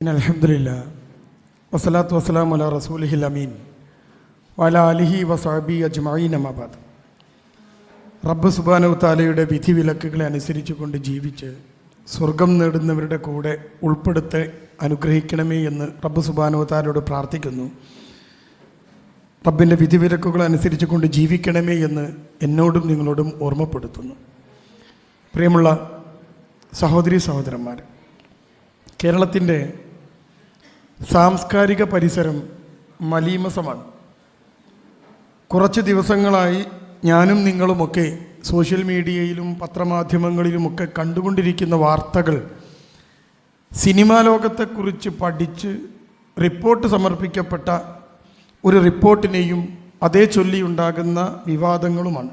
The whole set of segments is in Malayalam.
അൽഹംദുലില്ലാ വസ്സലാത്തു വസ്സലാമു അലാ റസൂലിഹിൽ അമീൻ വഅലാ ആലിഹി വസഹ്ബിഹി അജ്മഈൻ അമ്മാ ബഅദ്. റബ്ബ് സുബ്ഹാനഹു തആലയുടെ വിധിവിലക്കുകളെ അനുസരിച്ചുകൊണ്ട് ജീവിച്ച് സ്വർഗം നേടുന്നവരുടെ കൂടെ ഉൾപ്പെടുത്തി അനുഗ്രഹിക്കണമേ എന്ന് റബ്ബ് സുബ്ഹാനഹു തആലയോട് പ്രാർത്ഥിക്കുന്നു. റബ്ബിൻ്റെ വിധിവിലക്കുകൾ അനുസരിച്ചുകൊണ്ട് ജീവിക്കണമേ എന്ന് എന്നോടും നിങ്ങളോടും ഓർമ്മപ്പെടുത്തുന്നു. പ്രിയമുള്ള സഹോദരീ സഹോദരന്മാർ, കേരളത്തിൻ്റെ സാംസ്കാരിക പരിസരം മലീമസമാണ്. കുറച്ച് ദിവസങ്ങളായി ഞാനും നിങ്ങളുമൊക്കെ സോഷ്യൽ മീഡിയയിലും പത്രമാധ്യമങ്ങളിലുമൊക്കെ കണ്ടുകൊണ്ടിരിക്കുന്ന വാർത്തകൾ സിനിമാ ലോകത്തെക്കുറിച്ച് പഠിച്ച് റിപ്പോർട്ട് സമർപ്പിക്കപ്പെട്ട ഒരു റിപ്പോർട്ടിനെയും അതേ ചൊല്ലിയുണ്ടാകുന്ന വിവാദങ്ങളുമാണ്.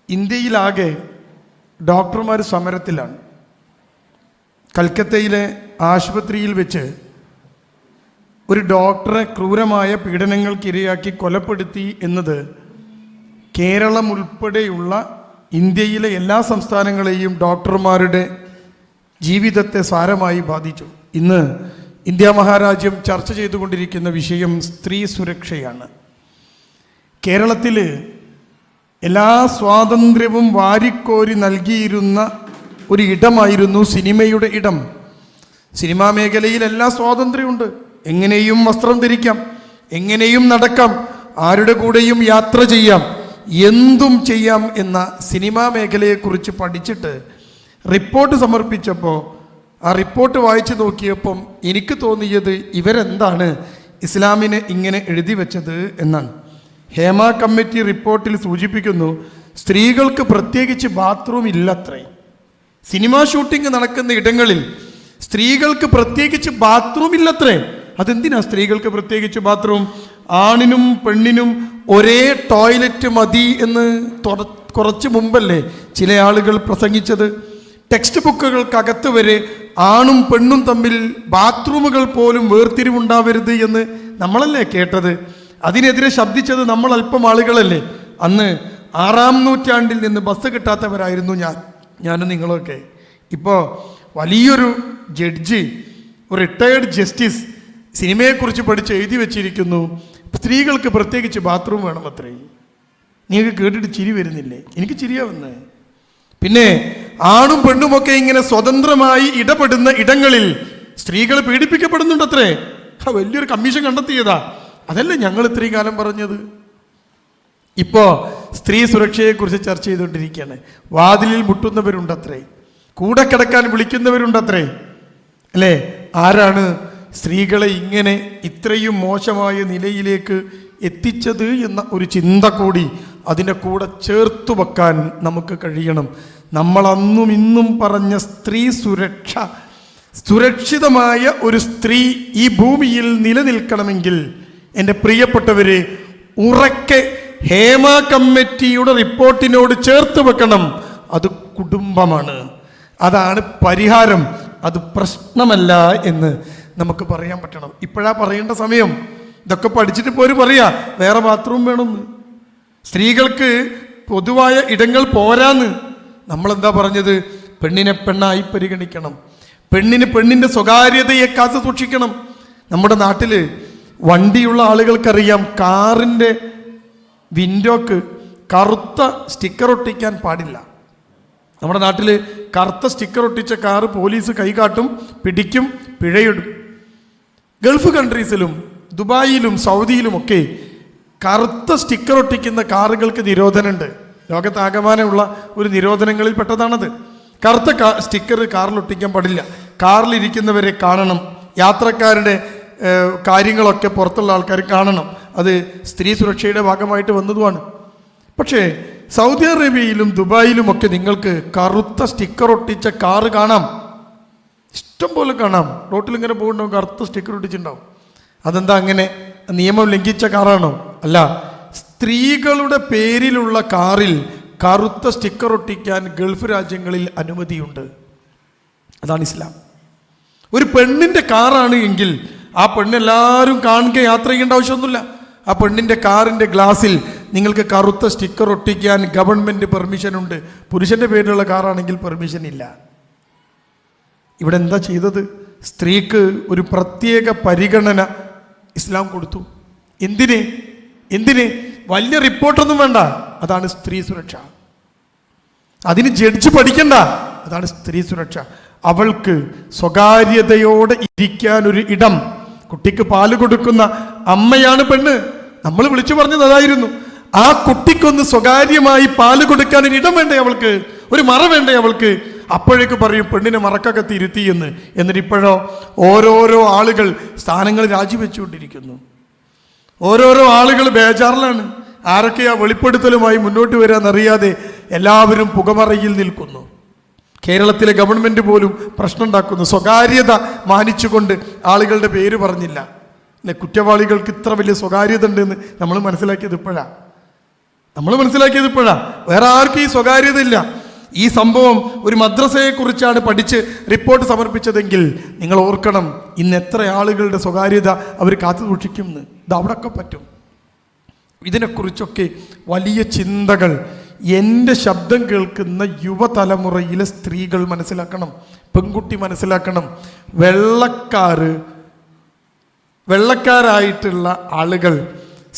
ഇന്ത്യയിലാകെ ഡോക്ടർമാർ സമരത്തിലാണ്. കൽക്കത്തയിലെ ആശുപത്രിയിൽ വെച്ച് ഒരു ഡോക്ടറെ ക്രൂരമായ പീഡനങ്ങൾക്കിരയാക്കി കൊലപ്പെടുത്തി എന്നത് കേരളം ഉൾപ്പെടെയുള്ള ഇന്ത്യയിലെ എല്ലാ സംസ്ഥാനങ്ങളെയും ഡോക്ടർമാരുടെ ജീവിതത്തെ സാരമായി ബാധിച്ചു. ഇന്ന് ഇന്ത്യ മഹാരാജ്യം ചർച്ച ചെയ്തുകൊണ്ടിരിക്കുന്ന വിഷയം സ്ത്രീ സുരക്ഷയാണ്. കേരളത്തിൽ എല്ലാ സ്വാതന്ത്ര്യവും വാരിക്കോരി നൽകിയിരുന്ന ഒരു ഇടമായിരുന്നു സിനിമയുടെ ഇടം. സിനിമാ മേഖലയിൽ എല്ലാ സ്വാതന്ത്ര്യമുണ്ട്. എങ്ങനെയും വസ്ത്രം ധരിക്കാം, എങ്ങനെയും നടക്കാം, ആരുടെ കൂടെയും യാത്ര ചെയ്യാം, എന്തും ചെയ്യാം എന്ന സിനിമാ മേഖലയെക്കുറിച്ച് പഠിച്ചിട്ട് റിപ്പോർട്ട് സമർപ്പിച്ചപ്പോൾ ആ റിപ്പോർട്ട് വായിച്ചു നോക്കിയപ്പം എനിക്ക് തോന്നിയത് ഇവരെന്താണ് ഇസ്ലാമിനെ ഇങ്ങനെ എഴുതി വെച്ചത് എന്നാണ്. ഹേമ കമ്മിറ്റി റിപ്പോർട്ടിൽ സൂചിപ്പിക്കുന്നു, സ്ത്രീകൾക്ക് പ്രത്യേകിച്ച് ബാത്റൂം ഇല്ലത്രേ. സിനിമാ ഷൂട്ടിംഗ് നടക്കുന്ന ഇടങ്ങളിൽ സ്ത്രീകൾക്ക് പ്രത്യേകിച്ച് ബാത്റൂം ഇല്ലത്രേ. അതെന്തിനാ സ്ത്രീകൾക്ക് പ്രത്യേകിച്ച് ബാത്റൂം? ആണിനും പെണ്ണിനും ഒരേ ടോയ്ലറ്റ് മതി എന്ന് കുറച്ച് മുമ്പല്ലേ ചില ആളുകൾ പ്രസംഗിച്ചത്? ടെക്സ്റ്റ് ബുക്കുകൾക്കകത്ത് വരെ ആണും പെണ്ണും തമ്മിൽ ബാത്റൂമുകൾ പോലും വേർതിരിവുണ്ടാവരുത് എന്ന് നമ്മളല്ലേ കേട്ടത്? അതിനെതിരെ ശബ്ദിച്ചത് നമ്മൾ അല്പം ആളുകളല്ലേ. അന്ന് 6-ാം നൂറ്റാണ്ടിൽ നിന്ന് ബസ് കിട്ടാത്തവരായിരുന്നു ഞാനും നിങ്ങളൊക്കെ. ഇപ്പോൾ വലിയൊരു ജഡ്ജി, ഒരു റിട്ടയേർഡ് ജസ്റ്റിസ് സിനിമയെക്കുറിച്ച് പഠിച്ച് എഴുതി വെച്ചിരിക്കുന്നു, സ്ത്രീകൾക്ക് പ്രത്യേകിച്ച് ബാത്റൂം വേണം അത്രേ. നിങ്ങൾക്ക് കേട്ടിട്ട് ചിരി വരുന്നില്ലേ? എനിക്ക് ചിരിയാ വന്നേ. പിന്നെ ആണും പെണ്ണുമൊക്കെ ഇങ്ങനെ സ്വതന്ത്രമായി ഇടപെടുന്ന ഇടങ്ങളിൽ സ്ത്രീകൾ പീഡിപ്പിക്കപ്പെടുന്നുണ്ടത്രേ. വലിയൊരു കമ്മീഷൻ കണ്ടെത്തിയതാ. അതല്ലേ ഞങ്ങൾ ഇത്രയും കാലം പറഞ്ഞത്. ഇപ്പോൾ സ്ത്രീ സുരക്ഷയെക്കുറിച്ച് ചർച്ച ചെയ്തുകൊണ്ടിരിക്കുകയാണ്. വാതിലിൽ മുട്ടുന്നവരുണ്ടത്രേ, കൂടെ കിടക്കാൻ വിളിക്കുന്നവരുണ്ടത്രേ, അല്ലേ? ആരാണ് സ്ത്രീകളെ ഇങ്ങനെ ഇത്രയും മോശമായ നിലയിലേക്ക് എത്തിച്ചത് എന്ന ഒരു ചിന്ത കൂടി അതിൻ്റെ കൂടെ ചേർത്തു വെക്കാൻ നമുക്ക് കഴിയണം. നമ്മൾ അന്നും ഇന്നും പറഞ്ഞ സ്ത്രീ സുരക്ഷ, സുരക്ഷിതമായ ഒരു സ്ത്രീ ഈ ഭൂമിയിൽ നിലനിൽക്കണമെങ്കിൽ എൻ്റെ പ്രിയപ്പെട്ടവരെ, ഉറക്കെ ഹേമ കമ്മിറ്റിയുടെ റിപ്പോർട്ടിനോട് ചേർത്ത് വെക്കണം. അത് കുടുംബമാണ്, അതാണ് പരിഹാരം, അത് പ്രശ്നമല്ല എന്ന് നമുക്ക് പറയാൻ പറ്റണം. ഇപ്പോഴാ പറയേണ്ട സമയം. ഇതൊക്കെ പഠിച്ചിട്ട് പോലും പറയാ വേറെ ബാത്റൂം വേണമെന്ന്, സ്ത്രീകൾക്ക് പൊതുവായ ഇടങ്ങൾ പോരാന്ന്. നമ്മളെന്താ പറഞ്ഞത്? പെണ്ണിനെ പെണ്ണായി പരിഗണിക്കണം, പെണ്ണിന് പെണ്ണിൻ്റെ സ്വകാര്യതയെ കാത്തു സൂക്ഷിക്കണം. നമ്മുടെ നാട്ടിൽ വണ്ടിയുള്ള ആളുകൾക്കറിയാം, കാറിൻ്റെ വിൻഡോക്ക് കറുത്ത സ്റ്റിക്കർ ഒട്ടിക്കാൻ പാടില്ല. നമ്മുടെ നാട്ടിൽ കറുത്ത സ്റ്റിക്കർ ഒട്ടിച്ച കാറ് പോലീസ് കൈകാട്ടും, പിടിക്കും, പിഴയിടും. ഗൾഫ് കൺട്രീസിലും ദുബായിലും സൗദിയിലുമൊക്കെ കറുത്ത സ്റ്റിക്കർ ഒട്ടിക്കുന്ന കാറുകൾക്ക് നിരോധനമുണ്ട്. ലോകത്താകമാനമുള്ള ഒരു നിരോധനങ്ങളിൽ പെട്ടതാണത്. കറുത്ത സ്റ്റിക്കർ കാറിൽ ഒട്ടിക്കാൻ പാടില്ല. കാറിലിരിക്കുന്നവരെ കാണണം, യാത്രക്കാരുടെ കാര്യങ്ങളൊക്കെ പുറത്തുള്ള ആൾക്കാർ കാണണം. അത് സ്ത്രീ സുരക്ഷയുടെ ഭാഗമായിട്ട് വന്നതുമാണ്. പക്ഷേ സൗദി അറേബ്യയിലും ദുബായിലുമൊക്കെ നിങ്ങൾക്ക് കറുത്ത സ്റ്റിക്കർ ഒട്ടിച്ച കാറ് കാണാം, ഇഷ്ടം പോലെ കാണാം. റോട്ടിൽ ഇങ്ങനെ പോകുന്നുണ്ടാവും, കറുത്ത സ്റ്റിക്കർ ഒട്ടിച്ചിട്ടുണ്ടാവും. അതെന്താ അങ്ങനെ? നിയമം ലംഘിച്ച കാറാണോ? അല്ല. സ്ത്രീകളുടെ പേരിലുള്ള കാറിൽ കറുത്ത സ്റ്റിക്കർ ഒട്ടിക്കാൻ ഗൾഫ് രാജ്യങ്ങളിൽ അനുമതിയുണ്ട്. അതാണ് ഇസ്ലാം. ഒരു പെണ്ണിൻ്റെ കാറാണ് എങ്കിൽ ആ പെണ്ണെല്ലാവരും കാണുക, യാത്ര ചെയ്യേണ്ട ആവശ്യമൊന്നുമില്ല. ആ പെണ്ണിൻ്റെ കാറിൻ്റെ ഗ്ലാസിൽ നിങ്ങൾക്ക് കറുത്ത സ്റ്റിക്കർ ഒട്ടിക്കാൻ ഗവൺമെൻറ് പെർമിഷൻ ഉണ്ട്. പുരുഷൻ്റെ പേരിലുള്ള കാറാണെങ്കിൽ പെർമിഷൻ ഇല്ല. ഇവിടെ എന്താ ചെയ്തത്? സ്ത്രീക്ക് ഒരു പ്രത്യേക പരിഗണന ഇസ്ലാം കൊടുത്തു. എന്തിന് വലിയ റിപ്പോർട്ടൊന്നും വേണ്ട, അതാണ് സ്ത്രീ സുരക്ഷ. അതിന് ജഡ്ജ് പഠിക്കണ്ട, അതാണ് സ്ത്രീ സുരക്ഷ. അവൾക്ക് സ്വകാര്യതയോടെ ഇരിക്കാൻ ഒരു ഇടം. കുട്ടിക്ക് പാല് കൊടുക്കുന്ന അമ്മയാണ് പെണ്ണ്. നമ്മൾ വിളിച്ചു പറഞ്ഞത് അതായിരുന്നു. ആ കുട്ടിക്കൊന്ന് സ്വകാര്യമായി പാല് കൊടുക്കാൻ ഒരു ഇടം വേണ്ടേ അവൾക്ക്, ഒരു മറ വേണ്ടേ അവൾക്ക്? അപ്പോഴേക്ക് പറയും പെണ്ണിനെ മറക്കകത്ത് ഇരുത്തി എന്ന്. എന്നിട്ട് ഇപ്പോഴോ ഓരോരോ ആളുകൾ സ്ഥാനങ്ങൾ രാജിവെച്ചുകൊണ്ടിരിക്കുന്നു. ഓരോരോ ആളുകൾ ബേജാറിലാണ്. ആരൊക്കെയാ വെളിപ്പെടുത്തലുമായി മുന്നോട്ട് വരാമെന്നറിയാതെ എല്ലാവരും പുകമറയിൽ നിൽക്കുന്നു. കേരളത്തിലെ ഗവൺമെൻറ് പോലും പ്രശ്നം ഉണ്ടാക്കുന്നു. സ്വകാര്യത മാനിച്ചുകൊണ്ട് ആളുകളുടെ പേര് പറഞ്ഞില്ല. അല്ലെ, കുറ്റവാളികൾക്ക് ഇത്ര വലിയ സ്വകാര്യത ഉണ്ടെന്ന് നമ്മൾ മനസ്സിലാക്കിയത് ഇപ്പോഴാ. വേറെ ആർക്കും ഈ സ്വകാര്യത ഇല്ല. ഈ സംഭവം ഒരു മദ്രസയെക്കുറിച്ചാണ് പഠിച്ച് റിപ്പോർട്ട് സമർപ്പിച്ചതെങ്കിൽ നിങ്ങൾ ഓർക്കണം, ഇന്ന് എത്ര ആളുകളുടെ സ്വകാര്യത അവർ കാത്തു സൂക്ഷിക്കുമെന്ന്. ഇത് അവിടെയൊക്കെ പറ്റും. ഇതിനെക്കുറിച്ചൊക്കെ വലിയ ചിന്തകൾ എൻ്റെ ശബ്ദം കേൾക്കുന്ന യുവതലമുറയിലെ സ്ത്രീകൾ മനസ്സിലാക്കണം, പെൺകുട്ടി മനസ്സിലാക്കണം. വെള്ളക്കാരായിട്ടുള്ള ആളുകൾ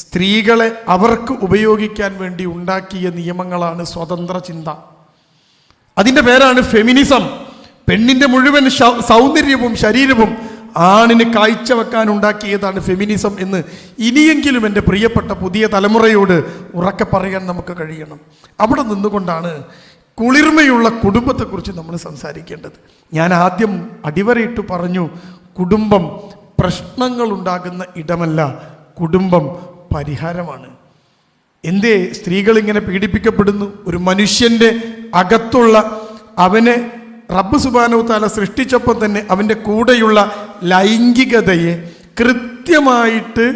സ്ത്രീകളെ അവർക്ക് ഉപയോഗിക്കാൻ വേണ്ടി ഉണ്ടാക്കിയ നിയമങ്ങളാണ് സ്വതന്ത്ര ചിന്ത. അതിൻ്റെ പേരാണ് ഫെമിനിസം. പെണ്ണിൻ്റെ മുഴുവൻ സൗന്ദര്യവും ശരീരവും ആണിന് കാഴ്ചവെക്കാൻ ഉണ്ടാക്കിയതാണ് ഫെമിനിസം എന്ന് ഇനിയെങ്കിലും എൻ്റെ പ്രിയപ്പെട്ട പുതിയ തലമുറയോട് ഉറക്കെ പറയാൻ നമുക്ക് കഴിയണം. അവിടെ നിന്നുകൊണ്ടാണ് കുളിർമയുള്ള കുടുംബത്തെക്കുറിച്ച് നമ്മൾ സംസാരിക്കേണ്ടത്. ഞാൻ ആദ്യം അടിവരയിട്ട് പറഞ്ഞു, കുടുംബം പ്രശ്നങ്ങൾ ഉണ്ടാകുന്ന ഇടമല്ല, കുടുംബം പരിഹാരമാണ്. എന്തേ സ്ത്രീകൾ ഇങ്ങനെ പീഡിപ്പിക്കപ്പെടുന്നു? ഒരു മനുഷ്യൻ്റെ അകത്തുള്ള അവനെ റബ്ബ് സുബ്ഹാനഹു വ തആല സൃഷ്ടിച്ചപ്പോൾ തന്നെ അവൻ്റെ കൂടെയുള്ള ലൈംഗികതയെ കൃത്യമായിട്ട്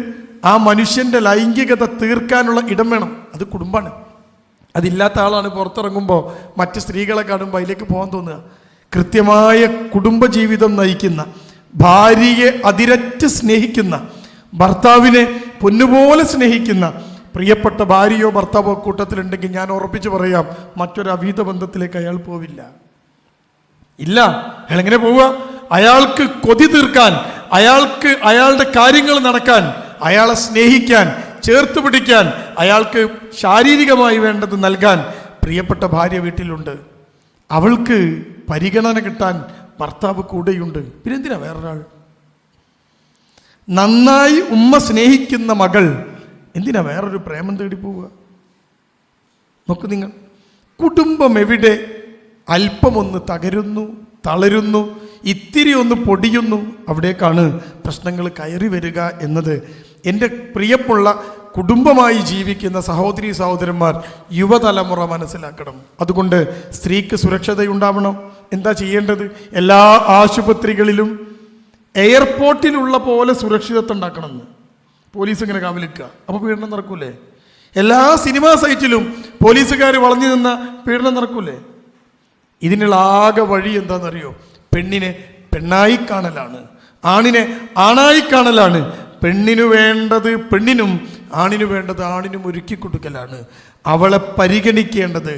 ആ മനുഷ്യൻ്റെ ലൈംഗികത തീർക്കാനുള്ള ഇടം വേണം. അത് കുടുംബമാണ്. അതില്ലാത്ത ആളാണ് പുറത്തിറങ്ങുമ്പോൾ മറ്റ് സ്ത്രീകളെ കാണുമ്പോൾ അതിലേക്ക് പോകാൻ തോന്നുക. കൃത്യമായ കുടുംബജീവിതം നയിക്കുന്ന, ഭാര്യയെ അതിരറ്റ് സ്നേഹിക്കുന്ന, ഭർത്താവിനെ പൊന്നുപോലെ സ്നേഹിക്കുന്ന പ്രിയപ്പെട്ട ഭാര്യയോ ഭർത്താവോ കൂട്ടത്തിലുണ്ടെങ്കിൽ ഞാൻ ഉറപ്പിച്ച് പറയാം, മറ്റൊരു അഭീത ബന്ധത്തിലേക്ക് അയാൾ പോവില്ല. ഇല്ല, അയാൾ എങ്ങനെ പോവുക? അയാൾക്ക് കൊതി തീർക്കാൻ, അയാൾക്ക് അയാളുടെ കാര്യങ്ങൾ നടക്കാൻ, അയാളെ സ്നേഹിക്കാൻ, ചേർത്ത് പിടിക്കാൻ, അയാൾക്ക് ശാരീരികമായി വേണ്ടത് നൽകാൻ പ്രിയപ്പെട്ട ഭാര്യ വീട്ടിലുണ്ട്. അവൾക്ക് പരിഗണന കിട്ടാൻ ഭർത്താവ് കൂടെയുണ്ട്. പിന്നെന്തിനാ വേറൊരാൾ? നന്നായി ഉമ്മ സ്നേഹിക്കുന്ന മകൾ എന്തിനാ വേറൊരു പ്രേമം തേടി പോവുക? നോക്കൂ നിങ്ങൾ, കുടുംബം എവിടെ അല്പമൊന്ന് തകരുന്നു, തളരുന്നു, ഇത്തിരി ഒന്ന് പൊടിയുന്നു, അവിടേക്കാണ് പ്രശ്നങ്ങൾ കയറി വരിക എന്നത് എൻ്റെ പ്രിയമുള്ള കുടുംബമായി ജീവിക്കുന്ന സഹോദരീ സഹോദരന്മാർ, യുവതലമുറ മനസ്സിലാക്കണം. അതുകൊണ്ട് സ്ത്രീക്ക് സുരക്ഷതയുണ്ടാവണം. എന്താ ചെയ്യേണ്ടത്? എല്ലാ ആശുപത്രികളിലും എയർപോർട്ടിലുള്ള പോലെ സുരക്ഷിതത്വം ഉണ്ടാക്കണമെന്ന് പോലീസ് ഇങ്ങനെ കാവലിക്കുക. അപ്പോൾ പീഡനം നടക്കൂലേ? എല്ലാ സിനിമാ സൈറ്റിലും പോലീസുകാർ വളഞ്ഞു നിന്ന പീഡനം നടക്കൂലേ? ഇതിനുള്ള ആകെ വഴി എന്താണെന്നറിയോ? പെണ്ണിനെ പെണ്ണായി കാണലാണ്, ആണിനെ ആണായി കാണലാണ്. പെണ്ണിനു വേണ്ടത് പെണ്ണിനും ആണിനു വേണ്ടത് ആണിനും ഒരുക്കി കൊടുക്കലാണ്. അവളെ പരിഗണിക്കേണ്ടത്,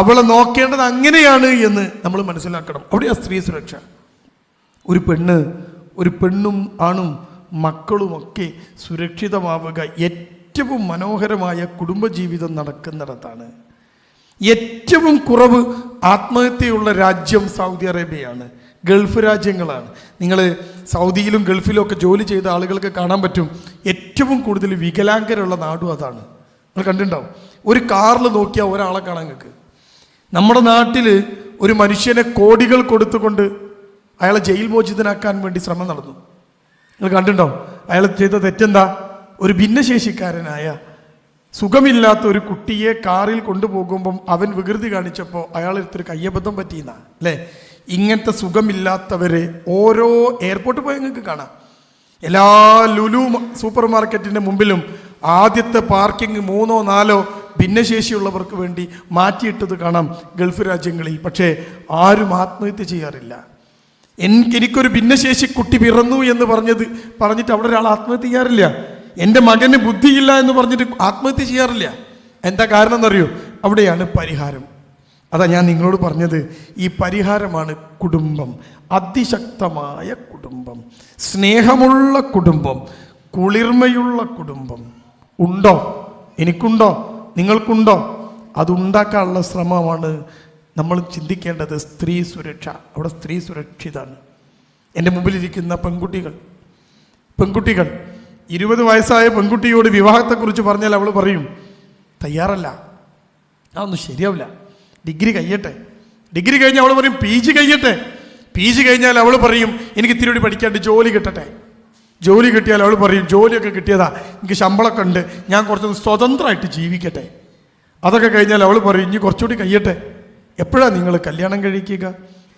അവളെ നോക്കേണ്ടത് അങ്ങനെയാണ് എന്ന് നമ്മൾ മനസ്സിലാക്കണം. അവിടെയാ സ്ത്രീ സുരക്ഷ. ഒരു പെണ്ണും ആണും മക്കളുമൊക്കെ സുരക്ഷിതമാവുക ഏറ്റവും മനോഹരമായ കുടുംബജീവിതം നടക്കുന്നിടത്താണ്. ഏറ്റവും കുറവ് ആത്മഹത്യയുള്ള രാജ്യം സൗദി അറേബ്യയാണ്, ഗൾഫ് രാജ്യങ്ങളാണ്. നിങ്ങൾ സൗദിയിലും ഗൾഫിലും ഒക്കെ ജോലി ചെയ്ത ആളുകൾക്ക് കാണാൻ പറ്റും, ഏറ്റവും കൂടുതൽ വികലാംഗരുള്ള നാടും അതാണ്. നിങ്ങൾ കണ്ടിട്ടുണ്ടാവും. ഒരു കാറിൽ നോക്കിയാൽ ഒരാളെ കാണാൻ നിങ്ങൾക്ക്. നമ്മുടെ നാട്ടിൽ ഒരു മനുഷ്യനെ കോടികൾ കൊടുത്തുകൊണ്ട് അയാളെ ജയിൽ മോചിതനാക്കാൻ വേണ്ടി ശ്രമം നടന്നു. നിങ്ങൾ കണ്ടിട്ടുണ്ടോ? അയാൾ ചെയ്ത തെറ്റെന്താ? ഒരു ഭിന്നശേഷിക്കാരനായ സുഖമില്ലാത്ത ഒരു കുട്ടിയെ കാറിൽ കൊണ്ടുപോകുമ്പം അവൻ വികൃതി കാണിച്ചപ്പോൾ അയാളെടുത്തൊരു കയ്യബദ്ധം പറ്റിയെന്നാ അല്ലേ? ഇങ്ങനത്തെ സുഖമില്ലാത്തവരെ ഓരോ എയർപോർട്ടിൽ പോയി നിങ്ങൾക്ക് കാണാം. എല്ലാ ലുലു സൂപ്പർ മാർക്കറ്റിൻ്റെ മുമ്പിലും ആദ്യത്തെ പാർക്കിംഗ് 3 or 4 ഭിന്നശേഷിയുള്ളവർക്ക് വേണ്ടി മാറ്റിയിട്ടത് കാണാം ഗൾഫ് രാജ്യങ്ങളിൽ. പക്ഷേ ആരും ആത്മഹത്യ ചെയ്യാറില്ല. എനിക്കൊരു ഭിന്നശേഷി കുട്ടി പിറന്നു എന്ന് പറഞ്ഞിട്ട് അവിടെ ഒരാൾ ആത്മഹത്യ ചെയ്യാറില്ല. എൻ്റെ മകന് ബുദ്ധിയില്ല എന്ന് പറഞ്ഞിട്ട് ആത്മഹത്യ ചെയ്യാറില്ല. എന്താ കാരണം എന്നറിയോ? അവിടെയാണ് പരിഹാരം. അതാ ഞാൻ നിങ്ങളോട് പറഞ്ഞത്, ഈ പരിഹാരമാണ് കുടുംബം. അതിശക്തമായ കുടുംബം, സ്നേഹമുള്ള കുടുംബം, കുളിർമയുള്ള കുടുംബം. ഉണ്ടോ? എനിക്കുണ്ടോ? നിങ്ങൾക്കുണ്ടോ? അതുണ്ടാക്കാനുള്ള ശ്രമമാണ് നമ്മൾ ചിന്തിക്കേണ്ടത്. സ്ത്രീ സുരക്ഷ. അവിടെ സ്ത്രീ സുരക്ഷിതാണ്. എൻ്റെ മുമ്പിലിരിക്കുന്ന പെൺകുട്ടികൾ 20 വയസ്സായ പെൺകുട്ടിയോട് വിവാഹത്തെക്കുറിച്ച് പറഞ്ഞാൽ അവൾ പറയും തയ്യാറല്ല, അതൊന്നും ശരിയാവില്ല, ഡിഗ്രി കഴിയട്ടെ. ഡിഗ്രി കഴിഞ്ഞാൽ അവൾ പറയും PG കഴിയട്ടെ. PG കഴിഞ്ഞാൽ അവൾ പറയും എനിക്ക് ഇത്തിരി കൂടി പഠിക്കാണ്ട് ജോലി കിട്ടട്ടെ. ജോലി കിട്ടിയാൽ അവൾ പറയും ജോലിയൊക്കെ കിട്ടിയതാ, എനിക്ക് ശമ്പളമൊക്കെ ഉണ്ട്, ഞാൻ കുറച്ചൊന്ന് സ്വതന്ത്രമായിട്ട് ജീവിക്കട്ടെ. അതൊക്കെ കഴിഞ്ഞാൽ അവൾ പറയും ഇനി കുറച്ചുകൂടി കഴിയട്ടെ. എപ്പോഴാണ് നിങ്ങൾ കല്യാണം കഴിക്കുക?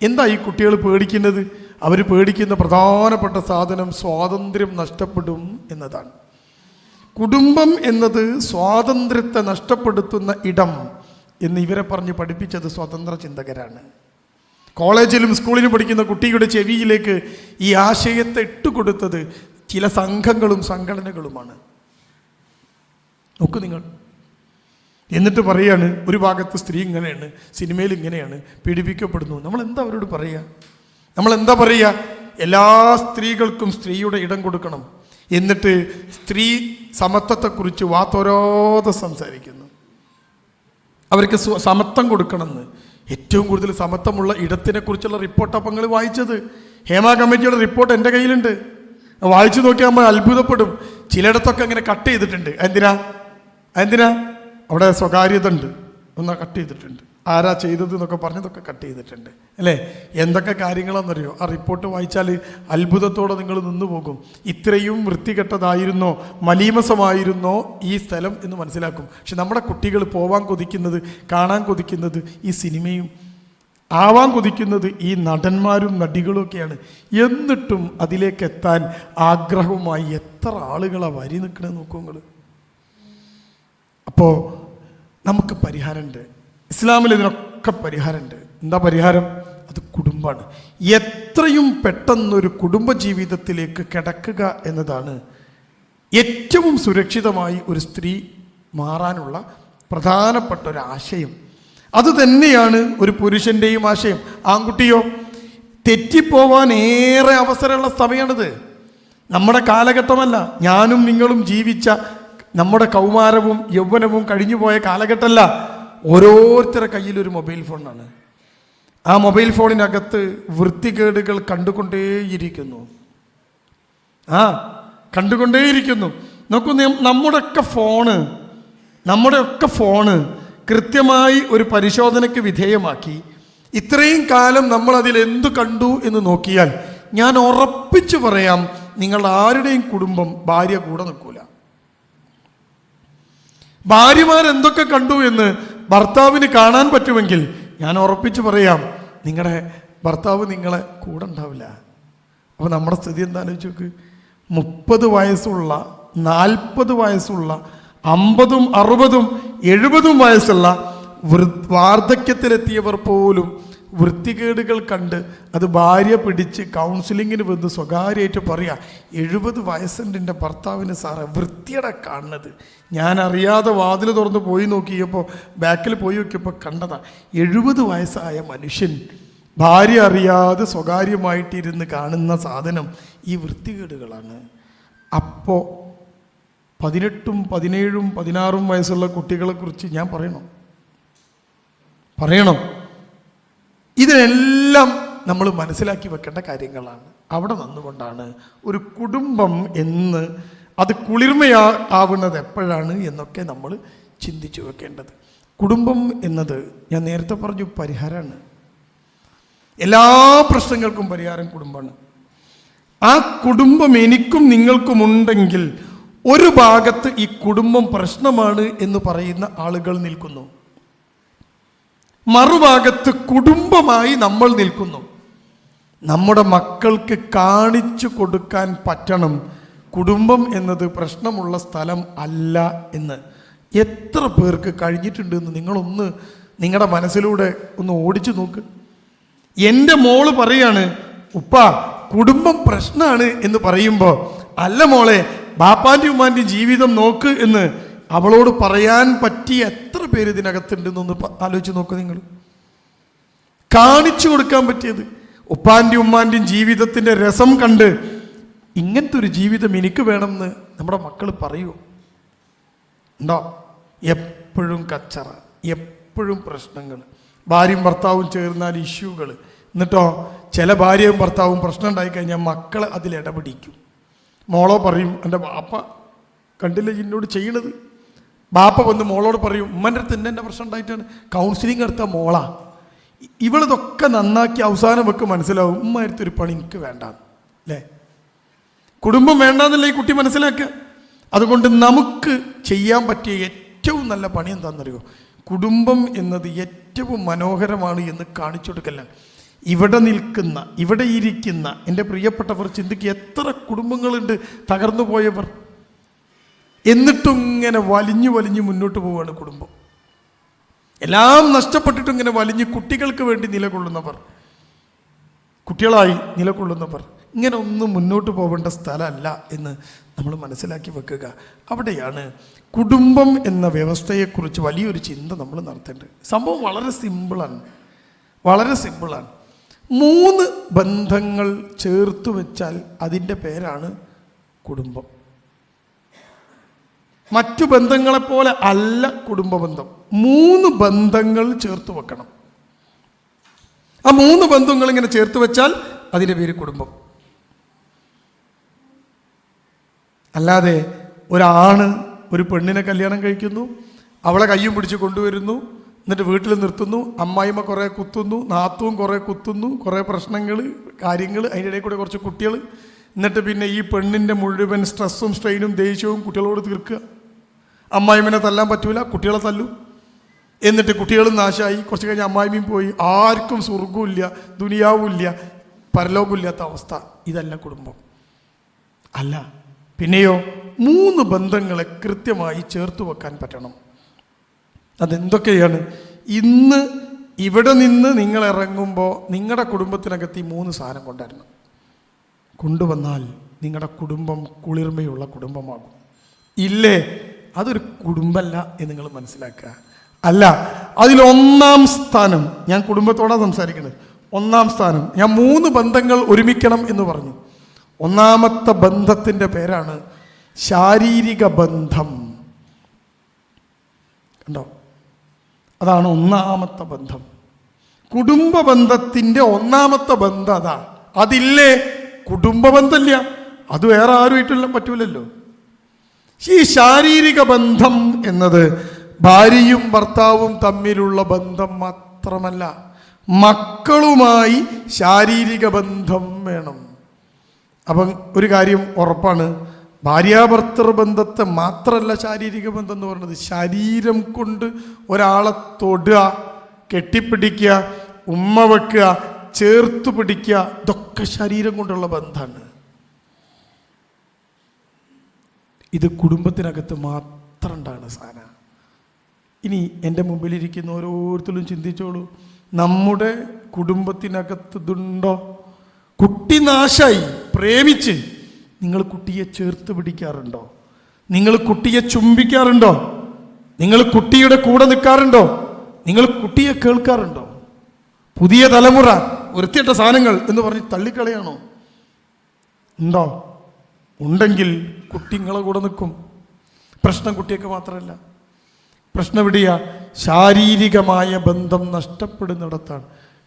എന്താ ഈ കുട്ടികൾ പേടിക്കുന്നത്? അവർ പേടിക്കുന്ന പ്രധാനപ്പെട്ട സാധനം സ്വാതന്ത്ര്യം നഷ്ടപ്പെടും എന്നതാണ്. കുടുംബം എന്നത് സ്വാതന്ത്ര്യത്തെ നഷ്ടപ്പെടുത്തുന്ന ഇടം എന്ന് ഇവരെ പറഞ്ഞ് പഠിപ്പിച്ചത് സ്വതന്ത്ര ചിന്തകരാണ്. കോളേജിലും സ്കൂളിലും പഠിക്കുന്ന കുട്ടിയുടെ ചെവിയിലേക്ക് ഈ ആശയത്തെ ഇട്ടുകൊടുത്തത് ചില സംഘങ്ങളും സംഘടനകളുമാണ്. നോക്കൂ നിങ്ങൾ. എന്നിട്ട് പറയാണ് ഒരു ഭാഗത്ത് സ്ത്രീ ഇങ്ങനെയാണ്, സിനിമയിൽ ഇങ്ങനെയാണ്, പീഡിപ്പിക്കപ്പെടുന്നു. നമ്മളെന്താ അവരോട് പറയുക? നമ്മളെന്താ പറയുക? എല്ലാ സ്ത്രീകൾക്കും സ്ത്രീയുടെ ഇടം കൊടുക്കണം. എന്നിട്ട് സ്ത്രീ സമത്വത്തെക്കുറിച്ച് വാത്തോരോതെ സംസാരിക്കുന്നു. അവർക്ക് സമത്വം കൊടുക്കണമെന്ന്. ഏറ്റവും കൂടുതൽ സമത്വമുള്ള ഇടത്തിനെ കുറിച്ചുള്ള റിപ്പോർട്ടാണ് നിങ്ങൾ വായിച്ചത്. ഹേമ കമ്മിറ്റിയുടെ റിപ്പോർട്ട് എൻ്റെ കയ്യിലുണ്ട്. വായിച്ചു നോക്കിയാൽ നമ്മൾ അത്ഭുതപ്പെടും. ചിലയിടത്തൊക്കെ അങ്ങനെ കട്ട് ചെയ്തിട്ടുണ്ട്. എന്തിനാ? അവിടെ സ്വകാര്യത ഉണ്ട്, ഒന്ന് കട്ട് ചെയ്തിട്ടുണ്ട്. ആരാ ചെയ്തത് എന്നൊക്കെ പറഞ്ഞതൊക്കെ കട്ട് ചെയ്തിട്ടുണ്ട് അല്ലേ? എന്തൊക്കെ കാര്യങ്ങളാണെന്നറിയോ? ആ റിപ്പോർട്ട് വായിച്ചാൽ അത്ഭുതത്തോടെ നിങ്ങൾ നിന്നു പോകും. ഇത്രയും വൃത്തികെട്ടതായിരുന്നോ, മലീമസമായിരുന്നോ ഈ സ്ഥലം എന്ന് മനസ്സിലാക്കും. പക്ഷെ നമ്മുടെ കുട്ടികൾ പോവാൻ കൊതിക്കുന്നത്, കാണാൻ കൊതിക്കുന്നത് ഈ സിനിമയും, ആവാൻ കൊതിക്കുന്നത് ഈ നടന്മാരും നടികളും ഒക്കെയാണ്. എന്നിട്ടും അതിലേക്ക് എത്താൻ ആഗ്രഹവുമായി എത്ര ആളുകളാണ് വരി നിൽക്കണത് നോക്കൂ നിങ്ങൾ. അപ്പോൾ നമുക്ക് പരിഹാരമുണ്ട്. ഇസ്ലാമിൽ ഇതിനൊക്കെ പരിഹാരമുണ്ട്. എന്താ പരിഹാരം? അത് കുടുംബമാണ്. എത്രയും പെട്ടെന്നൊരു കുടുംബജീവിതത്തിലേക്ക് കിടക്കുക എന്നതാണ് ഏറ്റവും സുരക്ഷിതമായി ഒരു സ്ത്രീ മാറാനുള്ള പ്രധാനപ്പെട്ട ഒരു ആശയം. അത് തന്നെയാണ് ഒരു പുരുഷൻ്റെയും ആശയം. ആൺകുട്ടിയോ തെറ്റിപ്പോവാൻ ഏറെ അവസരമുള്ള സമയമാണിത്. നമ്മുടെ കാലഘട്ടമല്ല, ഞാനും നിങ്ങളും ജീവിച്ച നമ്മുടെ കൗമാരവും യൗവനവും കഴിഞ്ഞു പോയ കാലഘട്ടമല്ല. ഓരോരുത്തരുടെ കയ്യിലൊരു മൊബൈൽ ഫോണാണ്. ആ മൊബൈൽ ഫോണിനകത്ത് വൃത്തികേടുകൾ കണ്ടുകൊണ്ടേയിരിക്കുന്നു. കണ്ടുകൊണ്ടേയിരിക്കുന്നു. നോക്കൂ, നമ്മുടെയൊക്കെ ഫോണ് കൃത്യമായി ഒരു പരിശോധനയ്ക്ക് വിധേയമാക്കി ഇത്രയും കാലം നമ്മൾ അതിൽ എന്തു കണ്ടു എന്ന് നോക്കിയാൽ ഞാൻ ഉറപ്പിച്ചു പറയാം, നിങ്ങൾ ആരുടെയും കുടുംബം ഭാര്യ കൂടെ നിൽക്കൂല. ഭാര്യമാരെന്തൊക്കെ കണ്ടു എന്ന് ഭർത്താവിന് കാണാൻ പറ്റുമെങ്കിൽ ഞാൻ ഉറപ്പിച്ച് പറയാം, നിങ്ങളുടെ ഭർത്താവ് നിങ്ങളെ കൂടെ ഉണ്ടാവില്ല. അപ്പോൾ നമ്മുടെ സ്ഥിതി എന്താണെന്ന് വെച്ച് നോക്ക്. 30 വയസ്സുള്ള 40 വയസ്സുള്ള 50ഉം 60ഉം 70ഉം വയസ്സുള്ള വാർദ്ധക്യത്തിലെത്തിയവർ പോലും വൃത്തികേടുകൾ കണ്ട് അത് ഭാര്യ പിടിച്ച് കൗൺസിലിങ്ങിന് വന്ന് സ്വകാര്യമായിട്ട് പറയാ, 70 വയസ്സുണ്ട് എൻ്റെ ഭർത്താവിന് സാറേ, വൃത്തിയുടെ കാണുന്നത്. ഞാൻ അറിയാതെ വാതിൽ തുറന്ന് പോയി നോക്കിയപ്പോൾ, ബാക്കിൽ പോയി നോക്കിയപ്പോൾ കണ്ടതാ 70 വയസ്സായ മനുഷ്യൻ ഭാര്യ അറിയാതെ സ്വകാര്യമായിട്ടിരുന്ന് കാണുന്ന സാധനം ഈ വൃത്തികേടുകളാണ്. അപ്പോൾ 18ഉം 17ഉം 16ഉം വയസ്സുള്ള കുട്ടികളെക്കുറിച്ച് ഞാൻ പറയണോ? ഇതിനെല്ലാം നമ്മൾ മനസ്സിലാക്കി വെക്കേണ്ട കാര്യങ്ങളാണ്. അവിടെ നിന്നുകൊണ്ടാണ് ഒരു കുടുംബം എന്ന് അത് കുളിർമയാവുന്നത് എപ്പോഴാണ് എന്നൊക്കെ നമ്മൾ ചിന്തിച്ചു വെക്കേണ്ടത്. കുടുംബം എന്നത് ഞാൻ നേരത്തെ പറഞ്ഞു പരിഹാരമാണ്. എല്ലാ പ്രശ്നങ്ങൾക്കും പരിഹാരം കുടുംബമാണ്. ആ കുടുംബം എനിക്കും നിങ്ങൾക്കുമുണ്ടെങ്കിൽ ഒരു ഭാഗത്ത് ഈ കുടുംബം പ്രശ്നമാണ് എന്ന് പറയുന്ന ആളുകൾ നിൽക്കുന്നു, മറുഭാഗത്ത് കുടുംബമായി നമ്മൾ നിൽക്കുന്നു. നമ്മുടെ മക്കൾക്ക് കാണിച്ചു കൊടുക്കാൻ പറ്റണം കുടുംബം എന്നത് പ്രശ്നമുള്ള സ്ഥലം അല്ല എന്ന്. എത്ര പേർക്ക് കഴിഞ്ഞിട്ടുണ്ട് എന്ന് നിങ്ങളൊന്ന് നിങ്ങളുടെ മനസ്സിലൂടെ ഒന്ന് ഓടിച്ചു നോക്ക്. എൻ്റെ മോള് പറയാണ്, ഉപ്പ കുടുംബം പ്രശ്നമാണ് എന്ന് പറയുമ്പോൾ, അല്ല മോളെ ബാപ്പാൻ്റെയും ഉമ്മാൻ്റെയും ജീവിതം നോക്ക് എന്ന് അവളോട് പറയാൻ പറ്റിയ എത്ര പേര് ഇതിനകത്തുണ്ടെന്നൊന്ന് ആലോചിച്ച് നോക്ക് നിങ്ങൾ. കാണിച്ചു കൊടുക്കാൻ പറ്റിയത്. ഉപ്പാൻ്റെയും ഉമ്മാൻ്റെയും ജീവിതത്തിൻ്റെ രസം കണ്ട് ഇങ്ങനത്തെ ഒരു ജീവിതം എനിക്ക് വേണമെന്ന് നമ്മുടെ മക്കൾ പറയൂ ഉണ്ടോ? എപ്പോഴും കച്ചറ, എപ്പോഴും പ്രശ്നങ്ങൾ, ഭാര്യയും ഭർത്താവും ചേർന്നാൽ ഇഷ്യൂകൾ. എന്നിട്ടോ ചില ഭാര്യയും ഭർത്താവും പ്രശ്നം ഉണ്ടായിക്കഴിഞ്ഞാൽ മക്കൾ അതിൽ ഇടപിടിക്കും. മോളോ പറയും എൻ്റെ ബാപ്പ കണ്ടില്ല എന്നോട് ചെയ്യണത്. ബാപ്പ വന്ന് മോളോട് പറയും ഉമ്മൻ്റെ അടുത്ത് എൻ്റെ പ്രശ്നം ഉണ്ടായിട്ടാണ്. കൗൺസിലിംഗ് എടുത്ത മോളാ. ഇവളിതൊക്കെ നന്നാക്കി അവസാനം വെക്ക് മനസ്സിലാവും ഉമ്മ അടുത്തൊരു പണി എനിക്ക് വേണ്ട അല്ലേ? കുടുംബം വേണ്ടാന്നല്ലേ ഈ കുട്ടി മനസ്സിലാക്കുക. അതുകൊണ്ട് നമുക്ക് ചെയ്യാൻ പറ്റിയ ഏറ്റവും നല്ല പണി എന്താണെന്നറിയോ? കുടുംബം എന്നത് ഏറ്റവും മനോഹരമാണ് എന്ന് കാണിച്ചു കൊടുക്കലാണ്. ഇവിടെ നിൽക്കുന്ന, ഇവിടെ ഇരിക്കുന്ന എൻ്റെ പ്രിയപ്പെട്ടവർ ചിന്തിക്കുക, എത്ര കുടുംബങ്ങളുണ്ട് തകർന്നു പോയവർ. എന്നിട്ടും ഇങ്ങനെ വലിഞ്ഞു വലിഞ്ഞു മുന്നോട്ട് പോവുകയാണ് കുടുംബം. എല്ലാം നഷ്ടപ്പെട്ടിട്ടും ഇങ്ങനെ വലിഞ്ഞ് കുട്ടികൾക്ക് വേണ്ടി നിലകൊള്ളുന്നവർ, കുട്ടികളായി നിലകൊള്ളുന്നവർ. ഇങ്ങനെ ഒന്നും മുന്നോട്ട് പോകേണ്ട സ്ഥലമല്ല എന്ന് നമ്മൾ മനസ്സിലാക്കി വെക്കുക. അവിടെയാണ് കുടുംബം എന്ന വ്യവസ്ഥയെക്കുറിച്ച് വലിയൊരു ചിന്ത നമ്മൾ നടത്തേണ്ടത്. സംഭവം വളരെ സിമ്പിളാണ്, വളരെ സിമ്പിളാണ്. 3 ബന്ധങ്ങൾ ചേർത്ത് വെച്ചാൽ അതിൻ്റെ പേരാണ് കുടുംബം. മറ്റു ബന്ധങ്ങളെപ്പോലെ അല്ല കുടുംബ ബന്ധം. 3 ബന്ധങ്ങൾ ചേർത്ത് വെക്കണം. ആ 3 ബന്ധങ്ങൾ ഇങ്ങനെ ചേർത്ത് വെച്ചാൽ അതിൻ്റെ പേര് കുടുംബം. അല്ലാതെ ഒരാണ് ഒരു പെണ്ണിനെ കല്യാണം കഴിക്കുന്നു, അവളെ കയ്യും പിടിച്ച് കൊണ്ടുവരുന്നു, എന്നിട്ട് വീട്ടിൽ നിർത്തുന്നു, അമ്മായിമ്മ കുറേ കുത്തുന്നു, നാത്തും കുറേ കുത്തുന്നു, കുറേ പ്രശ്നങ്ങൾ കാര്യങ്ങൾ, അതിൻ്റെ ഇടയിൽ കൂടെ കുറച്ച് കുട്ടികൾ, എന്നിട്ട് പിന്നെ ഈ പെണ്ണിൻ്റെ മുഴുവൻ സ്ട്രെസ്സും സ്ട്രെയിനും ദേഷ്യവും കുട്ടികളോട് തീർക്കുക. അമ്മായിമ്മനെ തല്ലാൻ പറ്റൂല, കുട്ടികളെ തല്ലും. എന്നിട്ട് കുട്ടികളും നാശമായി. കുറച്ച് കഴിഞ്ഞ് അമ്മായിമ്മയും പോയി. ആർക്കും സ്വർഗവുമില്ല, ദുനിയാവുമില്ല, പരലോകമില്ലാത്ത അവസ്ഥ. ഇതല്ല കുടുംബം. അല്ല. പിന്നെയോ 3 ബന്ധങ്ങളെ കൃത്യമായി ചേർത്ത് വെക്കാൻ പറ്റണം. അതെന്തൊക്കെയാണ്? ഇന്ന് ഇവിടെ നിന്ന് നിങ്ങൾ ഇറങ്ങുമ്പോൾ നിങ്ങളുടെ കുടുംബത്തിനകത്ത് ഈ 3 സാധനം കൊണ്ടുവരണം. കൊണ്ടുവന്നാൽ നിങ്ങളുടെ കുടുംബം കുളിർമയുള്ള കുടുംബമാകും. ഇല്ലേ, അതൊരു കുടുംബമല്ല എന്ന് നിങ്ങൾ മനസ്സിലാക്കുക. അല്ല, അതിലൊന്നാം സ്ഥാനം, ഞാൻ കുടുംബത്തോടാണ് സംസാരിക്കുന്നത്. 1-ാം സ്ഥാനം, ഞാൻ 3 ബന്ധങ്ങൾ ഒരുമിക്കണം എന്ന് പറഞ്ഞു. 1-ാമത്തെ ബന്ധത്തിൻ്റെ പേരാണ് ശാരീരിക ബന്ധം. കണ്ടോ? അതാണ് 1-ാമത്തെ ബന്ധം. കുടുംബ ബന്ധത്തിൻ്റെ 1-ാമത്തെ ബന്ധം അതാ. അതില്ലേ കുടുംബ ബന്ധമില്ല. അത് വേറെ ആരുമായിട്ടുള്ള പറ്റൂലല്ലോ. ഈ ശാരീരിക ബന്ധം എന്നത് ഭാര്യയും ഭർത്താവും തമ്മിലുള്ള ബന്ധം മാത്രമല്ല, മക്കളുമായി ശാരീരിക ബന്ധം വേണം. അപ്പം ഒരു കാര്യം ഉറപ്പാണ്, ഭാര്യാഭർത്തൃ ബന്ധത്തെ മാത്രമല്ല ശാരീരിക ബന്ധം എന്ന് പറയുന്നത്. ശരീരം കൊണ്ട് ഒരാളെ തൊടുക, കെട്ടിപ്പിടിക്കുക, ഉമ്മ വെക്കുക, ചേർത്ത് പിടിക്കുക, ഇതൊക്കെ ശരീരം കൊണ്ടുള്ള ബന്ധമാണ്. ഇത് കുടുംബത്തിനകത്ത് മാത്രം ഉണ്ടാകുന്ന സാധനം. ഇനി എൻ്റെ മുമ്പിലിരിക്കുന്ന ഓരോരുത്തരും ചിന്തിച്ചോളൂ, നമ്മുടെ കുടുംബത്തിനകത്ത് ഇതുണ്ടോ? കുട്ടി നാശായി, പ്രേമിച്ച് നിങ്ങൾ കുട്ടിയെ ചേർത്ത് പിടിക്കാറുണ്ടോ? നിങ്ങൾ കുട്ടിയെ ചുംബിക്കാറുണ്ടോ? നിങ്ങൾ കുട്ടിയുടെ കൂടെ നിൽക്കാറുണ്ടോ? നിങ്ങൾ കുട്ടിയെ കേൾക്കാറുണ്ടോ? പുതിയ തലമുറ വൃത്തിയിട്ട സാധനങ്ങൾ എന്ന് പറഞ്ഞ് തള്ളിക്കളയാണോ? ഉണ്ടോ? ഉണ്ടെങ്കിൽ കുട്ടി നിങ്ങളെ കൂടെ നിൽക്കും. പ്രശ്നം കുട്ടിയൊക്കെ മാത്രമല്ല, പ്രശ്നം എവിടെയ? ശാരീരികമായ ബന്ധം നഷ്ടപ്പെടുന്നിടത്താണ്.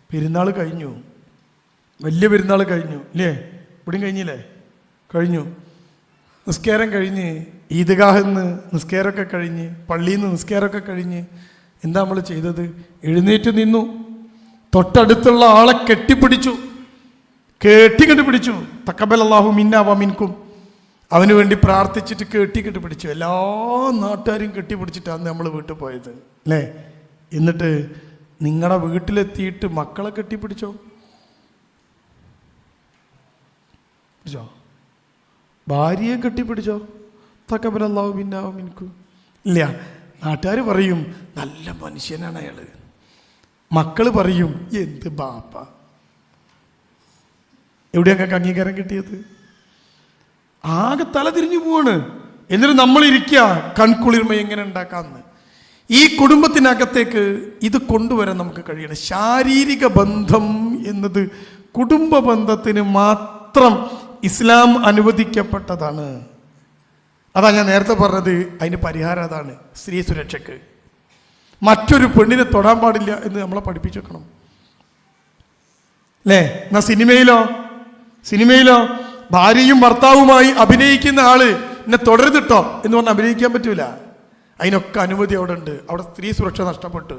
പെരുന്നാൾ കഴിഞ്ഞു, വലിയ പെരുന്നാൾ കഴിഞ്ഞു ഇല്ലേ? ഇവിടെയും കഴിഞ്ഞില്ലേ? കഴിഞ്ഞു. നിസ്കാരം കഴിഞ്ഞ്, ഈദ്ഗാഹിന്ന് നിസ്കാരമൊക്കെ കഴിഞ്ഞ്, പള്ളിയിൽ നിന്ന് നിസ്കാരമൊക്കെ കഴിഞ്ഞ് എന്താ നമ്മൾ ചെയ്തത്? എഴുന്നേറ്റ് നിന്നു, തൊട്ടടുത്തുള്ള ആളെ കെട്ടിപ്പിടിച്ചു, കെട്ടിപ്പിടിച്ചു. തഖബ്ബലല്ലാഹു മിന്നാ വ മിൻകും, അവന് വേണ്ടി പ്രാർത്ഥിച്ചിട്ട് കെട്ടിപ്പിടിച്ചു. എല്ലാ നാട്ടുകാരും കെട്ടിപ്പിടിച്ചിട്ടാണ് നമ്മൾ വീട്ടിൽ പോയത് അല്ലേ? എന്നിട്ട് നിങ്ങളുടെ വീട്ടിലെത്തിയിട്ട് മക്കളെ കെട്ടിപ്പിടിച്ചോ? പിടിച്ചോ? ഭാര്യയെ കെട്ടിപ്പിടിച്ചോ? തഖബ്ബലല്ലാഹു മിന്നാ വ മിൻകും. ഇല്ല. നാട്ടുകാർ പറയും നല്ല മനുഷ്യനാണ് അയാൾ. മക്കൾ പറയും എന്ത് ബാപ്പ. എവിടെയൊക്കെ അംഗീകാരം കിട്ടിയത്? ആകെ തല തിരിഞ്ഞു പോവാണ്. എന്നിട്ട് നമ്മളിരിക്കുക കൺകുളിർമ എങ്ങനെ ഉണ്ടാക്കാമെന്ന്. ഈ കുടുംബത്തിനകത്തേക്ക് ഇത് കൊണ്ടുവരാൻ നമുക്ക് കഴിയണം. ശാരീരിക ബന്ധം എന്നത് കുടുംബ ബന്ധത്തിന് മാത്രം ഇസ്ലാം അനുവദിക്കപ്പെട്ടതാണ്. അതാ ഞാൻ നേരത്തെ പറഞ്ഞത്, അതിന് പരിഹാരം അതാണ്, സ്ത്രീ സുരക്ഷയ്ക്ക്. മറ്റൊരു പെണ്ണിനെ തൊടാൻ പാടില്ല എന്ന് നമ്മളെ പഠിപ്പിച്ചു വെക്കണം അല്ലേ? എന്നാ സിനിമയിലോ ഭാര്യയും ഭർത്താവുമായി അഭിനയിക്കുന്ന ആള് എന്നെ തുടരുതിട്ടോ എന്ന് പറഞ്ഞ് അഭിനയിക്കാൻ പറ്റൂല. അതിനൊക്കെ അനുമതി അവിടെ ഉണ്ട്. അവിടെ സ്ത്രീ സുരക്ഷ നഷ്ടപ്പെട്ടു.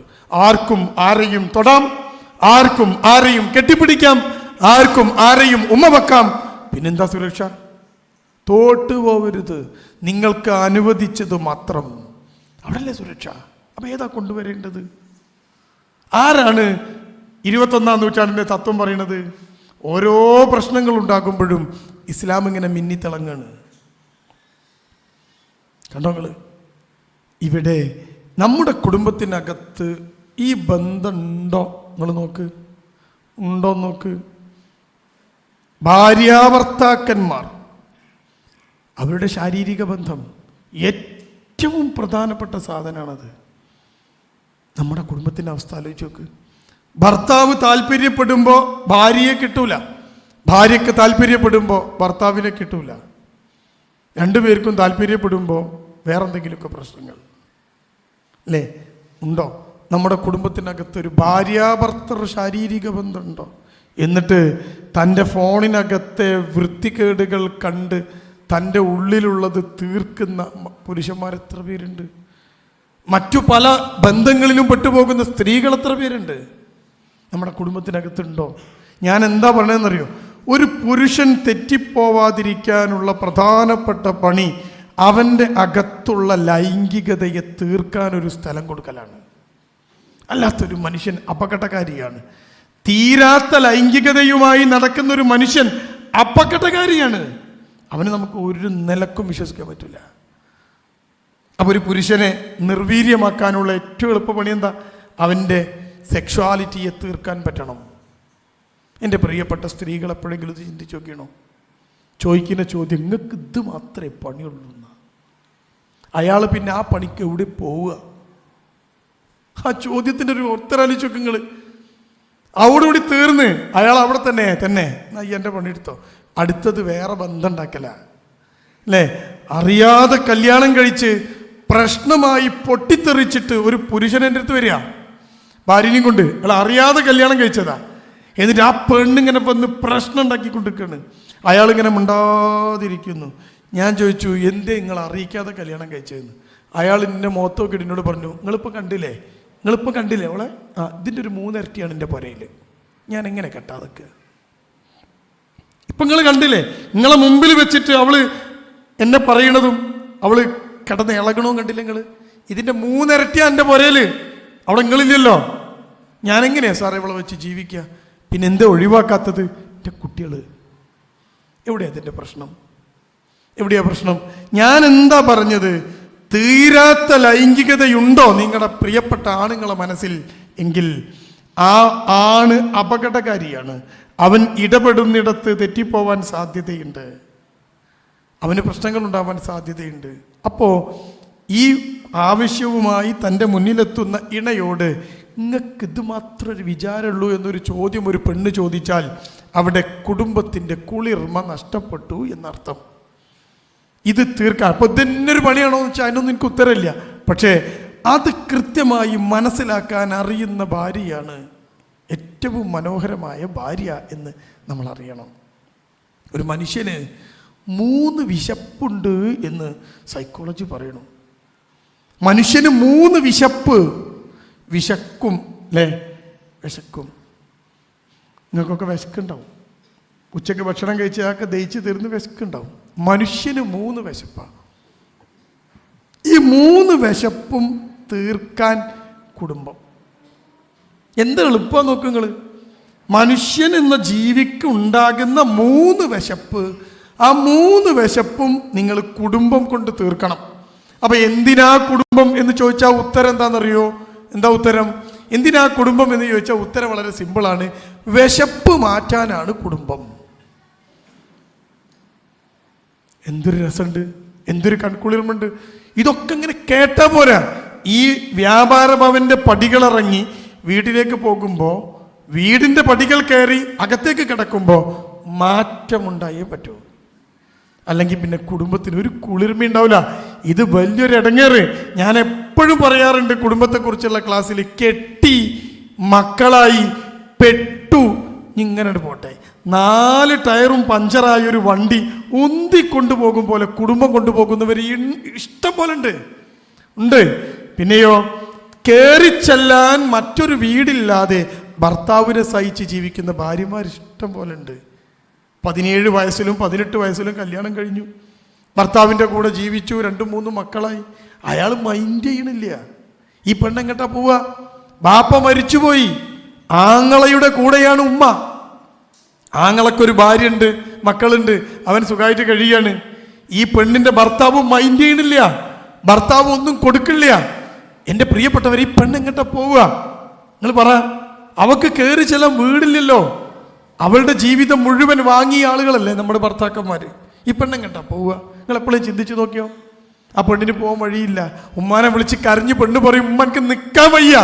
ആർക്കും ആരെയും തൊടാം, ആർക്കും ആരെയും കെട്ടിപ്പിടിക്കാം, ആർക്കും ആരെയും ഉമ്മ വെക്കാം. പിന്നെന്താ സുരക്ഷ? തോട്ടു പോവരുത്, നിങ്ങൾക്ക് അനുവദിച്ചത് മാത്രം. അവിടല്ലേ സുരക്ഷ? അപ്പൊ ഏതാ കൊണ്ടുവരേണ്ടത്? ആരാണ് 21-ാം നൂറ്റാണ്ടിന്റെ തത്വം പറയുന്നത്? ഓരോ പ്രശ്നങ്ങൾ ഉണ്ടാകുമ്പോഴും ഇസ്ലാം ഇങ്ങനെ മിന്നിത്തിളങ്ങാണ്. കണ്ടോ നിങ്ങള്? ഇവിടെ നമ്മുടെ കുടുംബത്തിനകത്ത് ഈ ബന്ധം ഉണ്ടോ? നിങ്ങൾ നോക്ക്, ഉണ്ടോ നോക്ക്. ഭാര്യാഭർത്താക്കന്മാർ അവരുടെ ശാരീരിക ബന്ധം ഏറ്റവും പ്രധാനപ്പെട്ട സാധനമാണത്. നമ്മുടെ കുടുംബത്തിൻ്റെ അവസ്ഥ ആലോചിച്ച് നോക്ക്. ഭർത്താവ് താല്പര്യപ്പെടുമ്പോൾ ഭാര്യയെ കിട്ടൂല, ഭാര്യയ്ക്ക് താല്പര്യപ്പെടുമ്പോൾ ഭർത്താവിനെ കിട്ടൂല. രണ്ടുപേർക്കും താല്പര്യപ്പെടുമ്പോൾ വേറെന്തെങ്കിലുമൊക്കെ പ്രശ്നങ്ങൾ അല്ലേ? ഉണ്ടോ? നമ്മുടെ കുടുംബത്തിനകത്ത് ഒരു ഭാര്യാഭർത്തൃ ശാരീരിക ബന്ധമുണ്ടോ? എന്നിട്ട് തൻ്റെ ഫോണിനകത്തെ വൃത്തികേടുകൾ കണ്ട് തൻ്റെ ഉള്ളിലുള്ളത് തീർക്കുന്ന പുരുഷന്മാർ എത്ര പേരുണ്ട്? മറ്റു പല ബന്ധങ്ങളിലും പെട്ടുപോകുന്ന സ്ത്രീകൾ എത്ര പേരുണ്ട് നമ്മുടെ കുടുംബത്തിനകത്തുണ്ടോ? ഞാൻ എന്താ പറയണെന്നറിയോ? ഒരു പുരുഷൻ തെറ്റിപ്പോവാതിരിക്കാനുള്ള പ്രധാനപ്പെട്ട പണി അവൻ്റെ അകത്തുള്ള ലൈംഗികതയെ തീർക്കാൻ ഒരു സ്ഥലം കൊടുക്കലാണ്. അല്ലാത്തൊരു മനുഷ്യൻ അപകടകാരിയാണ്. തീരാത്ത ലൈംഗികതയുമായി നടക്കുന്ന ഒരു മനുഷ്യൻ അപകടകാരിയാണ്. അവന് നമുക്ക് ഒരു നിലക്കും വിശ്വസിക്കാൻ പറ്റില്ല. അപ്പോൾ ഒരു പുരുഷനെ നിർവീര്യമാക്കാനുള്ള ഏറ്റവും എളുപ്പപണി എന്താ? അവൻ്റെ സെക്ഷുവാലിറ്റിയെ തീർക്കാൻ പറ്റണം. എൻ്റെ പ്രിയപ്പെട്ട സ്ത്രീകൾ എപ്പോഴെങ്കിലും ഇത് ചിന്തിച്ച് നോക്കിയണോ? ചോദിക്കുന്ന ചോദ്യം, നിങ്ങൾക്ക് ഇത് മാത്രമേ പണിയുള്ളൂ എന്നാ? അയാൾ പിന്നെ ആ പണിക്ക് എവിടെ പോവുക? ആ ചോദ്യത്തിൻ്റെ ഒരു ഉത്തരാലിച്ച് നോക്ക് നിങ്ങൾ. അവിടെകൂടി തീർന്ന് അയാൾ അവിടെ തന്നെ എൻ്റെ പണിയെടുത്തോ. അടുത്തത് വേറെ ബന്ധം ഉണ്ടാക്കല അല്ലേ? അറിയാതെ കല്യാണം കഴിച്ച് പ്രശ്നമായി പൊട്ടിത്തെറിച്ചിട്ട് ഒരു പുരുഷൻ എൻ്റെ അടുത്ത് വരിക ഭാര്യനെയും കൊണ്ട്. അയാൾ അറിയാതെ കല്യാണം കഴിച്ചതാ. എന്നിട്ട് ആ പെണ്ണിങ്ങനെ വന്ന് പ്രശ്നം ഉണ്ടാക്കിക്കൊണ്ടിരിക്കുകയാണ്. അയാളിങ്ങനെ മിണ്ടാതിരിക്കുന്നു. ഞാൻ ചോദിച്ചു, എന്തേ നിങ്ങൾ അറിയിക്കാതെ കല്യാണം കഴിച്ചതെന്ന്? അയാൾ എൻ്റെ മുഖത്തൊക്കെ എന്നോട് പറഞ്ഞു, നിങ്ങളിപ്പോൾ കണ്ടില്ലേ അവളെ? ഇതിൻ്റെ ഒരു 3 ഇരട്ടിയാണ് എൻ്റെ പുരയിൽ. ഞാൻ എങ്ങനെ കെട്ടാതൊക്കെ? ഇപ്പം നിങ്ങൾ കണ്ടില്ലേ? നിങ്ങളെ മുമ്പിൽ വെച്ചിട്ട് അവള് എന്നെ പറയണതും അവള് കിടന്ന് ഇളകണവും കണ്ടില്ല നിങ്ങൾ? ഇതിൻ്റെ 3 ഇരട്ടിയാണ് എൻ്റെ പുരയിൽ. അവിടെ നിങ്ങളില്ലല്ലോ. ഞാനെങ്ങനെയാ സാറേ ഇവളെ വെച്ച് ജീവിക്കുക? പിന്നെ എന്താ ഒഴിവാക്കാത്തത്? എൻ്റെ കുട്ടികൾ. എവിടെയാ അതിൻ്റെ പ്രശ്നം? എവിടെയാ പ്രശ്നം? ഞാൻ എന്താ പറഞ്ഞത്? തീരാത്ത ലൈംഗികതയുണ്ടോ നിങ്ങളുടെ പ്രിയപ്പെട്ട ആണുങ്ങളെ മനസ്സിൽ? എങ്കിൽ ആ ആണ് അപകടകാരിയാണ്. അവൻ ഇടപെടുന്നിടത്ത് തെറ്റിപ്പോവാൻ സാധ്യതയുണ്ട്, അവന് പ്രശ്നങ്ങൾ ഉണ്ടാവാൻ സാധ്യതയുണ്ട്. അപ്പോൾ ഈ ആവശ്യവുമായി തൻ്റെ മുന്നിലെത്തുന്ന ഇണയോട് നിങ്ങൾക്ക് ഇത് മാത്രം ഒരു വിചാരമുള്ളൂ എന്നൊരു ചോദ്യം ഒരു പെണ്ണ് ചോദിച്ചാൽ അവിടെ കുടുംബത്തിൻ്റെ കുളിർമ നഷ്ടപ്പെട്ടു എന്നർത്ഥം. ഇത് തീർക്കാൻ അപ്പോൾ ഇതെന്നൊരു പണിയാണോ എന്ന് വെച്ചാൽ അതിനൊന്നും എനിക്ക് ഉത്തരമില്ല. പക്ഷേ അത് കൃത്യമായി മനസ്സിലാക്കാൻ അറിയുന്ന ഭാര്യയാണ് ഏറ്റവും മനോഹരമായ ഭാര്യ എന്ന് നമ്മൾ അറിയണം. ഒരു മനുഷ്യന് 3 വിശപ്പുണ്ട് എന്ന് സൈക്കോളജി പറയണു. മനുഷ്യന് 3 വിശക്കും അല്ലേ? വിശക്കും. നിങ്ങൾക്കൊക്കെ വിശക്കുണ്ടാവും. ഉച്ചയ്ക്ക് ഭക്ഷണം കഴിച്ചതൊക്കെ ദഹിച്ച് തീർന്ന് വിശക്കുണ്ടാവും. മനുഷ്യന് 3 വിശപ്പാണ്. ഈ 3 വിശപ്പും തീർക്കാൻ കുടുംബം എന്ത് എളുപ്പം നോക്ക് നിങ്ങൾ. മനുഷ്യൻ എന്ന ജീവിക്ക് ഉണ്ടാകുന്ന 3 വിശപ്പ്, ആ 3 വിശപ്പും നിങ്ങൾ കുടുംബം കൊണ്ട് തീർക്കണം. അപ്പം എന്തിനാ കുടുംബം എന്ന് ചോദിച്ചാൽ ഉത്തരം എന്താണെന്നറിയോ? എന്താ ഉത്തരം? എന്തിനാ കുടുംബം എന്ന് ചോദിച്ചാൽ ഉത്തരം വളരെ സിമ്പിളാണ്. വിശപ്പ് മാറ്റാനാണ് കുടുംബം. എന്തൊരു രസമുണ്ട്, എന്തൊരു കൺകുളിർമുണ്ട്. ഇതൊക്കെ ഇങ്ങനെ കേട്ടാ പോരാ, ഈ വ്യാപാര ഭവന്റെ പടികളിറങ്ങി വീട്ടിലേക്ക് പോകുമ്പോൾ, വീടിൻ്റെ പടികൾ കയറി അകത്തേക്ക് കിടക്കുമ്പോൾ മാറ്റമുണ്ടായേ പറ്റൂ. അല്ലെങ്കിൽ പിന്നെ കുടുംബത്തിന് ഒരു കുളിർമ ഉണ്ടാവില്ല. ഇത് വലിയൊരു ഇടങ്ങേറ്. ഞാൻ എപ്പോഴും പറയാറുണ്ട് കുടുംബത്തെക്കുറിച്ചുള്ള ക്ലാസ്സിൽ, കെട്ടി മക്കളായി പെട്ടു ഇങ്ങനെ പോട്ടെ. 4 ടയറും പഞ്ചറായ ഒരു വണ്ടി ഉന്തി കൊണ്ടുപോകും പോലെ കുടുംബം കൊണ്ടുപോകുന്നവർ ഇഷ്ടം പോലെ ഉണ്ട്. പിന്നെയോ കയറി ചെല്ലാൻ മറ്റൊരു വീടില്ലാതെ ഭർത്താവിനെ സഹിച്ച് ജീവിക്കുന്ന ഭാര്യമാർ ഇഷ്ടം പോലെ ഉണ്ട്. 17 വയസ്സിലും 18 വയസ്സിലും കല്യാണം കഴിഞ്ഞു, ഭർത്താവിൻ്റെ കൂടെ ജീവിച്ചു, 2-3 മക്കളായി. അയാൾ മൈൻഡ് ചെയ്യണില്ല. ഈ പെണ്ണെങ്ങട്ടാ പോവാ? ബാപ്പ മരിച്ചുപോയി, ആങ്ങളയുടെ കൂടെയാണ് ഉമ്മ. ആങ്ങളക്കൊരു ഭാര്യയുണ്ട്, മക്കളുണ്ട്, അവൻ സുഖമായിട്ട് കഴിയാണ്. ഈ പെണ്ണിൻ്റെ ഭർത്താവ് മൈൻഡ് ചെയ്യണില്ല, ഭർത്താവ് ഒന്നും കൊടുക്കില്ല. എൻ്റെ പ്രിയപ്പെട്ടവർ, ഈ പെണ്ണെങ്ങട്ടാ പോവുക? നിങ്ങൾ പറ. അവക്ക് കയറി ചെല്ലാൻ വീടില്ലല്ലോ. അവളുടെ ജീവിതം മുഴുവൻ വാങ്ങിയ ആളുകളല്ലേ നമ്മുടെ ഭർത്താക്കന്മാർ. ഈ പെണ്ണെങ്ങട്ടാ പോവുക? നിങ്ങൾ എപ്പോഴും ചിന്തിച്ചു നോക്കിയോ? ആ പെണ്ണിന് പോകാൻ വഴിയില്ല. ഉമ്മാനെ വിളിച്ച് കരഞ്ഞ് പെണ്ണ് പറയും, ഉമ്മ എനിക്ക് നിൽക്കാൻ വയ്യ.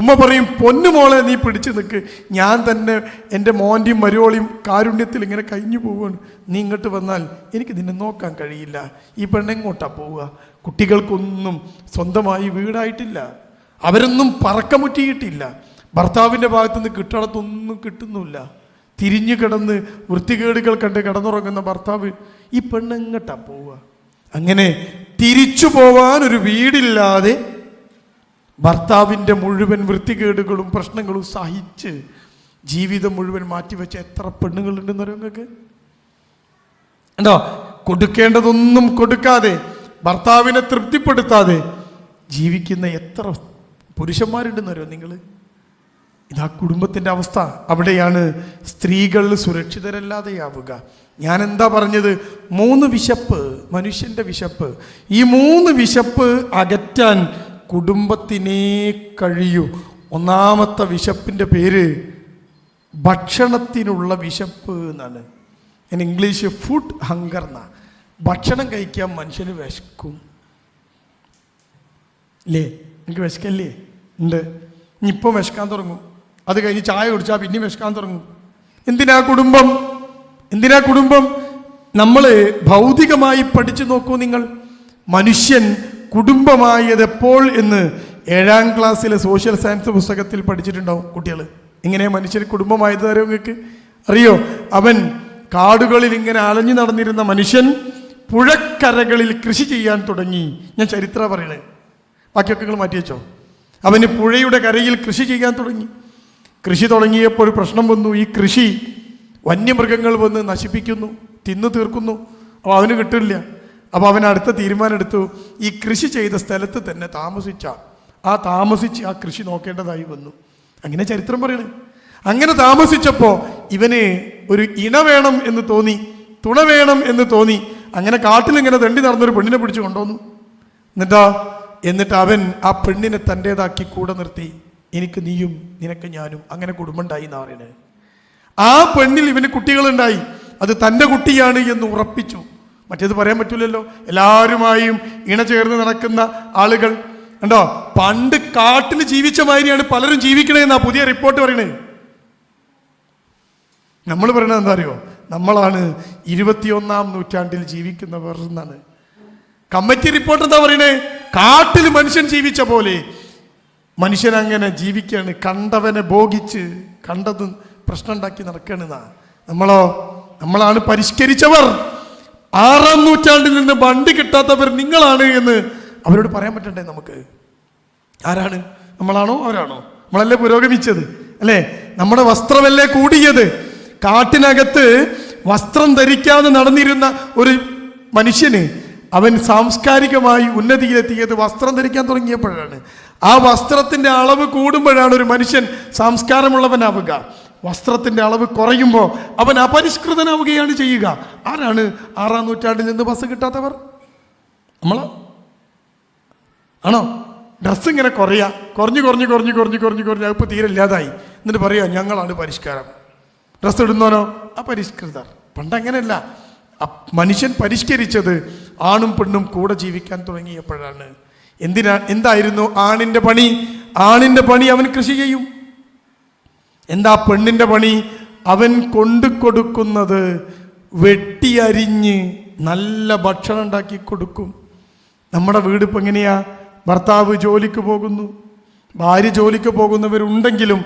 ഉമ്മ പറയും, പൊന്നു മോളെ നീ പിടിച്ച് നിൽക്ക്, ഞാൻ തന്നെ എൻ്റെ മോൻ്റെയും മരുവോളിയും കാരുണ്യത്തിൽ ഇങ്ങനെ കഴിഞ്ഞു പോവുകയാണ്. നീ ഇങ്ങോട്ട് വന്നാൽ എനിക്ക് നിന്നെ നോക്കാൻ കഴിയില്ല. ഈ പെണ്ണെങ്ങോട്ടാ പോവുക? കുട്ടികൾക്കൊന്നും സ്വന്തമായി വീടായിട്ടില്ല, അവരൊന്നും പറക്കമുറ്റിയിട്ടില്ല, ഭർത്താവിൻ്റെ ഭാഗത്തുനിന്ന് കിട്ടണത്തൊന്നും കിട്ടുന്നില്ല. തിരിഞ്ഞു കിടന്ന് വൃത്തികേടുകൾ കണ്ട് കിടന്നുറങ്ങുന്ന ഭർത്താവ്. ഈ പെണ്ണെങ്ങട്ടാ പോവുക? അങ്ങനെ തിരിച്ചു പോവാൻ ഒരു വീടില്ലാതെ ഭർത്താവിൻ്റെ മുഴുവൻ വൃത്തികേടുകളും പ്രശ്നങ്ങളും സഹിച്ച് ജീവിതം മുഴുവൻ മാറ്റിവെച്ച എത്ര പെണ്ണുങ്ങളുണ്ടെന്ന് നിങ്ങൾക്ക് ഉണ്ടോ? കൊടുക്കേണ്ടതൊന്നും കൊടുക്കാതെ, ഭർത്താവിനെ തൃപ്തിപ്പെടുത്താതെ ജീവിക്കുന്ന എത്ര പുരുഷന്മാരുണ്ടെന്നറിയോ നിങ്ങൾ? ഇതാ കുടുംബത്തിൻ്റെ അവസ്ഥ. അവിടെയാണ് സ്ത്രീകൾ സുരക്ഷിതരല്ലാതെയാവുക. ഞാൻ എന്താ പറഞ്ഞത്? 3 വിശപ്പ്, മനുഷ്യൻ്റെ വിശപ്പ്. ഈ 3 വിശപ്പ് അകറ്റാൻ കുടുംബത്തിനേ കഴിയൂ. ഒന്നാമത്തെ വിശപ്പിൻ്റെ പേര് ഭക്ഷണത്തിനുള്ള വിശപ്പ് എന്നാണ്. ഇംഗ്ലീഷ് ഫുഡ് ഹങ്കർ എന്നാണ്. ഭക്ഷണം കഴിക്കാൻ മനുഷ്യന് വിശക്കും അല്ലേ? എനിക്ക് വിശക്കല്ലേ? ഉണ്ട്. ഇനിയിപ്പോൾ വിശക്കാൻ തുടങ്ങും. അത് കഴിഞ്ഞ് ചായ കുടിച്ചാൽ പിന്നെ വിശക്കാൻ തുടങ്ങും. എന്തിനാ കുടുംബം? എന്തിനാ കുടുംബം? നമ്മൾ ഭൗതികമായി പഠിച്ചു നോക്കൂ. നിങ്ങൾ മനുഷ്യൻ കുടുംബമായത് എപ്പോൾ എന്ന് 7ാം ക്ലാസ്സിലെ സോഷ്യൽ സയൻസ് പുസ്തകത്തിൽ പഠിച്ചിട്ടുണ്ടാവും കുട്ടികൾ. എങ്ങനെയാ മനുഷ്യന് കുടുംബമായത് അറിയോ നിങ്ങൾക്ക്? അറിയോ? അവൻ കാടുകളിൽ ഇങ്ങനെ അലഞ്ഞു നടന്നിരുന്ന മനുഷ്യൻ പുഴക്കരകളിൽ കൃഷി ചെയ്യാൻ തുടങ്ങി. ഞാൻ ചരിത്രം പറയണേ, ബാക്കിയൊക്കെ നിങ്ങൾ മാറ്റി വെച്ചോ. അവന് പുഴയുടെ കരയിൽ കൃഷി ചെയ്യാൻ തുടങ്ങി. കൃഷി തുടങ്ങിയപ്പോൾ ഒരു പ്രശ്നം വന്നു. ഈ കൃഷി വന്യമൃഗങ്ങൾ വന്ന് നശിപ്പിക്കുന്നു, തിന്നു തീർക്കുന്നു. അപ്പോൾ അവന് കിട്ടില്ല. അപ്പോൾ അവൻ അടുത്ത തീരുമാനം എടുത്തു, ഈ കൃഷി ചെയ്ത സ്ഥലത്ത് തന്നെ താമസിച്ച് ആ കൃഷി നോക്കേണ്ടതായി വന്നു. അങ്ങനെ ചരിത്രം പറയണേ. അങ്ങനെ താമസിച്ചപ്പോൾ ഇവന് ഒരു ഇണ വേണം എന്ന് തോന്നി, തുണ വേണം എന്ന് തോന്നി. അങ്ങനെ കാട്ടിലിങ്ങനെ തെണ്ടി നടന്നൊരു പെണ്ണിനെ പിടിച്ച് കൊണ്ടുവന്നു. എന്നിട്ട് അവൻ ആ പെണ്ണിനെ തൻ്റേതാക്കി കൂടെ നിർത്തി. എനിക്ക് നീയും നിനക്ക് ഞാനും, അങ്ങനെ കുടുംബം ഉണ്ടായി എന്നാ പറയണേ. ആ പെണ്ണിൽ ഇവന് കുട്ടികളുണ്ടായി. അത് തൻ്റെ കുട്ടിയാണ് എന്ന് ഉറപ്പിച്ചു. മറ്റേത് പറയാൻ പറ്റൂലല്ലോ. എല്ലാവരുമായും ഇണ ചേർന്ന് നടക്കുന്ന ആളുകൾ കണ്ടോ. പണ്ട് കാട്ടിൽ ജീവിച്ച മാതിരിയാണ് പലരും ജീവിക്കണേന്നാ പുതിയ റിപ്പോർട്ട് പറയണേ. നമ്മൾ പറയണത് എന്താ അറിയോ? നമ്മളാണ് 21ാം നൂറ്റാണ്ടിൽ ജീവിക്കുന്നവർ എന്നാണ്. കമ്മിറ്റി റിപ്പോർട്ട് എന്താ പറയണേ? കാട്ടിൽ മനുഷ്യൻ ജീവിച്ച പോലെ മനുഷ്യൻ അങ്ങനെ ജീവിക്കാണ്. കണ്ടവനെ ഭോഗിച്ച് കണ്ടതും പ്രശ്നം ഉണ്ടാക്കി നടക്കണെന്നാ. നമ്മളാണ് പരിഷ്കരിച്ചവർ. 6ാം നൂറ്റാണ്ടിൽ നിന്ന് വണ്ടി കിട്ടാത്തവർ നിങ്ങളാണ് എന്ന് അവരോട് പറയാൻ പറ്റണ്ടേ നമുക്ക്? ആരാണ്? നമ്മളാണോ അവരാണോ? നമ്മളല്ലേ പുരോഗമിച്ചത് അല്ലേ? നമ്മുടെ വസ്ത്രമല്ലേ കൂടിയത്? കാട്ടിനകത്ത് വസ്ത്രം ധരിക്കാതെ നടന്നിരുന്ന ഒരു മനുഷ്യന് അവൻ സാംസ്കാരികമായി ഉന്നതിയിലെത്തിയത് വസ്ത്രം ധരിക്കാൻ തുടങ്ങിയപ്പോഴാണ്. ആ വസ്ത്രത്തിൻ്റെ അളവ് കൂടുമ്പോഴാണ് ഒരു മനുഷ്യൻ സംസ്കാരമുള്ളവനാവുക. വസ്ത്രത്തിൻ്റെ അളവ് കുറയുമ്പോൾ അവൻ അപരിഷ്കൃതനാവുകയാണ് ചെയ്യുക. ആരാണ് 6ാം നൂറ്റാണ്ടിൽ നിന്ന് ബസ് കിട്ടാത്തവർ? നമ്മളോ? ആണോ? ഡ്രസ്സ് ഇങ്ങനെ കുറഞ്ഞ് ഇപ്പോൾ തീരെ ഇല്ലാതായി. എന്നിട്ട് പറയാ ഞങ്ങളാണ് പരിഷ്കാരം. ഡ്രസ്സ് ഇടുന്നവനോ അപരിഷ്കൃതർ. പണ്ടങ്ങനെയല്ല. മനുഷ്യൻ പരിഷ്കരിച്ചത് ആണും പെണ്ണും കൂടെ ജീവിക്കാൻ തുടങ്ങിയപ്പോഴാണ്. എന്തായിരുന്നു ആണിൻ്റെ പണി? ആണിൻ്റെ പണി അവൻ കൃഷി ചെയ്യും. എന്താ പെണ്ണിൻ്റെ പണി? അവൻ കൊണ്ടു കൊടുക്കുന്നത് വെട്ടിയരിഞ്ഞ് നല്ല ഭക്ഷണം ഉണ്ടാക്കി കൊടുക്കും. നമ്മുടെ വീട് ഇപ്പം എങ്ങനെയാ? ഭർത്താവ് ജോലിക്ക് പോകുന്നു, ഭാര്യ ജോലിക്ക് പോകുന്നവരുണ്ടെങ്കിലും